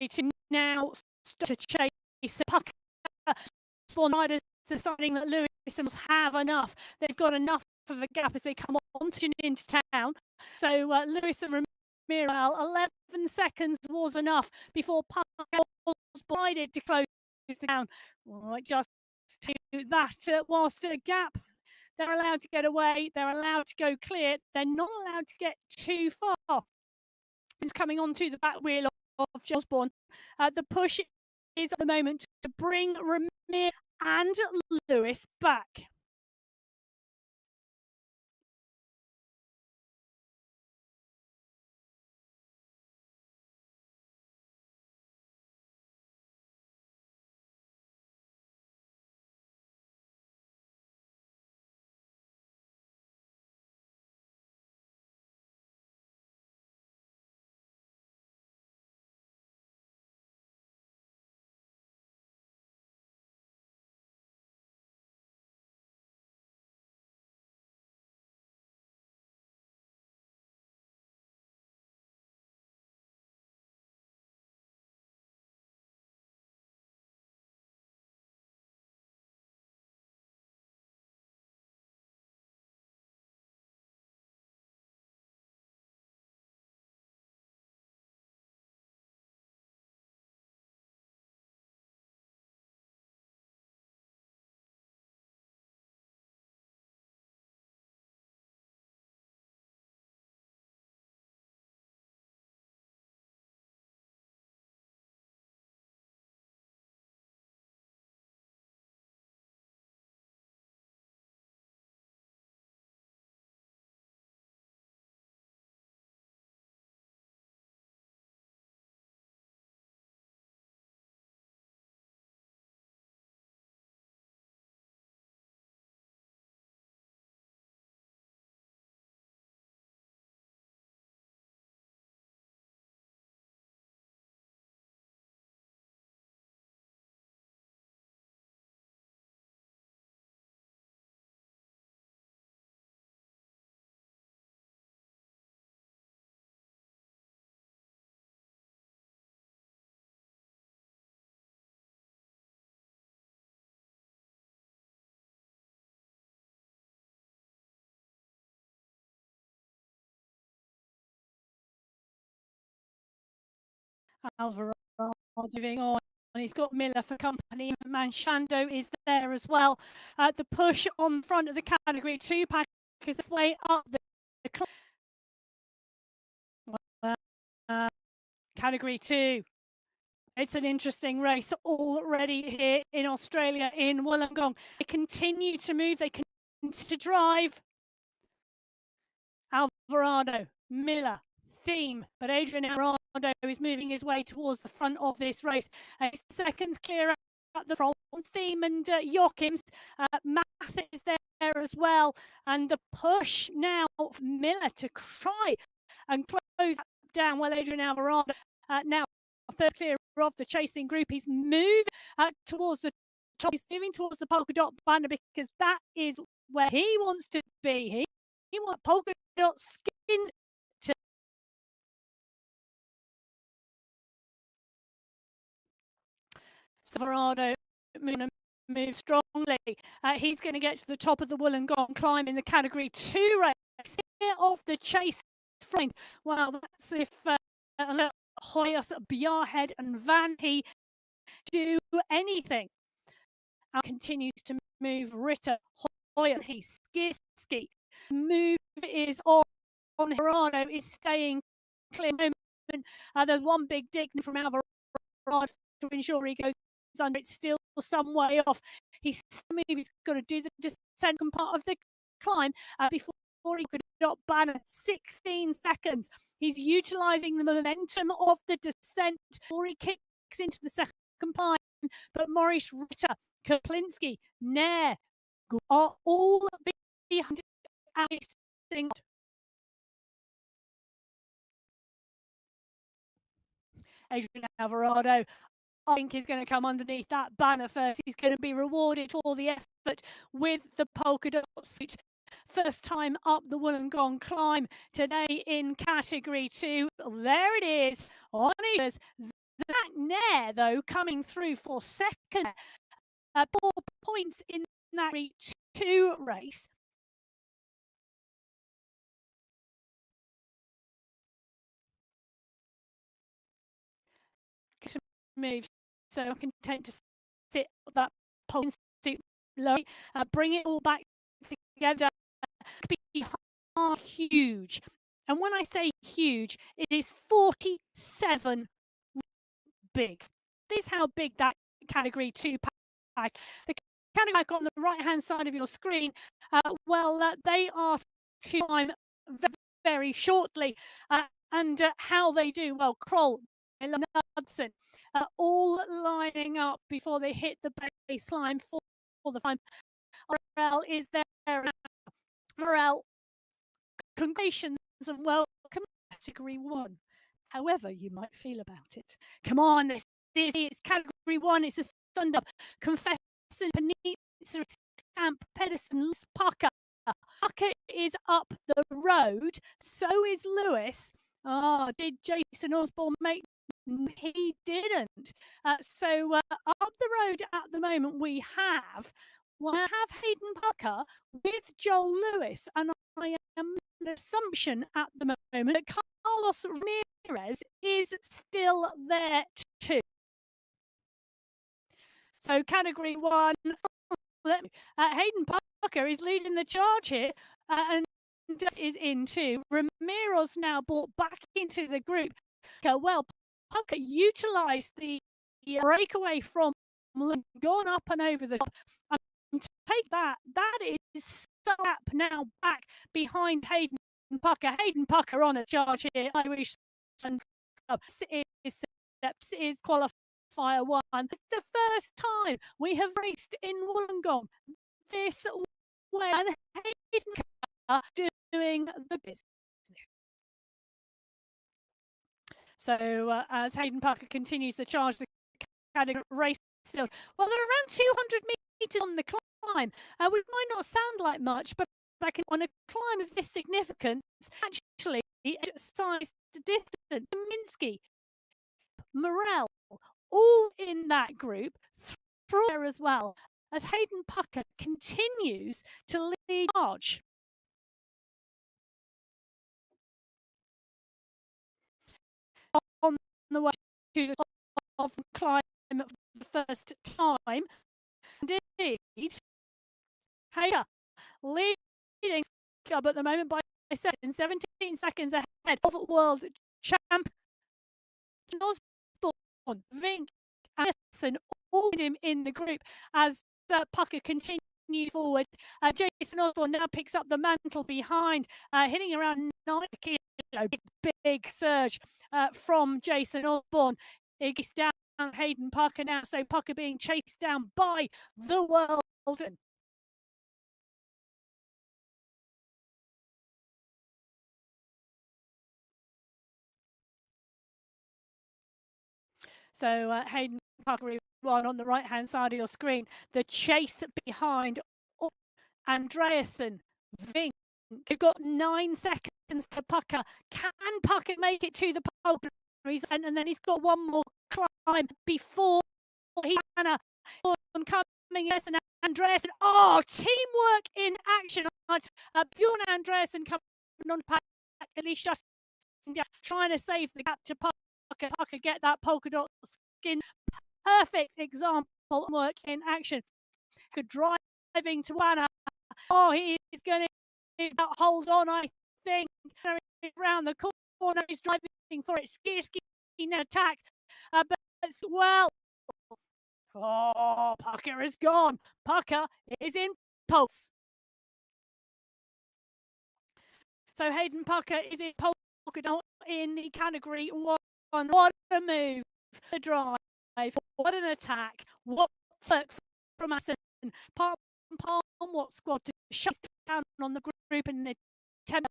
To now start to chase puck. Swan riders deciding that Lewis must have enough. They've got enough of a gap as they come on into town. So Lewis and Ramiro, 11 seconds was enough before puck was blinded to close down. Well, just to that, whilst a gap, they're allowed to get away. They're allowed to go clear. They're not allowed to get too far. It's coming onto the back wheel of Osborne. The push is at the moment to bring Ramiro and Lewis back. Alvaro moving on. He's got Miller for company. Manchando is there as well. The push on front of the category 2 pack is this way up the category 2. It's an interesting race already here in Australia, in Wollongong. They continue to move. They continue to drive. Alvarado, Miller, Theme, but Adrian Alvarado is moving his way towards the front of this race. 8 seconds clear at the front. Theme and Jochims. Math is there as well. And the push now for Miller to try and close down. Well, Adrian Alvarado now third clear of the chasing group. He's moving towards the top. He's moving towards the polka dot banner because that is where he wants to be. He wants polka dot skins to Alvarado move strongly. He's going to get to the top of the Wollongong climb in the category 2 race here of the chase front. Well, that's if Hoyas, Bjarhead and Van He do anything. Continues to move Ritter, Hoyer, he Skiski moving is on Hirano is staying clear. There's one big dig from Alvarado to ensure he goes under. It's still some way off. He's got to do the descent part of the climb before he could not banner 16 seconds. He's utilizing the momentum of the descent before he kicks into the second climb. But Maurice Ritter, Kaplinski, Nair are all behind everything. Adrian Alvarado, I think, is going to come underneath that banner first. He's going to be rewarded for the effort with the polka dot suit. First time up the Wollongong climb today in category 2. There it is. On his Zach Nair, though, coming through for second. 4 points in that 2 race. Move, so I'm content to sit that pole suit low, bring it all back together. Be huge, and when I say huge, it is 47 big. This is how big that category 2 pack. The category pack on the right hand side of your screen, they are to climb very shortly, and how they do, well, Kroll, Hudson, all lining up before they hit the baseline for the climb. Morale is there. Morale, congratulations and welcome category 1. However you might feel about it. Come on, it's category 1. It's a Sunday. Confession, Panizza, Stamp, Pedersen, Pucker. Pucker is up the road. So is Lewis. Did Jason Osborne make? He didn't. So up the road at the moment we have Hayden Pucker with Joel Lewis, and I am an assumption at the moment that Carlos Ramirez is still there too. So category 1, Hayden Pucker is leading the charge here, and is in 2. Ramirez now brought back into the group. Well, Pucker utilised the breakaway from gone up and over the top. And take that. That is Slap now back behind Hayden Pucker. Hayden Pucker on a charge here. MyWhoosh Sunday Club is qualifier 1. It's the first time we have raced in Wollongong this way, and Hayden Pucker doing the business. So as Hayden Pucker continues the charge, the category race field. Well, they're around 200 metres on the climb, which might not sound like much, but on a climb of this significance, actually, size distance, Minsky, Morel, all in that group, through there as well, as Hayden Pucker continues to lead charge. On the way to the top of the climb for the first time, indeed, Hager leading club at the moment by 17 seconds ahead of world champ Osborne, Vink, and Anderson, all with him in the group as Pucker continues forward. Jason Osborne now picks up the mantle behind, hitting around 9 kilo. Big surge from Jason Osborne. He's down Hayden Pucker now, so Pucker being chased down by the World. So Hayden Pucker on the right hand side of your screen. The chase behind Andreasen, Vink. You've got 9 seconds to Pucker. Can Pucker make it to the pole? And then he's got one more climb before he can coming in. Andreasen. Teamwork in action. Bjorn Andreasen coming on pack, at least trying to save the gap to Pucker. Pucker get that polka dot skin. Perfect example of work in action. Driving to Anna. He is going to hold on, I think. Around the corner, he's driving for it. Ski no attack. But well, oh, Pucker is gone. Pucker is in pulse. So Hayden Pucker is in polka dot in the category 1. What a move, the drive, what an attack, what works from Aston. Palm what squad to shut down on the group and attempt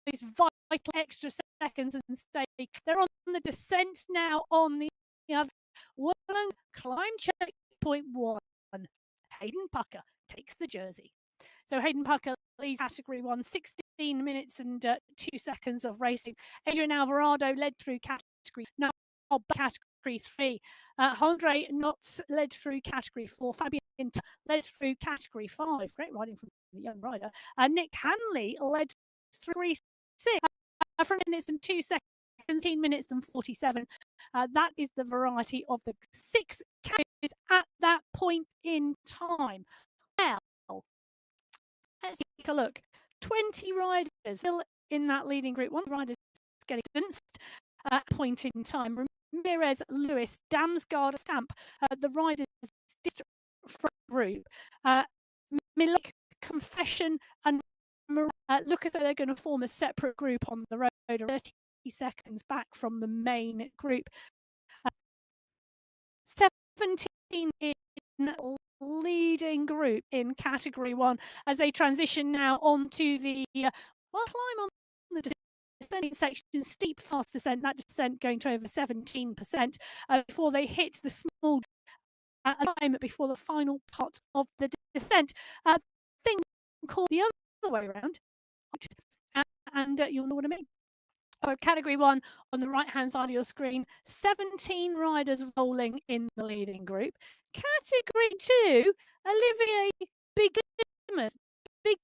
these vital extra seconds and stake. They're on the descent now on the other. Willen climb checkpoint 1. Hayden Pucker takes the jersey. So Hayden Pucker leads category 1, 16 minutes and 2 seconds of racing. Adrian Alvarado led through category now category 3. Andre Knotts led through category 4. Fabian led through category 5. Great riding from the young rider. Nick Hanley led through 6 from minutes and 2 seconds. 17 minutes and 47. That is the variety of the 6 categories at that point in time. Well, let's take a look. 20 riders still in that leading group. One rider is getting distanced at point in time. Ramirez, Lewis, Damsgaard, Stamp, the riders front group. Milik, Confession, and look as though they're going to form a separate group on the road, 30 seconds back from the main group. 17 in leading group in category 1 as they transition now onto the climb on the descending section, steep fast descent, that descent going to over 17% before they hit the small climb before the final part of the descent. Thing called the other way around, and you'll know what I mean. Category 1 on the right hand side of your screen, 17 riders rolling in the leading group. Category 2, Olivier Big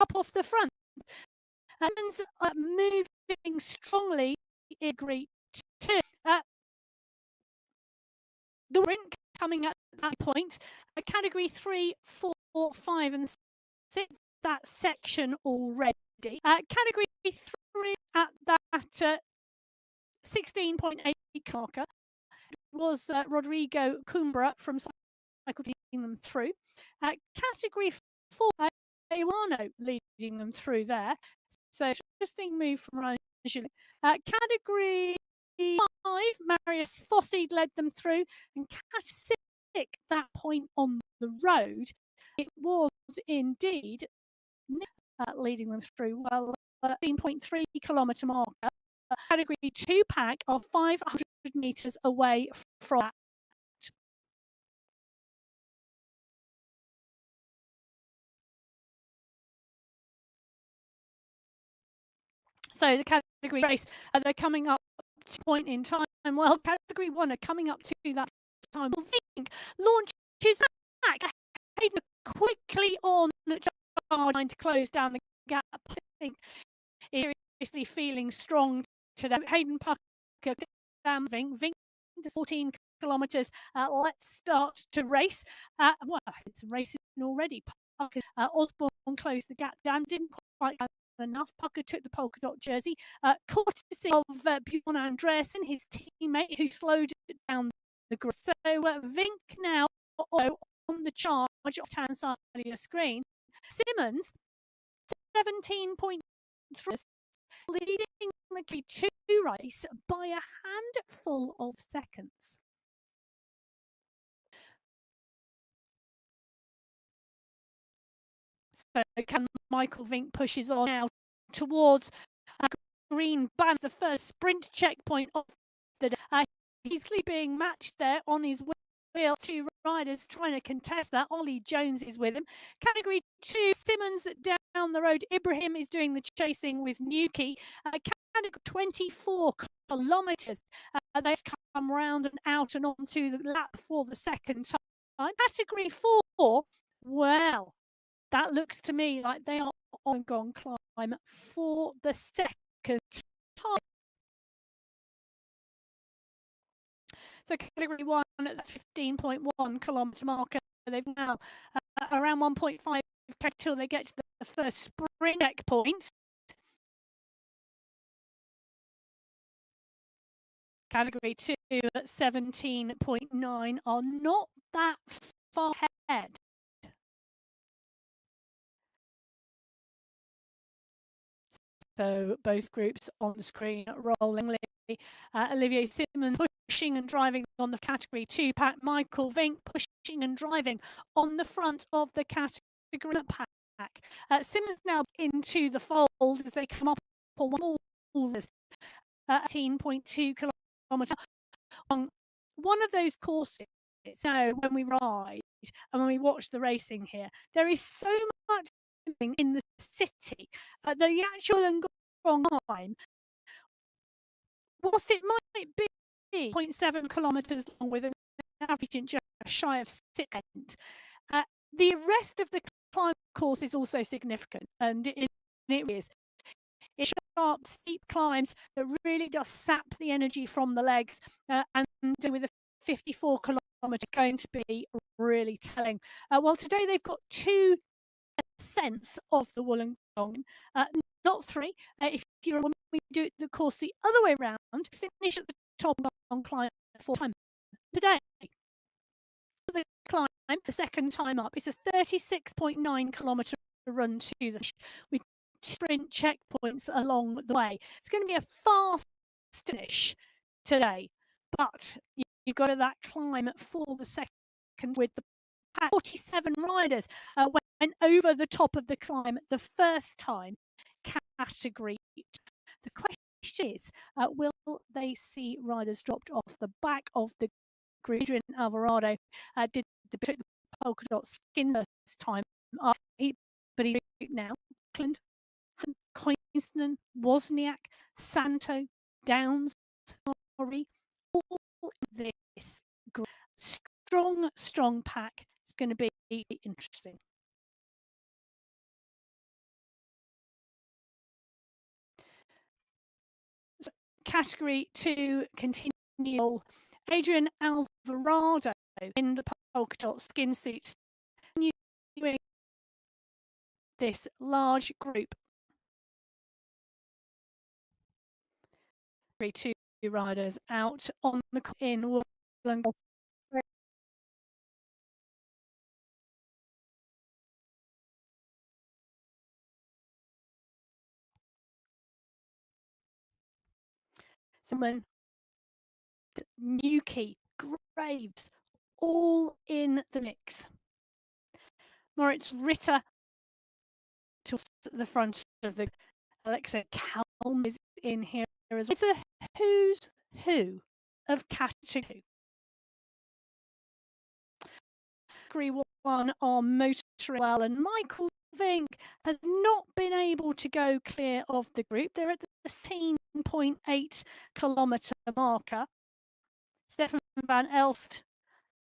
up off the front, and moving strongly in category 2. The rink coming at that point, category 3, 4, 5 and 6, that section already. Category 3 at that 16.8 marker was Rodrigo Cumbra from Cycle leading them through. Category 4, Iwano leading them through there. So interesting move from Ryan. Category 5, Marius Fossey led them through, and category 6, that point on the road, it was indeed leading them through. Well, 13.3 kilometre marker. Category 2 pack of 500 metres away from that. So the category race, they're coming up to point in time. Well, category 1 are coming up to that time. I think launches back. Hayden quickly on trying to close down the gap. I think seriously feeling strong today. Hayden Pucker down Vink to 14 kilometres. Let's start to race. Well, it's racing already. Pucker, Osborne closed the gap down, didn't quite have enough. Pucker took the polka dot jersey, courtesy of Bjorn Andreasen, his teammate, who slowed down the group. So Vink now on the charge left-hand side of your screen. Simmons, 17.3, leading the K2 race by a handful of seconds. So can Michael Vink pushes on now towards green band, the first sprint checkpoint of the day. He's being matched there on his wheel. 2 riders trying to contest that. Ollie Jones is with him. Category 2, Simmons down the road. Ibrahim is doing the chasing with Nuki. Category 24 kilometres. They come round and out and onto the lap for the second time. Category 4, well, that looks to me like they are on gone climb for the second time. So category 1 at that 15.1 kilometre marker, they've now around 1.5 till they get to the first sprint checkpoint. Category 2 at 17.9 are not that far ahead. So both groups on the screen rollingly. Olivier Simmons pushing and driving on the category 2 pack. Michael Vink pushing and driving on the front of the category pack. Simmons now into the fold as they come up on 18.2 kilometres on one of those courses. So when we ride and when we watch the racing here, there is so much in the city. The actual Ngong time, whilst it might be 0.7 kilometres long with an average just shy of 6, the rest of the climb course is also significant, and it is. It's sharp, steep climbs that really does sap the energy from the legs, and with a 54 kilometres going to be really telling. Well, today they've got 2 ascents of the Wollongong, not 3. If you remember, we do the course the other way around, finish at the top on climb 4 times. Today, the climb, the second time up, it's a 36.9 kilometre run to the finish with sprint checkpoints along the way. It's going to be a fast finish today, but you got to that climb for the second with the 47 riders went over the top of the climb the first time. Category. The question is, will they see riders dropped off the back of the grid? Adrian Alvarado did the polka dot skin first time up, but he's now Auckland, Queensland, Wozniak, Santo, Downs, Murray, all this strong pack. It's going to be interesting. So, category 2 continual. Adrian Alvarado in the polka dot skin suit. This large group. 2 riders out on the in Wollongong. Someone, Newkey, Graves, all in the mix. Moritz Ritter to the front of the Alexa Calm is in here as well. It's a who's who of category 2. Category 1 are motoring well, and Michael Vink has not been able to go clear of the group. They're at the 16.8 kilometre marker. Stefan van Elst,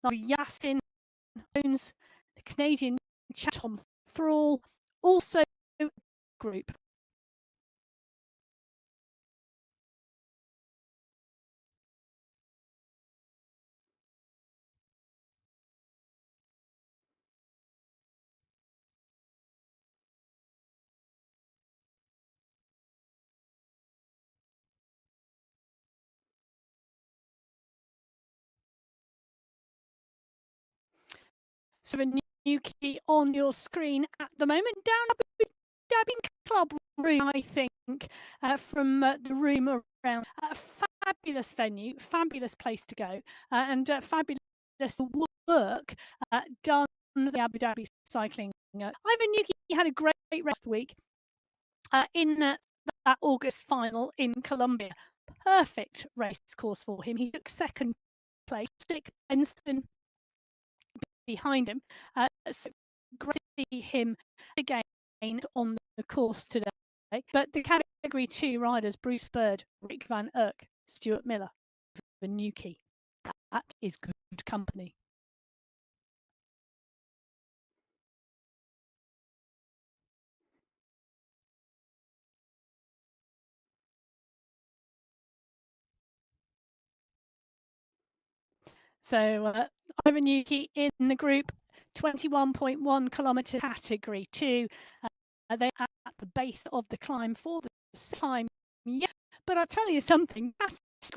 Yasin Jones, the Canadian Tom Thrall, also group. So the new key on your screen at the moment, down Abu Dhabi Club room, I think, from the room around. Fabulous venue, fabulous place to go, and fabulous work done the Abu Dhabi cycling. Ivan Newkey had a great rest week in that August final in Colombia. Perfect race course for him. He took second place. Dick Benson behind him. So great to see him again on the course today. But the category 2 riders, Bruce Bird, Rick Van Erck, Stuart Miller, the Newkey. That is good company. So Ivan Newkey in the group 21.1 kilometre category 2. They're at the base of the climb for the time. Yeah, but I'll tell you something.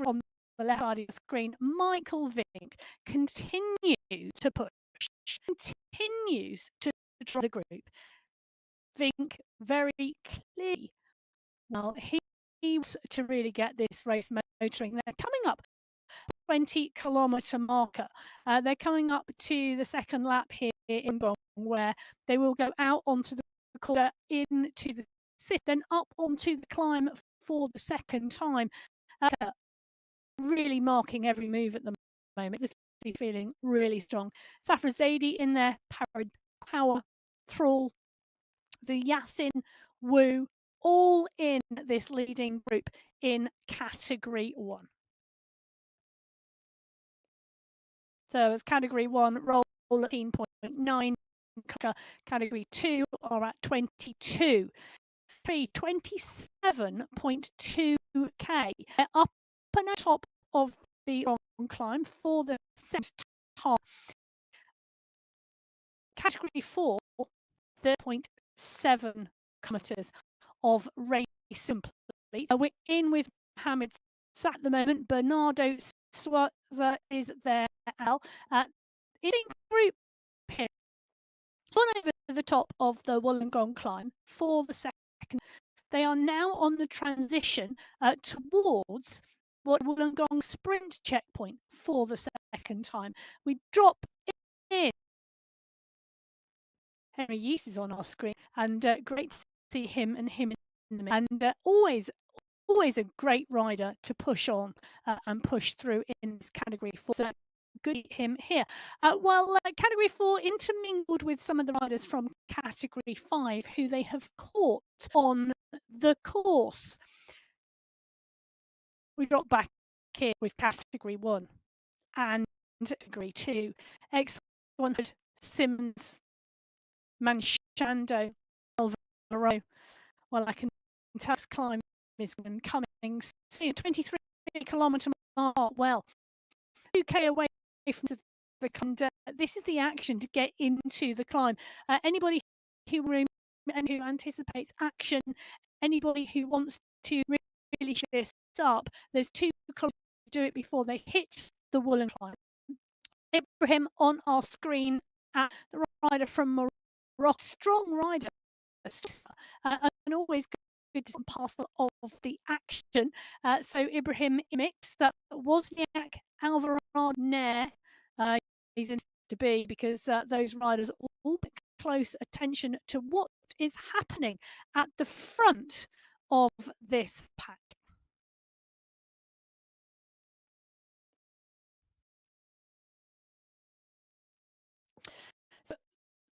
On the left side of the screen, Michael Vink continues to push, continues to drive the group. Vink very clearly. Well, he was to really get this race motoring. They're coming up 20-kilometre marker. They're coming up to the second lap here in Gong, where they will go out onto the corner into the sit, then up onto the climb for the second time. Really marking every move at the moment. This is feeling really strong. Safra Zaidi in there, Power, Thrall, the Yasin, Wu, all in this leading group in category 1. So as category 1, roll 18.9, category 2 are at 22. 27.2k. Up and at top of the climb for the second time. Category 4, 30.7 kilometres of race simply. We're in with Mohammed at the moment. Bernardo Swaza is there. In group here. On over the top of the Wollongong climb for the second. They are now on the transition towards what Wollongong sprint checkpoint for the second time. We drop in. Henry Yeast is on our screen, and great to see him and him in the middle. And always a great rider to push on and push through in this category 4. So good him here. Category 4 intermingled with some of the riders from category 5 who they have caught on the course. We drop back here with category 1 and category 2. X100, Simmons, Manchando, Alvaro. Well, I can tell this climb is coming. 23-kilometre mark. Well, 2k away from the climb. This is the action to get into the climb. Anybody who anticipates action, anybody who wants to really shoot this up, there's 2 kilometres to do it before they hit the Wollongong climb. Ibrahim on our screen, the rider from Morocco, strong rider, and always good parcel of the action. So Ibrahim mixed Wozniak, Alvaro Nair. He's in to be because those riders all pay close attention to what is happening at the front of this pack. So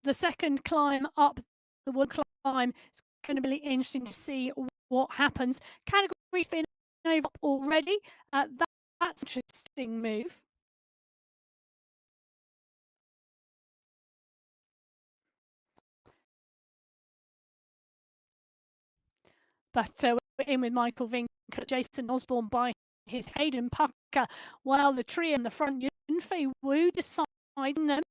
the second climb up the wood climb is going to be really interesting to see what happens. Category fin over already. That's an interesting move. But we're in with Michael Vink, Jason Osborne by his Hayden Pucker, while the tree in the front, Yunfei Wu deciding them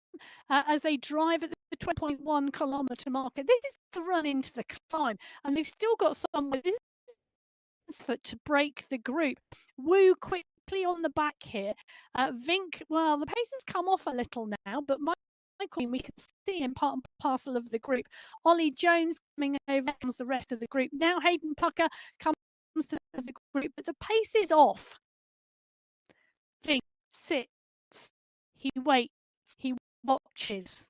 as they drive at the 20.1 kilometre marker. This is the run into the climb, and they've still got some to break the group. Wu quickly on the back here. Vink, well, the pace has come off a little now, but Michael, we can see him part and parcel of the group. Ollie Jones coming over, comes the rest of the group. Now Hayden Pucker comes to the group, but the pace is off. Vink sits, he waits, he watches.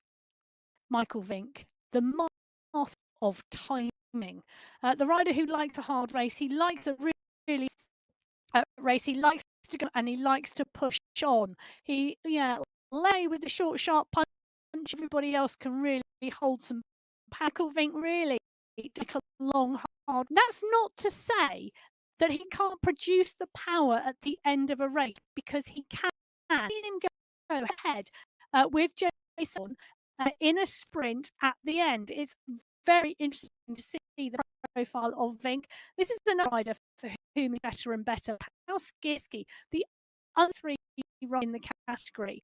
Michael Vink, the master of timing. The rider who likes a hard race, he likes a really race, he likes to go and he likes to push on. He, lay with the short, sharp punch. Everybody else can really hold some. Michael Vink really take a long, hard. That's not to say that he can't produce the power at the end of a race, because he can. See him go ahead with Jason in a sprint at the end. It's very interesting to see the profile of Vink. This is another rider for whom is better and better. Skirski, the other 3 in the category.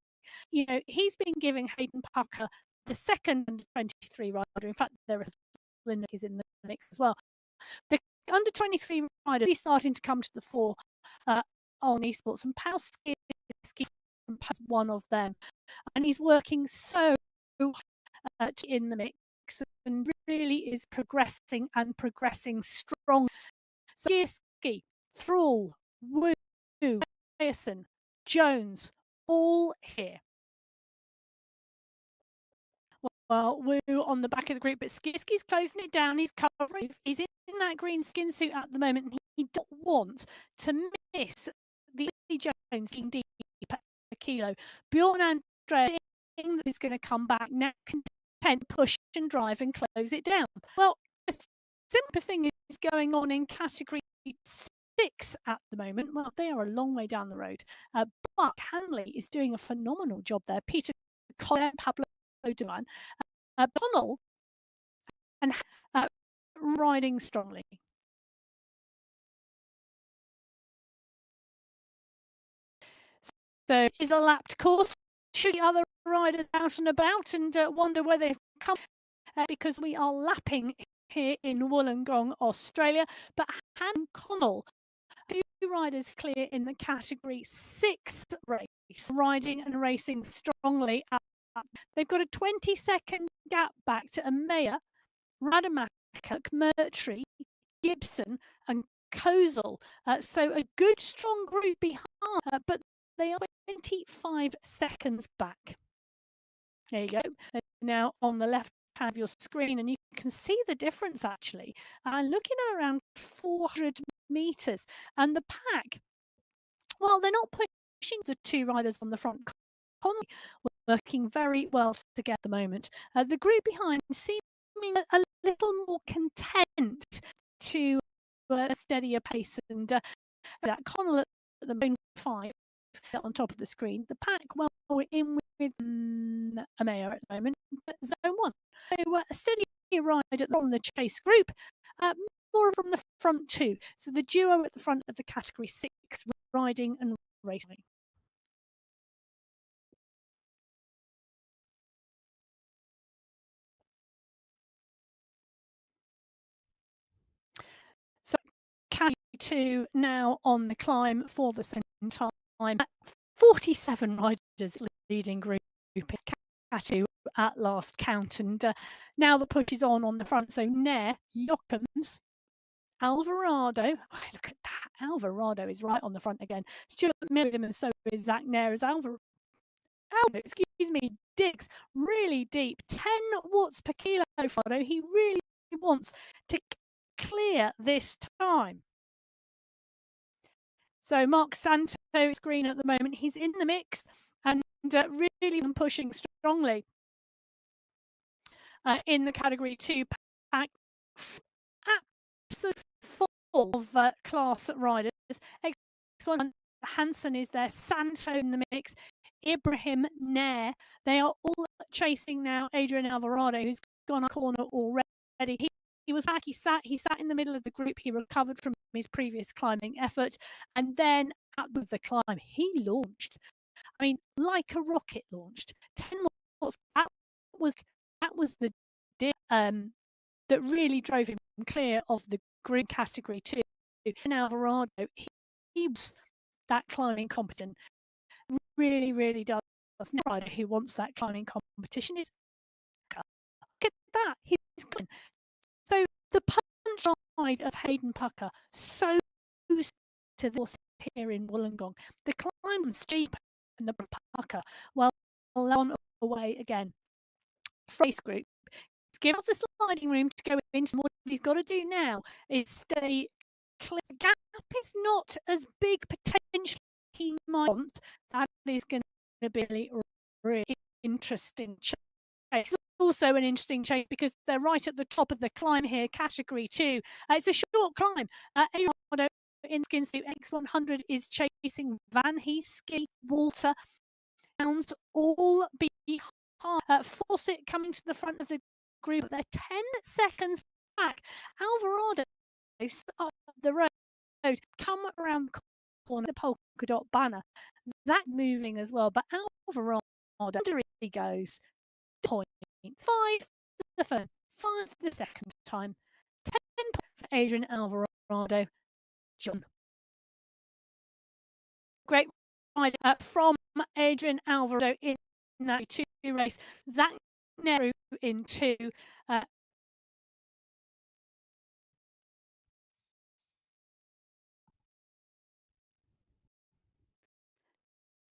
He's been giving Hayden Pucker the second under 23 rider. In fact, there is in the mix as well. The under 23 rider is starting to come to the fore on esports, and Powski is one of them, and he's working so in the mix and really is progressing strong. So Ski, Thrall, Woo, Ryerson, Jones, all here. Well, Woo on the back of the group, but Ski's closing it down. He's covering. He's in that green skin suit at the moment, and he don't want to miss the Jones being deep at a kilo. Bjorn Andrea is going to come back now, can push and drive and close it down. Well, a simple thing is going on in category 6 at the moment. Well, they are a long way down the road, but Hanley is doing a phenomenal job there. Peter Collier, Pablo Duan, Bonnell, and riding strongly. So is a lapped course. Should the other riders out and about and wonder where they've come, because we are lapping here in Wollongong, Australia. But Han Connell, 2 riders clear in the category 6 race, riding and racing strongly. They've got a 20-second gap back to Amaya, Rademacher, McMurtry, Gibson, and Kozel. So a good, strong group behind, but they are 25 seconds back. There you go. They're now on the left hand of your screen, and you can see the difference actually. Looking at around 400 meters, and the pack, well, they're not pushing the 2 riders on the front. Connolly working very well together at the moment. The group behind seeming a little more content to steadier pace, and that Connell at the main 5 on top of the screen. The pack, well, we're in with Amaya at the moment, but zone 1. So a steady ride on the chase group, more from the front 2. So the duo at the front of the category 6, riding and racing. So category 2 now on the climb for the second time. 47 riders leading group Cat2 at last count, and now the push is on the front. So Nair, Jochems, Alvarado. Oh, look at that! Alvarado is right on the front again. Stuart Milligan, and so is Zach Nair as Alvarado. Excuse me, Dix really deep, 10 watts per kilo. He really wants to clear this time. So Mark Santo is green at the moment. He's in the mix and really pushing strongly in the category 2 pack. Absolutely full of class riders. X1 Hansen is there, Santo in the mix, Ibrahim Nair. They are all chasing now Adrian Alvarado, who's gone a corner already. He was back. He sat in the middle of the group. He recovered from his previous climbing effort, and then with the climb, he launched. I mean, like a rocket launched. 10 watts. That was the dip that really drove him clear of the green category 2. And Alvarado, he was that climbing competent. Really, really does. No rider who wants that climbing competition is. Look at that. He's gone. So the punch ride of Hayden Pucker, so to this here in Wollongong. The climb was steep and the Pucker, well, on away again. Race group, give us the sliding room to go into. What he's got to do now is stay clear. The gap is not as big potentially he might want. That is going to be really interesting chase. It's also an interesting chase because they're right at the top of the climb here, category 2. It's a short climb. Eduardo in skin suit X100 is chasing Van Heesky, Walter, Downs, all behind. Fawcett coming to the front of the group. They're 10 seconds back. Alvarado up the road, come around the corner, the polka dot banner. Zach moving as well, but Alvarado, under he goes. Point. 5 the first, 5 the second time, 10 points for Adrian Alvarado. John. Great ride from Adrian Alvarado in that 2 race. Zach Nehru in 2.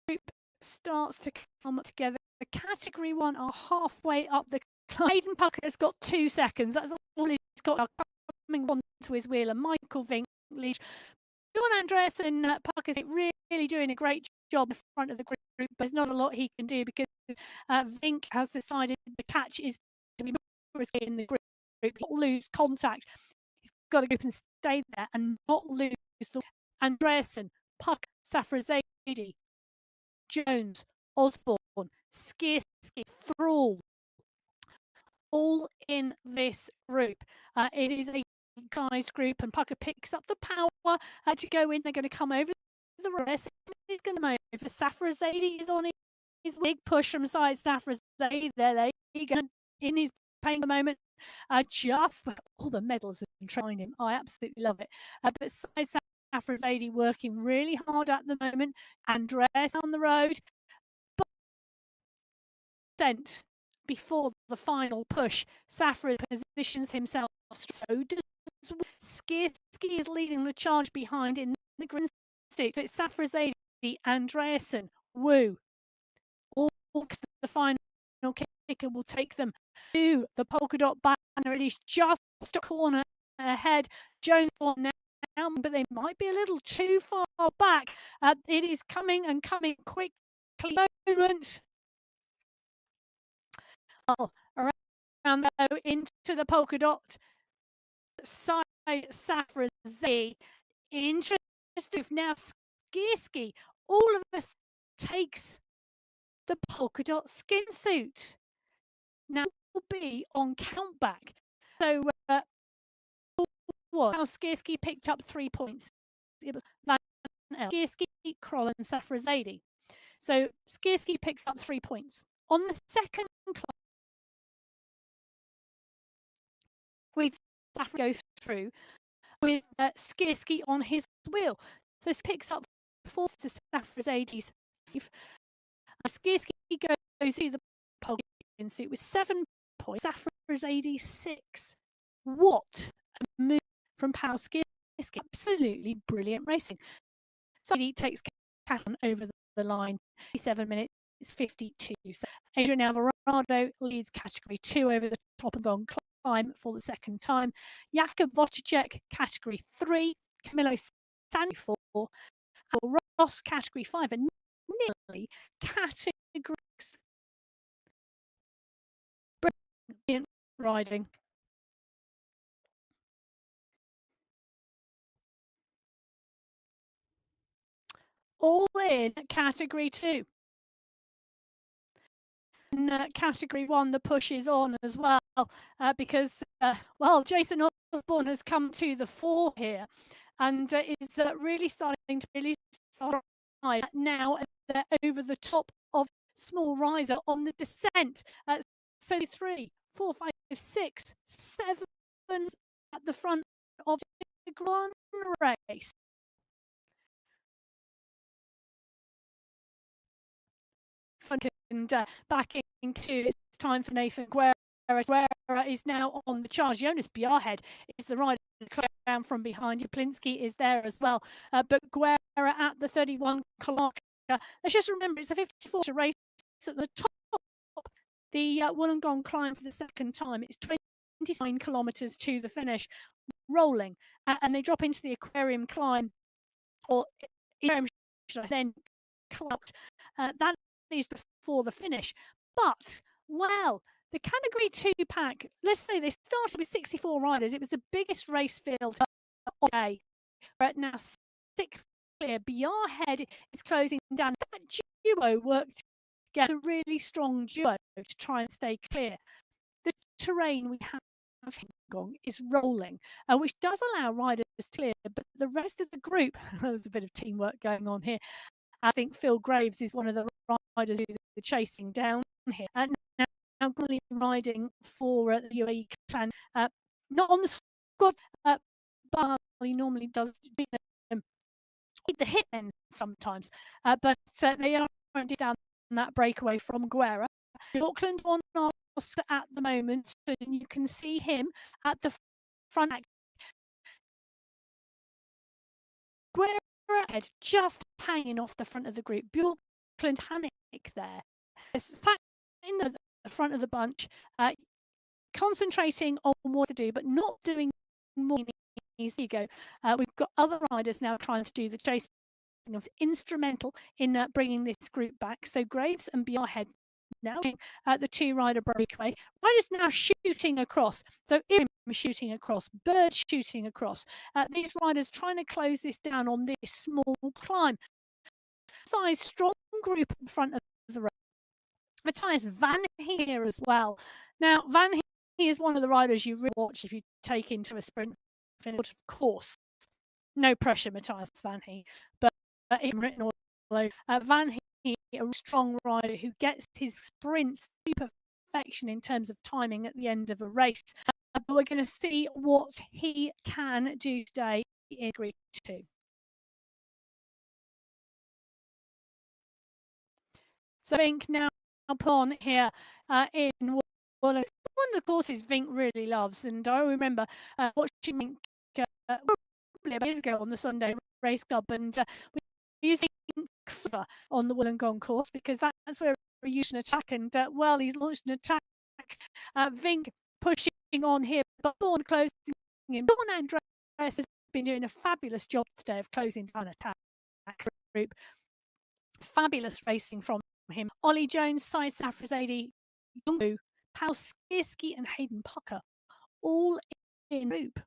Group starts to come together. The category 1 are halfway up the Hayden Pucker has got 2 seconds. That's all he's got coming onto his wheel. And Michael Vinkley, John Andreasen, Pucker's really doing a great job in front of the group, but there's not a lot he can do because Vink has decided the catch is to be in the group, not lose contact. He's got to go and stay there and not lose. Andreasen, Pucker, Safrazadi, Jones, Osborne, Skierski, Thrall, all in this group. It is a sized group, and Pucker picks up the power to go in. They're going to come over the rest. He's going to come over. Safrazadi is on his big push from side Safrazadi. There you go. In his pain the moment. Just all the medals and trying him. I absolutely love it. But side Safrazadi working really hard at the moment. Andres on the road. But sent before the final push. Safra positions himself. So does Skierski is leading the charge behind in the green six. It's Safrazadi, Andreasen, Wu. All the final kicker will take them to the polka dot banner. It is just a corner ahead. Jones now, but they might be a little too far back. It is coming and coming quickly. Moment. Around into the polka dot side Safrazadi. Interesting. Now Skierski all of us takes the polka dot skin suit. Now will be on countback. So how Skierski picked up 3 points. It was Van El, Skierski, Kroll, and Safrazadi. So Skierski picks up 3 points. On the second class, we goes through with Skierski on his wheel. So he picks up 4 to Safrazadi's. Skierski goes through the polka suit with 7 points. Safrazadi 6. What a move from Paul Skierski. Absolutely brilliant racing. So he takes Catalan over the line. 7 minutes 52. So Adrian Alvarado leads category 2 over the top and gone climb for the second time. Jakub Wojciech, category 3. Camilo Sandy 4. Ross, category 5. And nearly category 6. Brilliant riding. All in category 2. In category 1, the push is on as well because, well, Jason Osborne has come to the fore here and is really starting to really start now over the top of small riser on the descent. So 3, 4, 5, 6, 7 at the front of the grand race. And back into it's time for Nathan Guerra. Guerra is now on the charge. Jonas Bjarhead is the rider down from behind. Japlinski is there as well. But Guerra at the 31 kilometre. Let's just remember it's a 54 race at the top. The Wollongong climb for the second time. It's 29 kilometres to the finish, rolling. And they drop into the aquarium climb, or aquarium, should I say, clout. That is before the finish. But, well, the category 2 pack, let's say they started with 64 riders. It was the biggest race field of the day. But now 6 clear. Bjarhead is closing down. That duo worked together, a really strong duo to try and stay clear. The terrain we have is rolling, which does allow riders to clear, but the rest of the group, there's a bit of teamwork going on here. I think Phil Graves is one of the riders who's chasing down here. And now currently riding for the UAE clan, not on the squad, but he normally does the hitmen sometimes, but they are down that breakaway from Guerra. The Auckland one at the moment, and you can see him at the front. Guerra head just hanging off the front of the group. Auckland panic there. Sat in the front of the bunch, concentrating on what to do, but not doing more. Easy go. We've got other riders now trying to do the chase. Instrumental in bringing this group back. So Graves and BR head now the two-rider breakaway. Riders now shooting across. So Im shooting across, Bird shooting across. These riders trying to close this down on this small climb. Size strong group in front of the road. Matthias Van here as well. Now Van he is one of the riders you really watch if you take into a sprint finish, of course. No pressure, Matthias Van He, but in written all over. Van He, a strong rider who gets his sprints to perfection in terms of timing at the end of a race. But we're going to see what he can do today in Group 2. So Vink now up on here in one of the courses Vink really loves, and I remember watching Vink years ago on the Sunday Race Club, and we're using on the Wollongong course because that's where we use an attack, and well, he's launched an attack. Vink pushing on here, but Born closing him. Born Andres has been doing a fabulous job today of closing down attack group. Fabulous racing from him. Ollie Jones, Syed Safrazadi, Yungu, Paul Skirski, and Hayden Pucker all in group.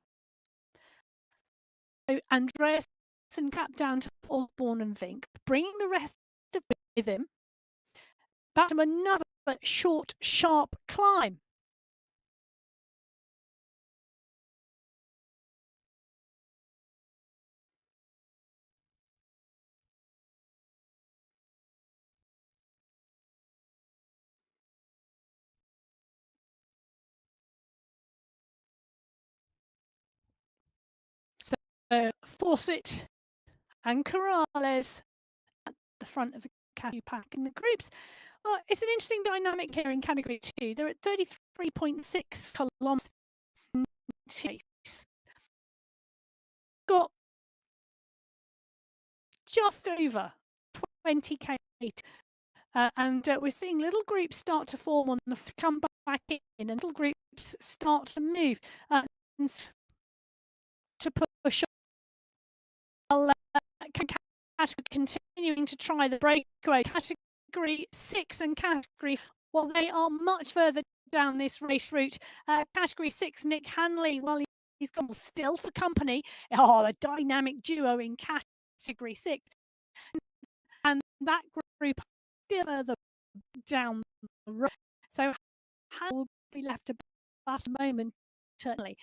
So Andreas and cap down to Osborne and Vink, bringing the rest of with him back to another short, sharp climb. So Fawcett and Corrales at the front of the category pack in the groups. Well, it's an interesting dynamic here in category 2. They're at 33.6 kilometers. Got just over 20k, and we're seeing little groups start to form on the come back in, and little groups start to move to push on. Continuing to try the breakaway. Category 6 and category, well, they are much further down this race route. Category 6, Nick Hanley, well, he's gone still for company. Oh, the dynamic duo in category 6. And that group still further down the road. So Hanley will be left at the moment, certainly.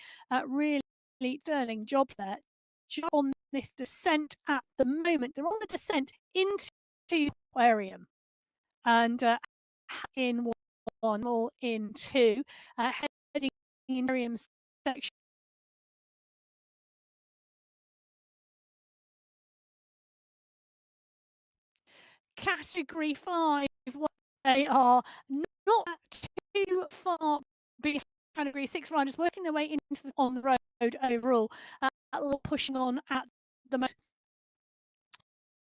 Really sterling job there. On this descent at the moment. They're on the descent into the aquarium. And in one or in two, heading in aquarium section. Category 5, they are not too far behind category 6 riders, working their way into on the road overall, pushing on at the moment.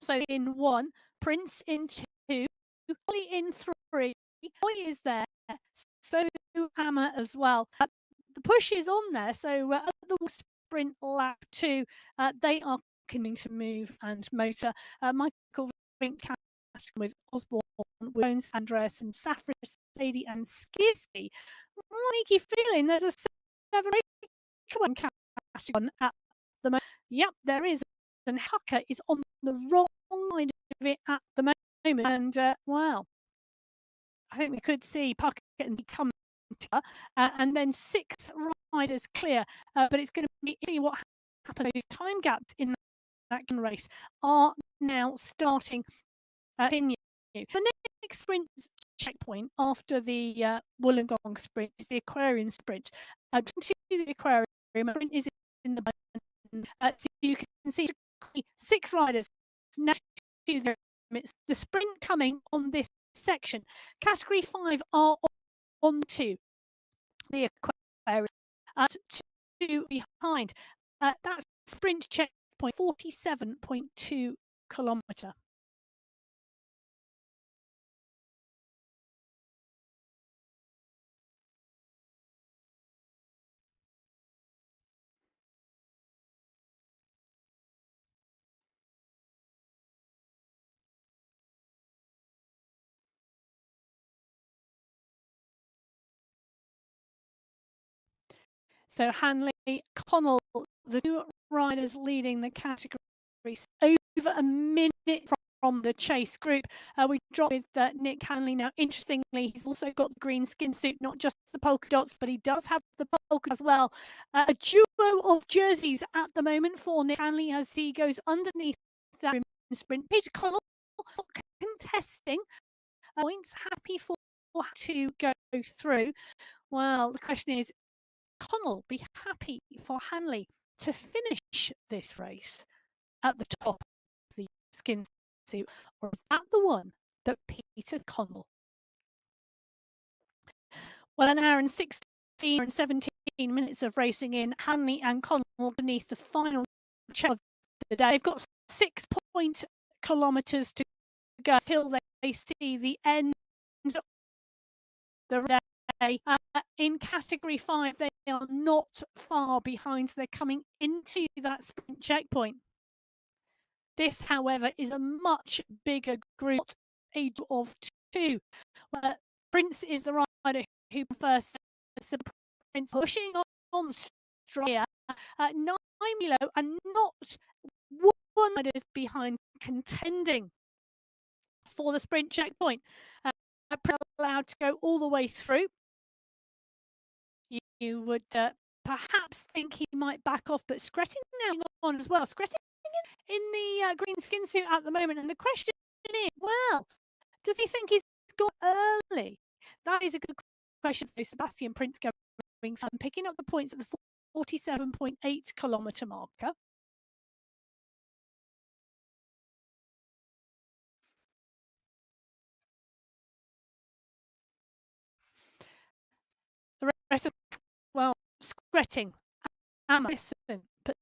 So in 1, Prince in 2, Holly in 3, Holly is there, so Hammer as well. The push is on there, so at the sprint lap 2, they are continuing to move and motor. Michael Vink with Osborne, Jones, Andres, and Safris, Sadie, and Skizzy. Sneaky feeling there's a 7 category at the moment. Yep, there is. And Hucker is on the wrong side of it at the moment. And, well, I think we could see Pucker and come and then 6 riders clear. But it's going to be see what happens. Time gaps in that race are now starting. The next sprint checkpoint after the Wollongong sprint is the Aquarium sprint. To the Aquarium sprint is in the so you can see 6 riders now to the limits. The sprint coming on this section. Category 5 are on to the Aquarium, 2 behind. That's sprint checkpoint 47.2 kilometre. So Hanley, Connell, the 2 riders leading the category, over a minute from the chase group. We dropped with Nick Hanley. Now, interestingly, he's also got the green skin suit, not just the polka dots, but he does have the polka as well. A duo of jerseys at the moment for Nick Hanley as he goes underneath that sprint. Peter Connell contesting points, happy for to go through. Well, the question is, Connell be happy for Hanley to finish this race at the top of the skin suit, or is that the one that Peter Connell? Well, an hour and 16 and 17 minutes of racing in, Hanley and Connell beneath the final check of the day. They've got 6 kilometres to go until they see the end of the day. In category 5, they are not far behind. They're coming into that sprint checkpoint. This, however, is a much bigger group, age of 2. Prince is the rider who first Prince pushing on straight. 9 below and not one rider is behind, contending for the sprint checkpoint. Allowed to go all the way through. You would perhaps think he might back off, but Skretting now on as well. Skretting in the green skin suit at the moment, and the question is, well, does he think he's gone early? That is a good question. So Sebastian Prince going and picking up the points at the 47.8 kilometre marker. The rest of, well, Skretting, Amundsen, but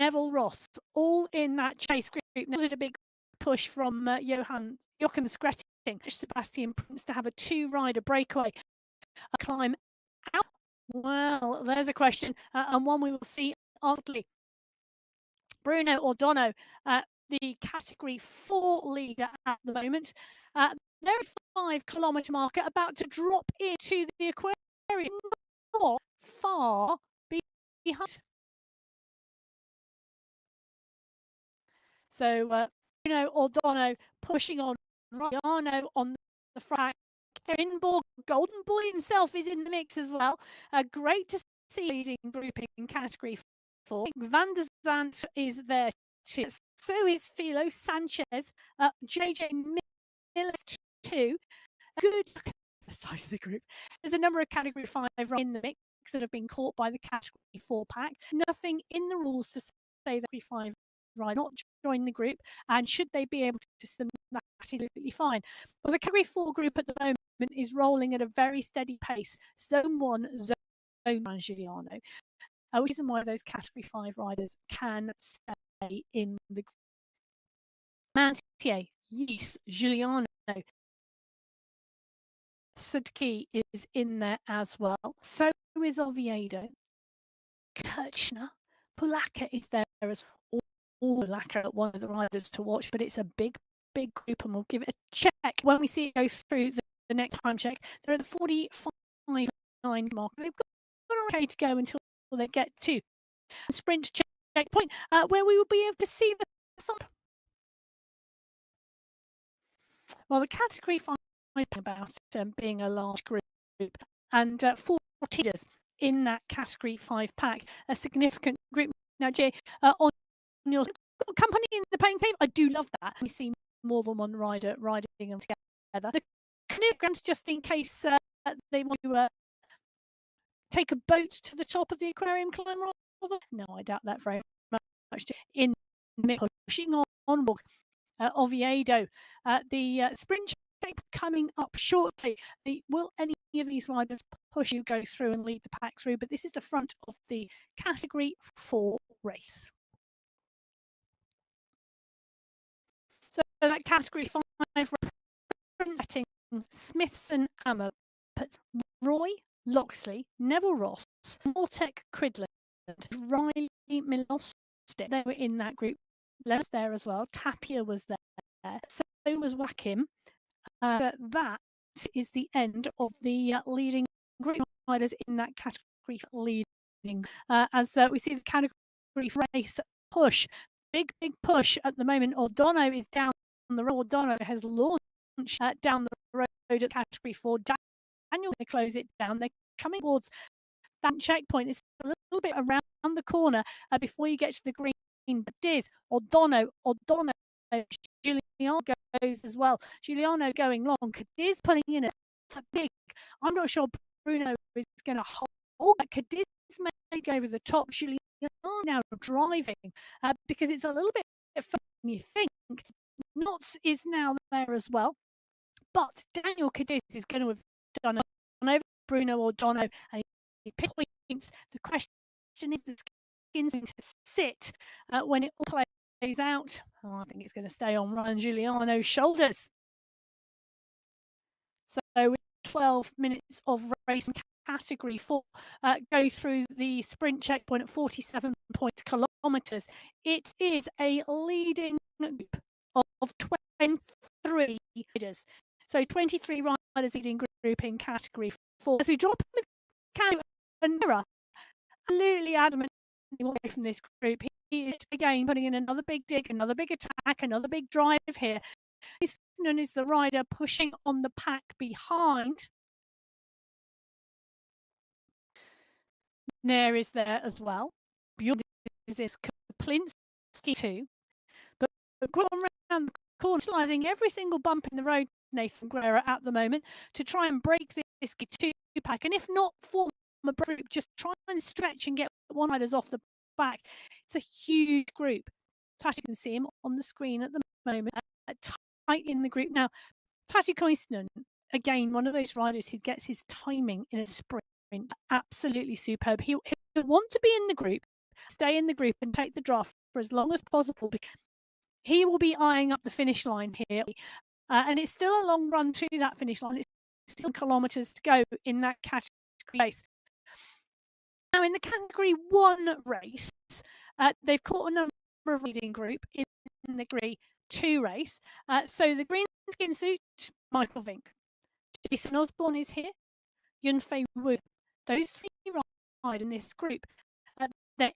Neville Ross, all in that chase group. Now, was it a big push from Joachim Skretting, Sebastian Prince to have a 2-rider breakaway, a climb out? Well, there's a question, and one we will see after. Bruno O'Donoghue, the category 4 leader at the moment. They're at 5 kilometre marker, about to drop into the Aquarium, not far behind. So Bruno O'Donoghue pushing on. Ryan on the front. Inborg, Golden Boy himself is in the mix as well. Great to see leading group in category 4. Van der Zandt is there too. So is Philo Sanchez. JJ Miller too. Good look at the size of the group. There's a number of category 5 in the mix that have been caught by the category 4 pack. Nothing in the rules to say that category 5 ride not join the group, and should they be able to submit, that is absolutely fine. But the category 4 group at the moment is rolling at a very steady pace. Zone 1, Zone 1, Giuliano. Which is why those category 5 riders can stay in the group. Mantier, Yeast, Giuliano, Sadki is in there as well. So is Oviedo. Kirchner, Pulaka is there as well. Pulaka, one of the riders to watch, but it's a big group, and we'll give it a check when we see it go through the next time check. They're at the 45.9 mark. They've got okay to go until they get to the sprint checkpoint, where we will be able to see the sub. Well, the category 5 about being a large group, and 4 leaders in that category 5 pack, a significant group. Now, Jay, on your company in the paying cave, I do love that. We see more than one rider riding them together. The canoe grounds, just in case they want to take a boat to the top of the aquarium climb. No, I doubt that very much. In pushing on Oviedo, the sprint check coming up shortly. Will any of these riders push you go through and lead the pack through? But this is the front of the Category 4 race. So that Category 5 setting Smithson Ammer, Roy Loxley, Neville Ross, Mortek Cridland, Riley Milostic. They were in that group. Les was there as well. Tapia was there. So was Wakim. But that is the end of the leading group riders in that category leading. As we see the category race push, big push at the moment. O'Donoghue is down the road. O'Donoghue has launched down the road at category 4. Daniel to close it down. They're coming towards that checkpoint. It's a little bit around the corner before you get to the green. But Diz, O'Donoghue, Giuliano goes as well. Giuliano going long. Cadiz putting in a big. I'm not sure Bruno is going to hold. Cadiz may go over the top. Giuliano now driving because it's a little bit fun. You think Knots is now there as well, but Daniel Cadiz is going to have done over Bruno O'Donoghue and he points. The question is, the skin's going to sit when it all plays out. Oh, I think it's going to stay on Ryan Giuliano's shoulders. So with 12 minutes of race in category 4, go through the sprint checkpoint at 47 kilometres. It is a leading group of 23 riders. So 23 riders leading group in category 4. As we drop in the camera, absolutely adamant away from this group. He is again putting in another big dig, another big attack, another big drive here. He's known as the rider pushing on the pack behind. Nair is there as well. Beyond is Kaplinski too. But going around the corner, slicing every single bump in the road, Nathan Guerra at the moment, to try and break this two-pack. And if not form a group, just try and stretch and get one riders off the back. It's a huge group. Tati can see him on the screen at the moment, tight in the group. Now, Tati Koistinen, again, one of those riders who gets his timing in a sprint absolutely superb. He'll want to be in the group, stay in the group and take the draft for as long as possible, because he will be eyeing up the finish line here. And it's still a long run to that finish line. It's still kilometres to go in that category race. Now, in the category 1 race, they've caught a number of leading group in the category 2 race. So the green skin suit, Michael Vink. Jason Osborne is here. Yunfei Wu. Those 3 ride in this group. They're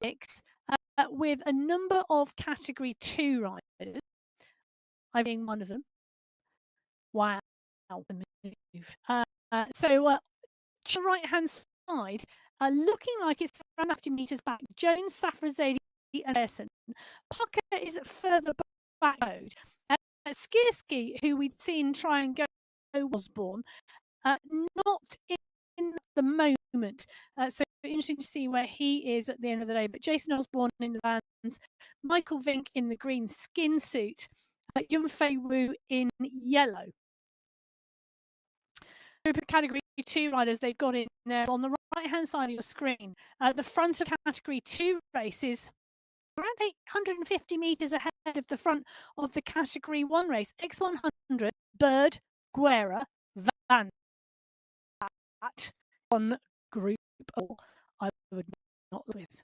with a number of category 2 riders. I being one of them. Wow, the move. So to the right-hand side, looking like it's around 50 metres back. Jones, Safrazadi and Essen. Pucker is further back road. Skierski, who we'd seen try and go Osborne, not in the moment. So interesting to see where he is at the end of the day. But Jason Osborne in the vans, Michael Vink in the green skin suit, Yunfei Wu in yellow. Group of category 2 riders they've got in there on the right-hand side of your screen. The front of category 2 races around 850 metres ahead of the front of the category 1 race. X100, Bird, Guerra, Van. That on group I would not with.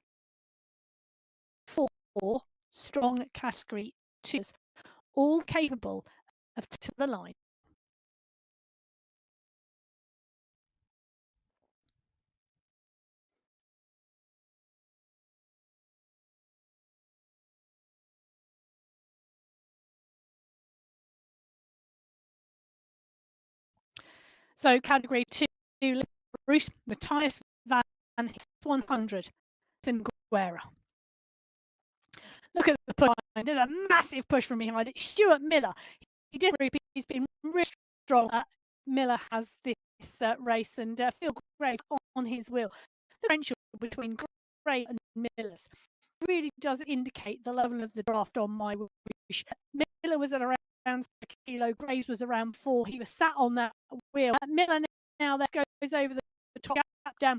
4 strong category 2s, all capable of to the line. So category 2, Bruce, Matthias Van 100, then Guerra. Look at the push. There's a massive push from behind it. Stuart Miller. He did group. He's been really strong. Miller has this race, and feel great on his wheel. The differential between Gray and Miller's really does indicate the level of the draft on MyWhoosh. Miller was at around a kilo, Gray's was around 4. He was sat on that wheel. Miller now that goes over the top gap down,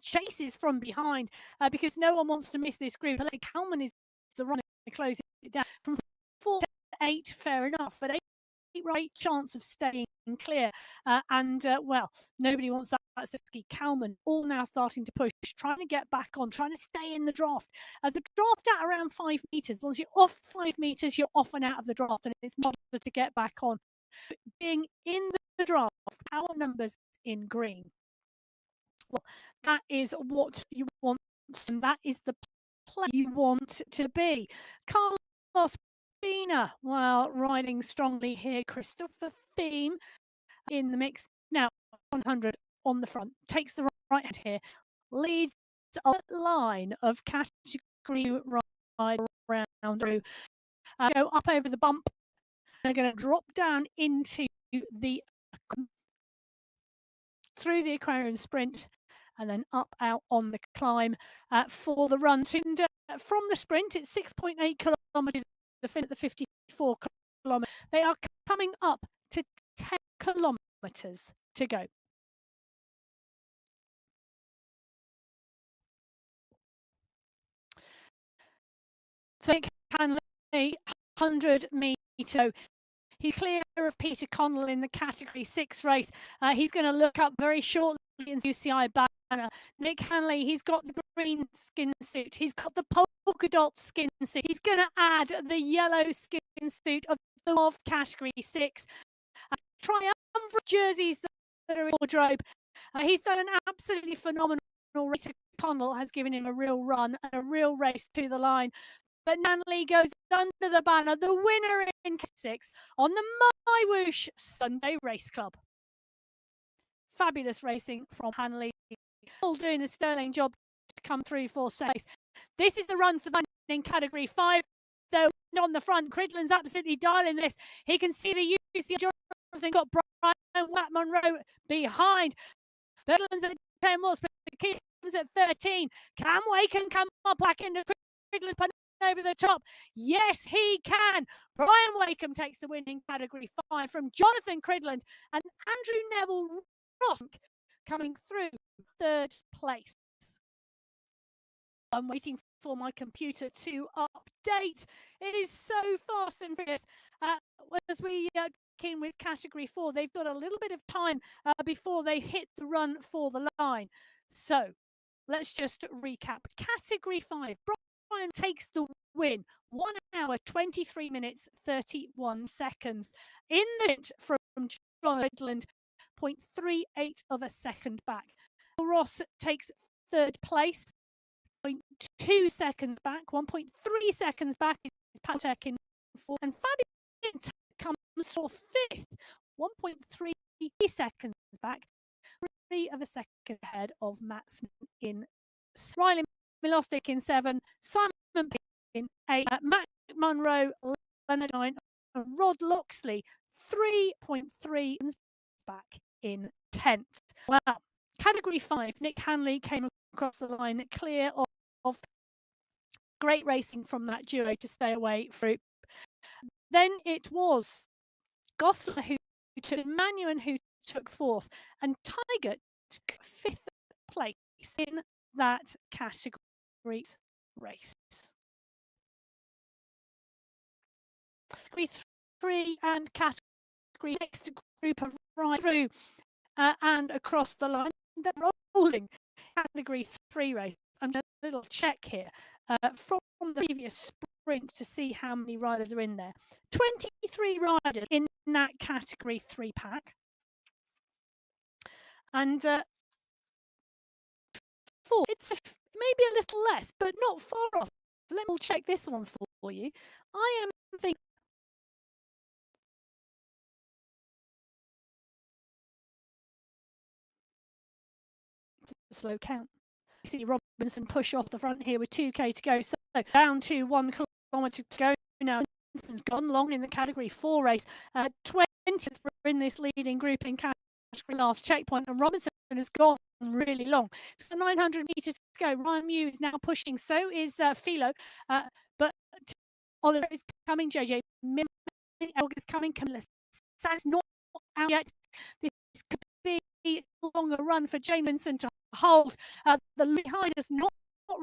chases from behind because no one wants to miss this group. Kalman is the runner to close it down from 4 to 8. Fair enough, but 8 right chance of staying clear, well, nobody wants that. Kalman all now starting to push, trying to get back on, trying to stay in the draft. The draft at around 5 meters. As long as you're off 5 meters, you're off and out of the draft, and it's harder to get back on. Being in the draft, power numbers in green. Well, that is what you want, and that is the play you want to be. Carlos Bina, well, riding strongly here. Christopher Thiem in the mix. Now, 100 on the front. Takes the right hand here. Leads a line of category ride around through. Go up over the bump. They're going to drop down into the through the aquarium sprint, and then up out on the climb for the run. And from the sprint, it's 6.8 kilometres. The fin at the 54 kilometres. They are coming up to 10 kilometres to go. So Hanley, 100 metre. He's clear of Peter Connell in the Category 6 race. He's going to look up very shortly in the UCI banner. Nick Hanley, he's got the green skin suit. He's got the polka dot skin suit. He's going to add the yellow skin suit of Category 6. Triumvirate jerseys that are in wardrobe. He's done an absolutely phenomenal race. Connell has given him a real run and a real race to the line. But Hanley goes under the banner, the winner in 6 on the MyWhoosh Sunday Race Club. Fabulous racing from Hanley, all doing a sterling job to come through for race. This is the run for the in Category 5. Though on the front, Cridland's absolutely dialing this. He can see the UCI. Jonathan got Brian Monroe behind. Cridland's at 10 watts, but Cridland's at 13. Can Waken come up back into Cridland over the top? Yes, he can. Brian Wakeham takes the win in Category 5 from Jonathan Cridland, and Andrew Neville Ross coming through 3rd place. I'm waiting for my computer to update. It is so fast and furious. As we in with Category 4, they've got a little bit of time before they hit the run for the line. So let's just recap. Category 5. Brian takes the win, 1 hour, 23 minutes, 31 seconds. In the sprint from John Redland, 0.38 of a second back. Ross takes 3rd place, 0.2 seconds back, 1.3 seconds back is Patek in 4th, and Fabian comes for 5th, 1.3 seconds back, 3 of a second ahead of Matt Smith in Riley Milostic in 7, Simon Pitt in 8, Matt Munro, Leonard 9, and Rod Loxley 3.3 back in 10th. Well, Category 5, Nick Hanley came across the line clear of great racing from that duo to stay away through. Then it was Gosler who took Manuan who took 4th, and Tiger took 5th place in that category race. Category 3 and category next group of right through and across the line. They're rolling category 3 race. I'm doing a little check here from the previous sprint to see how many riders are in there. 23 riders in that category 3 pack. And 4, it's maybe a little less, but not far off. Let me check this one for you. I am thinking slow count. You see Robinson push off the front here with 2k to go. So down to 1 kilometre to go now. Has gone long in the category 4 race. We're in this leading group in category last checkpoint, and Robinson has gone really long. It's for 900 meters to go. Ryan Mew is now pushing. So is Philo, but Oliver is coming. JJ is coming. Camilla Sands not out yet. This could be a longer run for Jamieson to hold. The behind us not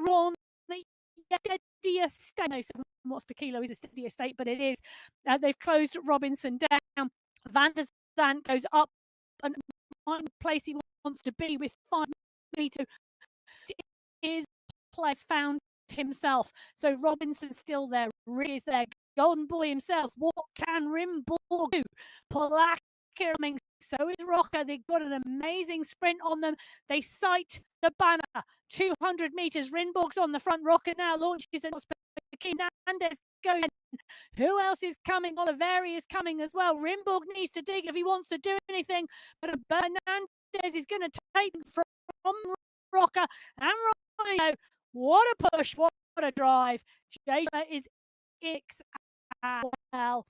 wrong. Steadier state. No, 7 watts per kilo is a steadier state, but it is. They've closed Robinson down. Van der Zandt goes up and the place he wants to be with 5 meters. His place found himself. So Robinson's still there. Rick is there. Golden Boy himself. What can Rimborg do? Polak coming. So is Rocker. They've got an amazing sprint on them. They sight the banner. 200 meters. Rimborg's on the front. Rocker now launches and Hernandez goes. Who else is coming? Oliveri is coming as well. Rimborg needs to dig if he wants to do anything. But Hernandez is going to take from Rocker and Rhino. What a push. What a drive. Jada is XL.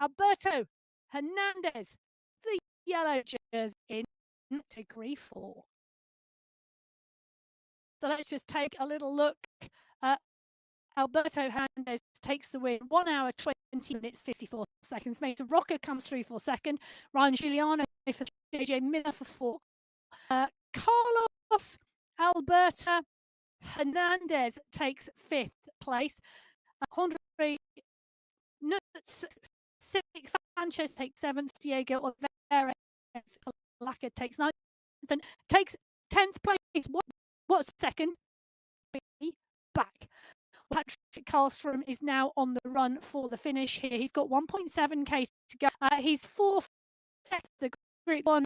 Alberto Hernandez, the yellow jersey in category 4. So let's just take a little look. Alberto Hernandez takes the win. 1 hour, 20 minutes, 54 seconds. Mason Rocker comes through for second. Ryan Giuliano for JJ Miller for 4. Carlos Alberto Hernandez takes 5th place. Andre 6th. Sanchez takes 7th. Diego Oliveira Lacquer takes 9th. And takes 10th place. What's second? Back. Patrick Karlstrom is now on the run for the finish here. He's got 1.7k to go. He's 4th the Group 1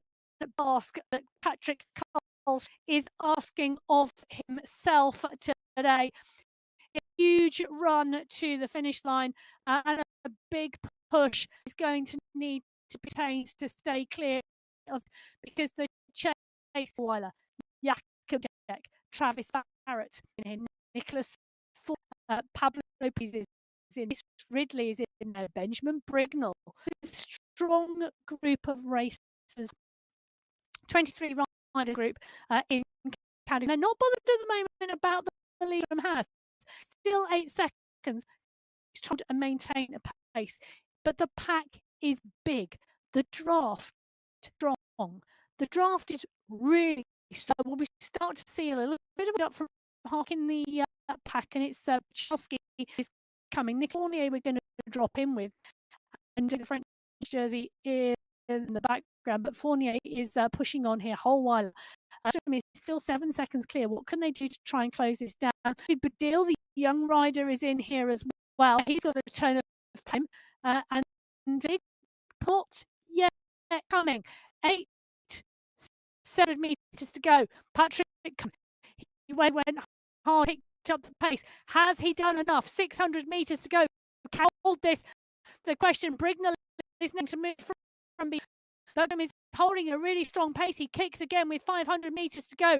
task that Patrick Karlstrom is asking of himself today. A huge run to the finish line and a big push is going to need to be taken to stay clear of, because the chase Weiler, Jakob Jack, Travis Barrett, Nicholas Pablo Lopez is in, Ridley is in there, Benjamin Brignall. A strong group of racers, 23 rider group in category. They're not bothered at the moment about the leader has. Still 8 seconds. He's trying to maintain a pace, but the pack is big. The draft strong. The draft is really strong. Well, we start to see a little bit of it up from Hark in the pack, and it's Chosky is coming. Nick Fournier we're going to drop in with, and the French jersey is in the background, but Fournier is pushing on here a whole while. It's still 7 seconds clear. What can they do to try and close this down? Badil, the young rider, is in here as well. He's got a turn of time, and Big Pot, yeah, coming. 7 meters to go. Patrick, he went hard, picked up the pace. Has he done enough? 600 meters to go. Can hold this? The question. Brignall is next to move from behind. Bergam is holding a really strong pace. He kicks again with 500 meters to go.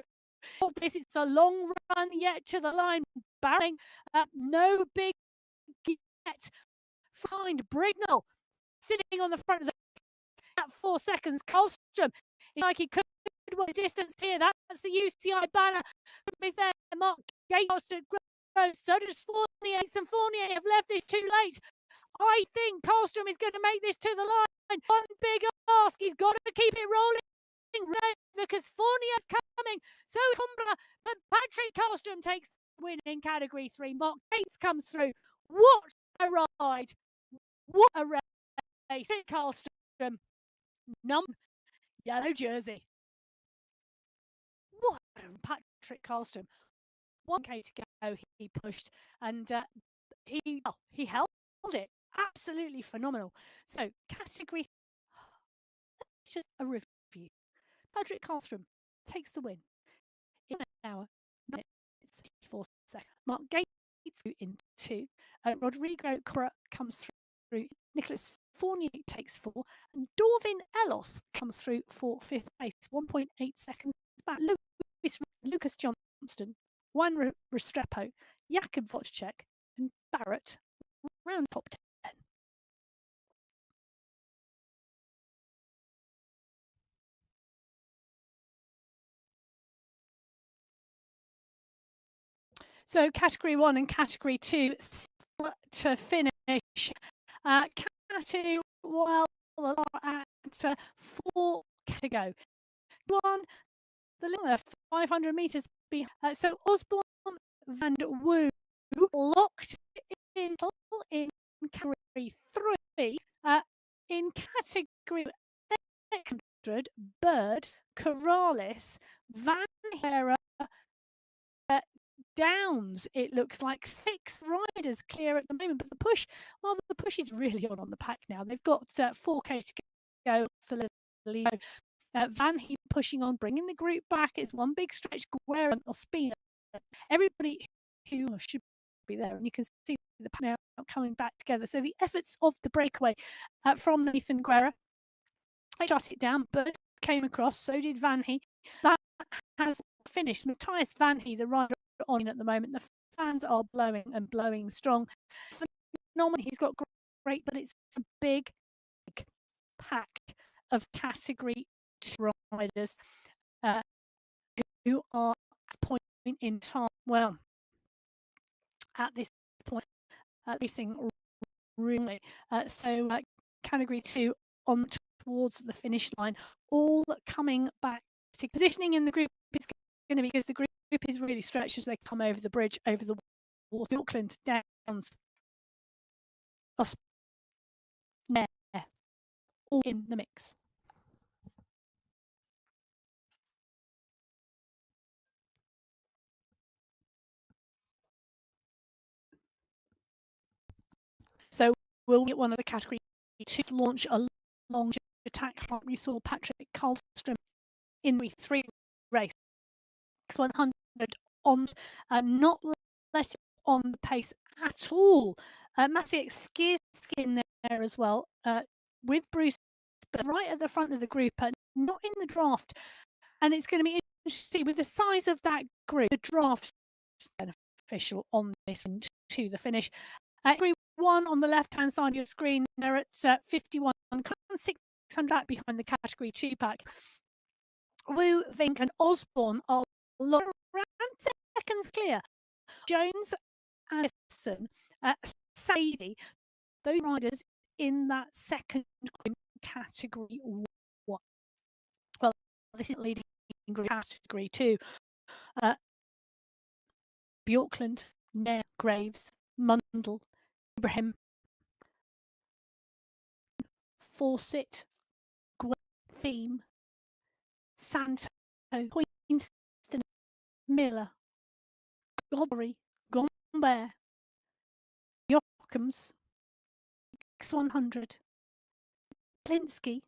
This is a long run yet to the line. Barring no big yet. Find Brignall sitting on the front of the at 4 seconds. Karlstrom, like he could win the distance here. That's the UCI banner. Is there Mark Gates to grow? So does Fournier. And Fournier have left this too late. I think Karlstrom is going to make this to the line. One big ask. He's got to keep it rolling because Fournier's coming. So Cumbra, but Patrick Karlstrom takes the win in category 3. Mark Gates comes through. What a ride! What a race! Karlstrom, yellow jersey. What a Patrick Karlstrom. 1k to go. He pushed and he held it. Absolutely phenomenal. So category, just a review. Patrick Karlstrom takes the win in an hour, 54 seconds. Mark Gates in 2. Rodrigo Cora comes through. Nicholas Fournier takes 4. And Dorvin Ellos comes through for 5th place. 1.8 seconds back. Lucas Johnston, Juan Restrepo, Jakub Wojciech, and Barrett round top 10. So category 1 and category 2 still to finish. Category, well, at 4 to go. One, the little 500 metres behind. So Osborne van der Woo locked in category 3. In category 100, Bird, Corrales, Van Hera, Downs. It looks like 6 riders clear at the moment, but the push is really on the pack now. They've got 4k to go. Van Heep pushing on, bringing the group back. It's one big stretch. Guerra or Spina. Everybody who should be there, and you can see the pack now coming back together. So the efforts of the breakaway from Nathan Guerra, I shut it down, but came across. So did Van Heep. That has finished. Matthias Van Heep, the rider on at the moment. The fans are blowing strong. Phenomenal. He's got great, but it's a big pack of category 2 riders who are at this point in time. Well, at this point, racing really. So category 2 on towards the finish line, all coming back. Positioning in the group is going to be, because the group is really stretched as they come over the bridge, over the water. Auckland, Downs, all in the mix. So we'll get one of the category 2 to launch a long attack. We saw Patrick Karlstrom in the 3 race 100 on, not letting on the pace at all. Maciek Skierskin there as well, with Bruce, but right at the front of the group, not in the draft. And it's going to be interesting with the size of that group. The draft is beneficial on this and to the finish. Everyone on the left-hand side of your screen, they're at 51, 600 behind the category 2 pack. Woo, Vink and Osborne are around seconds clear. Jones, Allison, Sadie, those riders in that second category 1. Well, this is leading category 2. Bjorkland, Nair, Graves, Mundell, Ibrahim, Fawcett, Gwen, Theme, Santo, Queenston, Miller, Godbury, Gombert, Yockums, X100, Plinsky.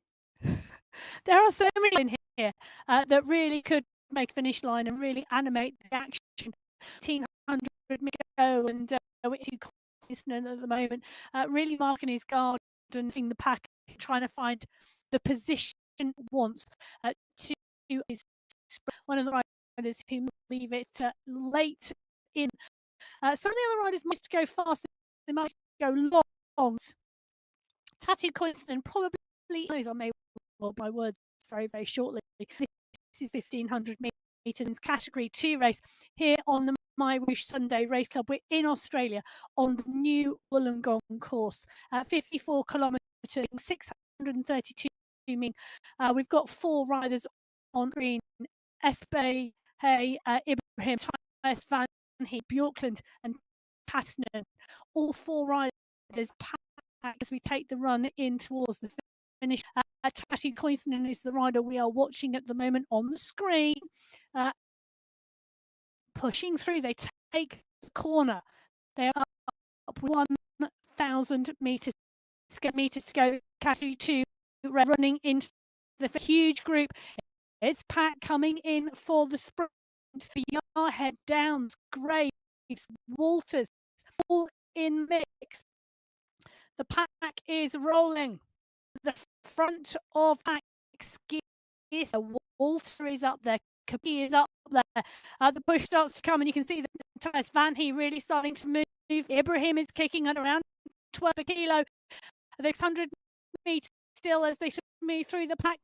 There are so many in here that really could make a finish line and really animate the action. 1800 go and Queenston at the moment, really marking his guard and the pack, trying to find the position wants to is one of the riders who leave it late in. Some of the other riders might go fast, they might go long. Tattoo Queenston probably knows, I may well my words very, very shortly. This is 1500 metres category 2 race here on the MyWhoosh Sunday Race Club. We're in Australia on the new Wollongong course, 54 kilometres, 632 mean. We've got 4 riders on green: Espe, Hay, Ibrahim, Tyus, Van Heep, Bjorkland and Patterson. All 4 riders packed as we take the run in towards the finish. Tashi Queenston is the rider we are watching at the moment on the screen. Pushing through, they take the corner. They are up 1,000 metres to go. Category 2 running into the huge group. It's Pat coming in for the sprint. The Yarhead, Downs, Graves, Walters, all in mix. The pack is rolling. The front of pack is Walter is up there. Kapi is up there. The push starts to come, and you can see the Tyus Van Heep really starting to move. Ibrahim is kicking at around 12 a kilo. The 600 metres still as they move through the pack.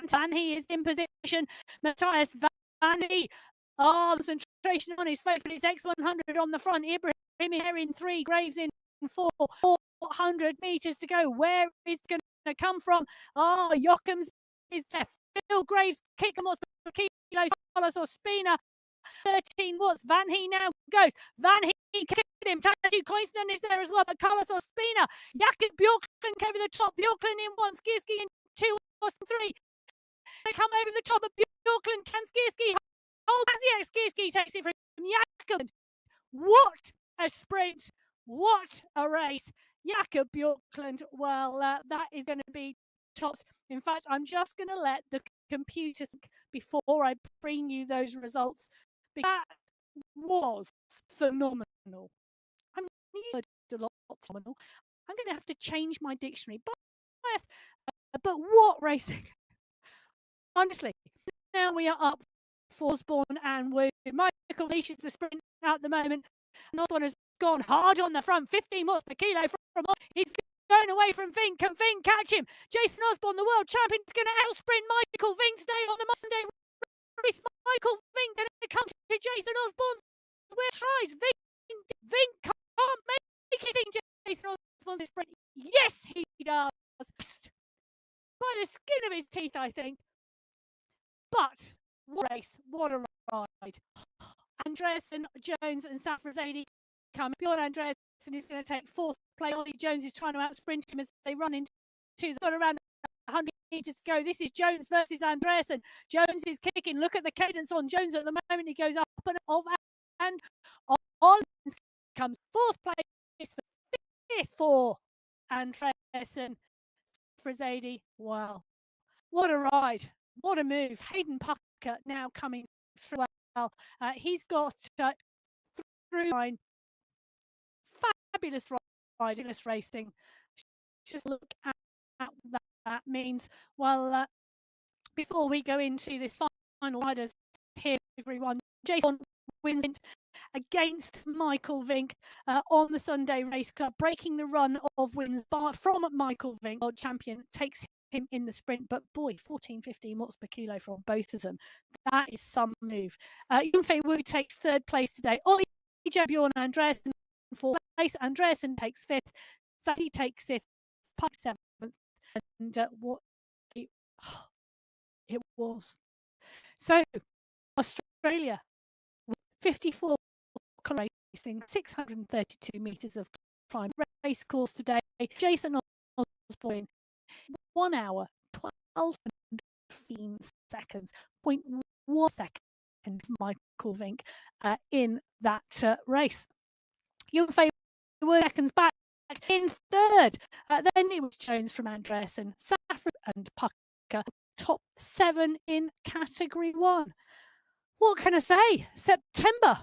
Van Heep is in position. Matthias Van Heep Concentration on his face, but it's X100 on the front. Ibrahim here in 3, Graves in 4, 400 meters to go. Where is it going to come from? Jochems is left. Phil Graves, Kickham, kilos, Carlos Ospina, 13 watts. Van He now goes. Van He kicked him. Tatu Koisnan is there as well, but Carlos Ospina, Jakob Bjorklund over the top. Bjorklund in 1, Skierski in 2, Austin 3. They come over the top of Bjorklund. Can Skierski hold? Skierski takes it from Jakob. What a sprint! What a race! Jakob Bjorklund. Well, that is going to be tops. In fact, I'm just going to let the computer think before I bring you those results. That was phenomenal. I'm phenomenal. I'm going to have to change my dictionary. But what racing? Honestly, now we are up for Osborne and with Michael Leach is the sprint at the moment. Osborne has gone hard on the front, 15 watts per kilo from he's going away from Fink. Can Fink catch him? Jason Osborne, the world champion, is going to outsprint Michael Fink today on the Sunday race. Michael Fink going to come to Jason Osborne's where tries. Fink can't make it. Jason Osborne's sprint. Yes, he does. By the skin of his teeth, I think. But what a race, what a ride. Andreasen, Jones and Safrazadi come. Bjorn Andreasen is going to take 4th place. Ollie Jones is trying to outsprint him as they run into. They've got around 100 meters to go. This is Jones versus Andreasen. Jones is kicking. Look at the cadence on Jones at the moment. He goes up and off, and on comes 4th place for 5th for Andreasen. Safrazadi. Wow, what a ride. What a move. Hayden Pucker now coming through well. He's got through line. Fabulous fabulous racing. Just look at what that means. Well, before we go into this final riders here, degree 1, Jason wins against Michael Vink on the Sunday Race Club, breaking the run of wins from Michael Vink, world champion, takes him in the sprint, but boy, 14-15 watts per kilo from both of them. That is some move. Yunfei Wu takes 3rd place today. Ollie Bjorn Andreasen 4th place. Andreasen takes 5th. Sadi takes 5th. Pike 7th. And what it was. So Australia, 54 racing, 632 meters of climb race course today. Jason Osborne, 1 hour, 12 and 15 seconds, 0.1 second, Michael Vink in that race. Yunfei were seconds back in 3rd. Then it was Jones from Andreasen, Saffron and Pucker, top 7 in category 1. What can I say? September,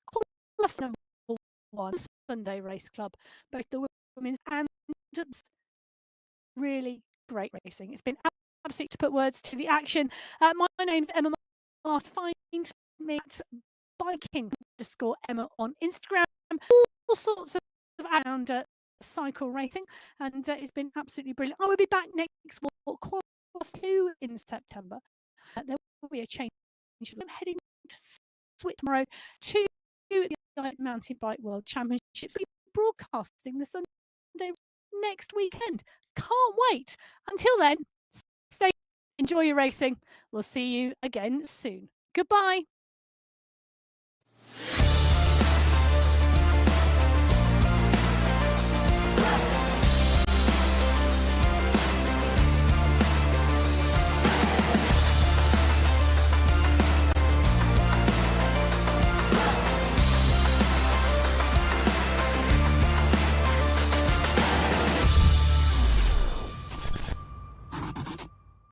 Qualifier number 1, Sunday Race Club, both the women's and really great racing. It's been absolute to put words to the action. My name's Emma. Find me at biking_Emma on Instagram. All sorts of around cycle racing, and it's been absolutely brilliant. I will be back next Qualifier 2 in September. There will be a change. I'm heading to Swit tomorrow to the Mountain Bike World Championship. We'll be broadcasting the Sunday next weekend. Can't wait. Until then, enjoy your racing. We'll see you again soon. Goodbye.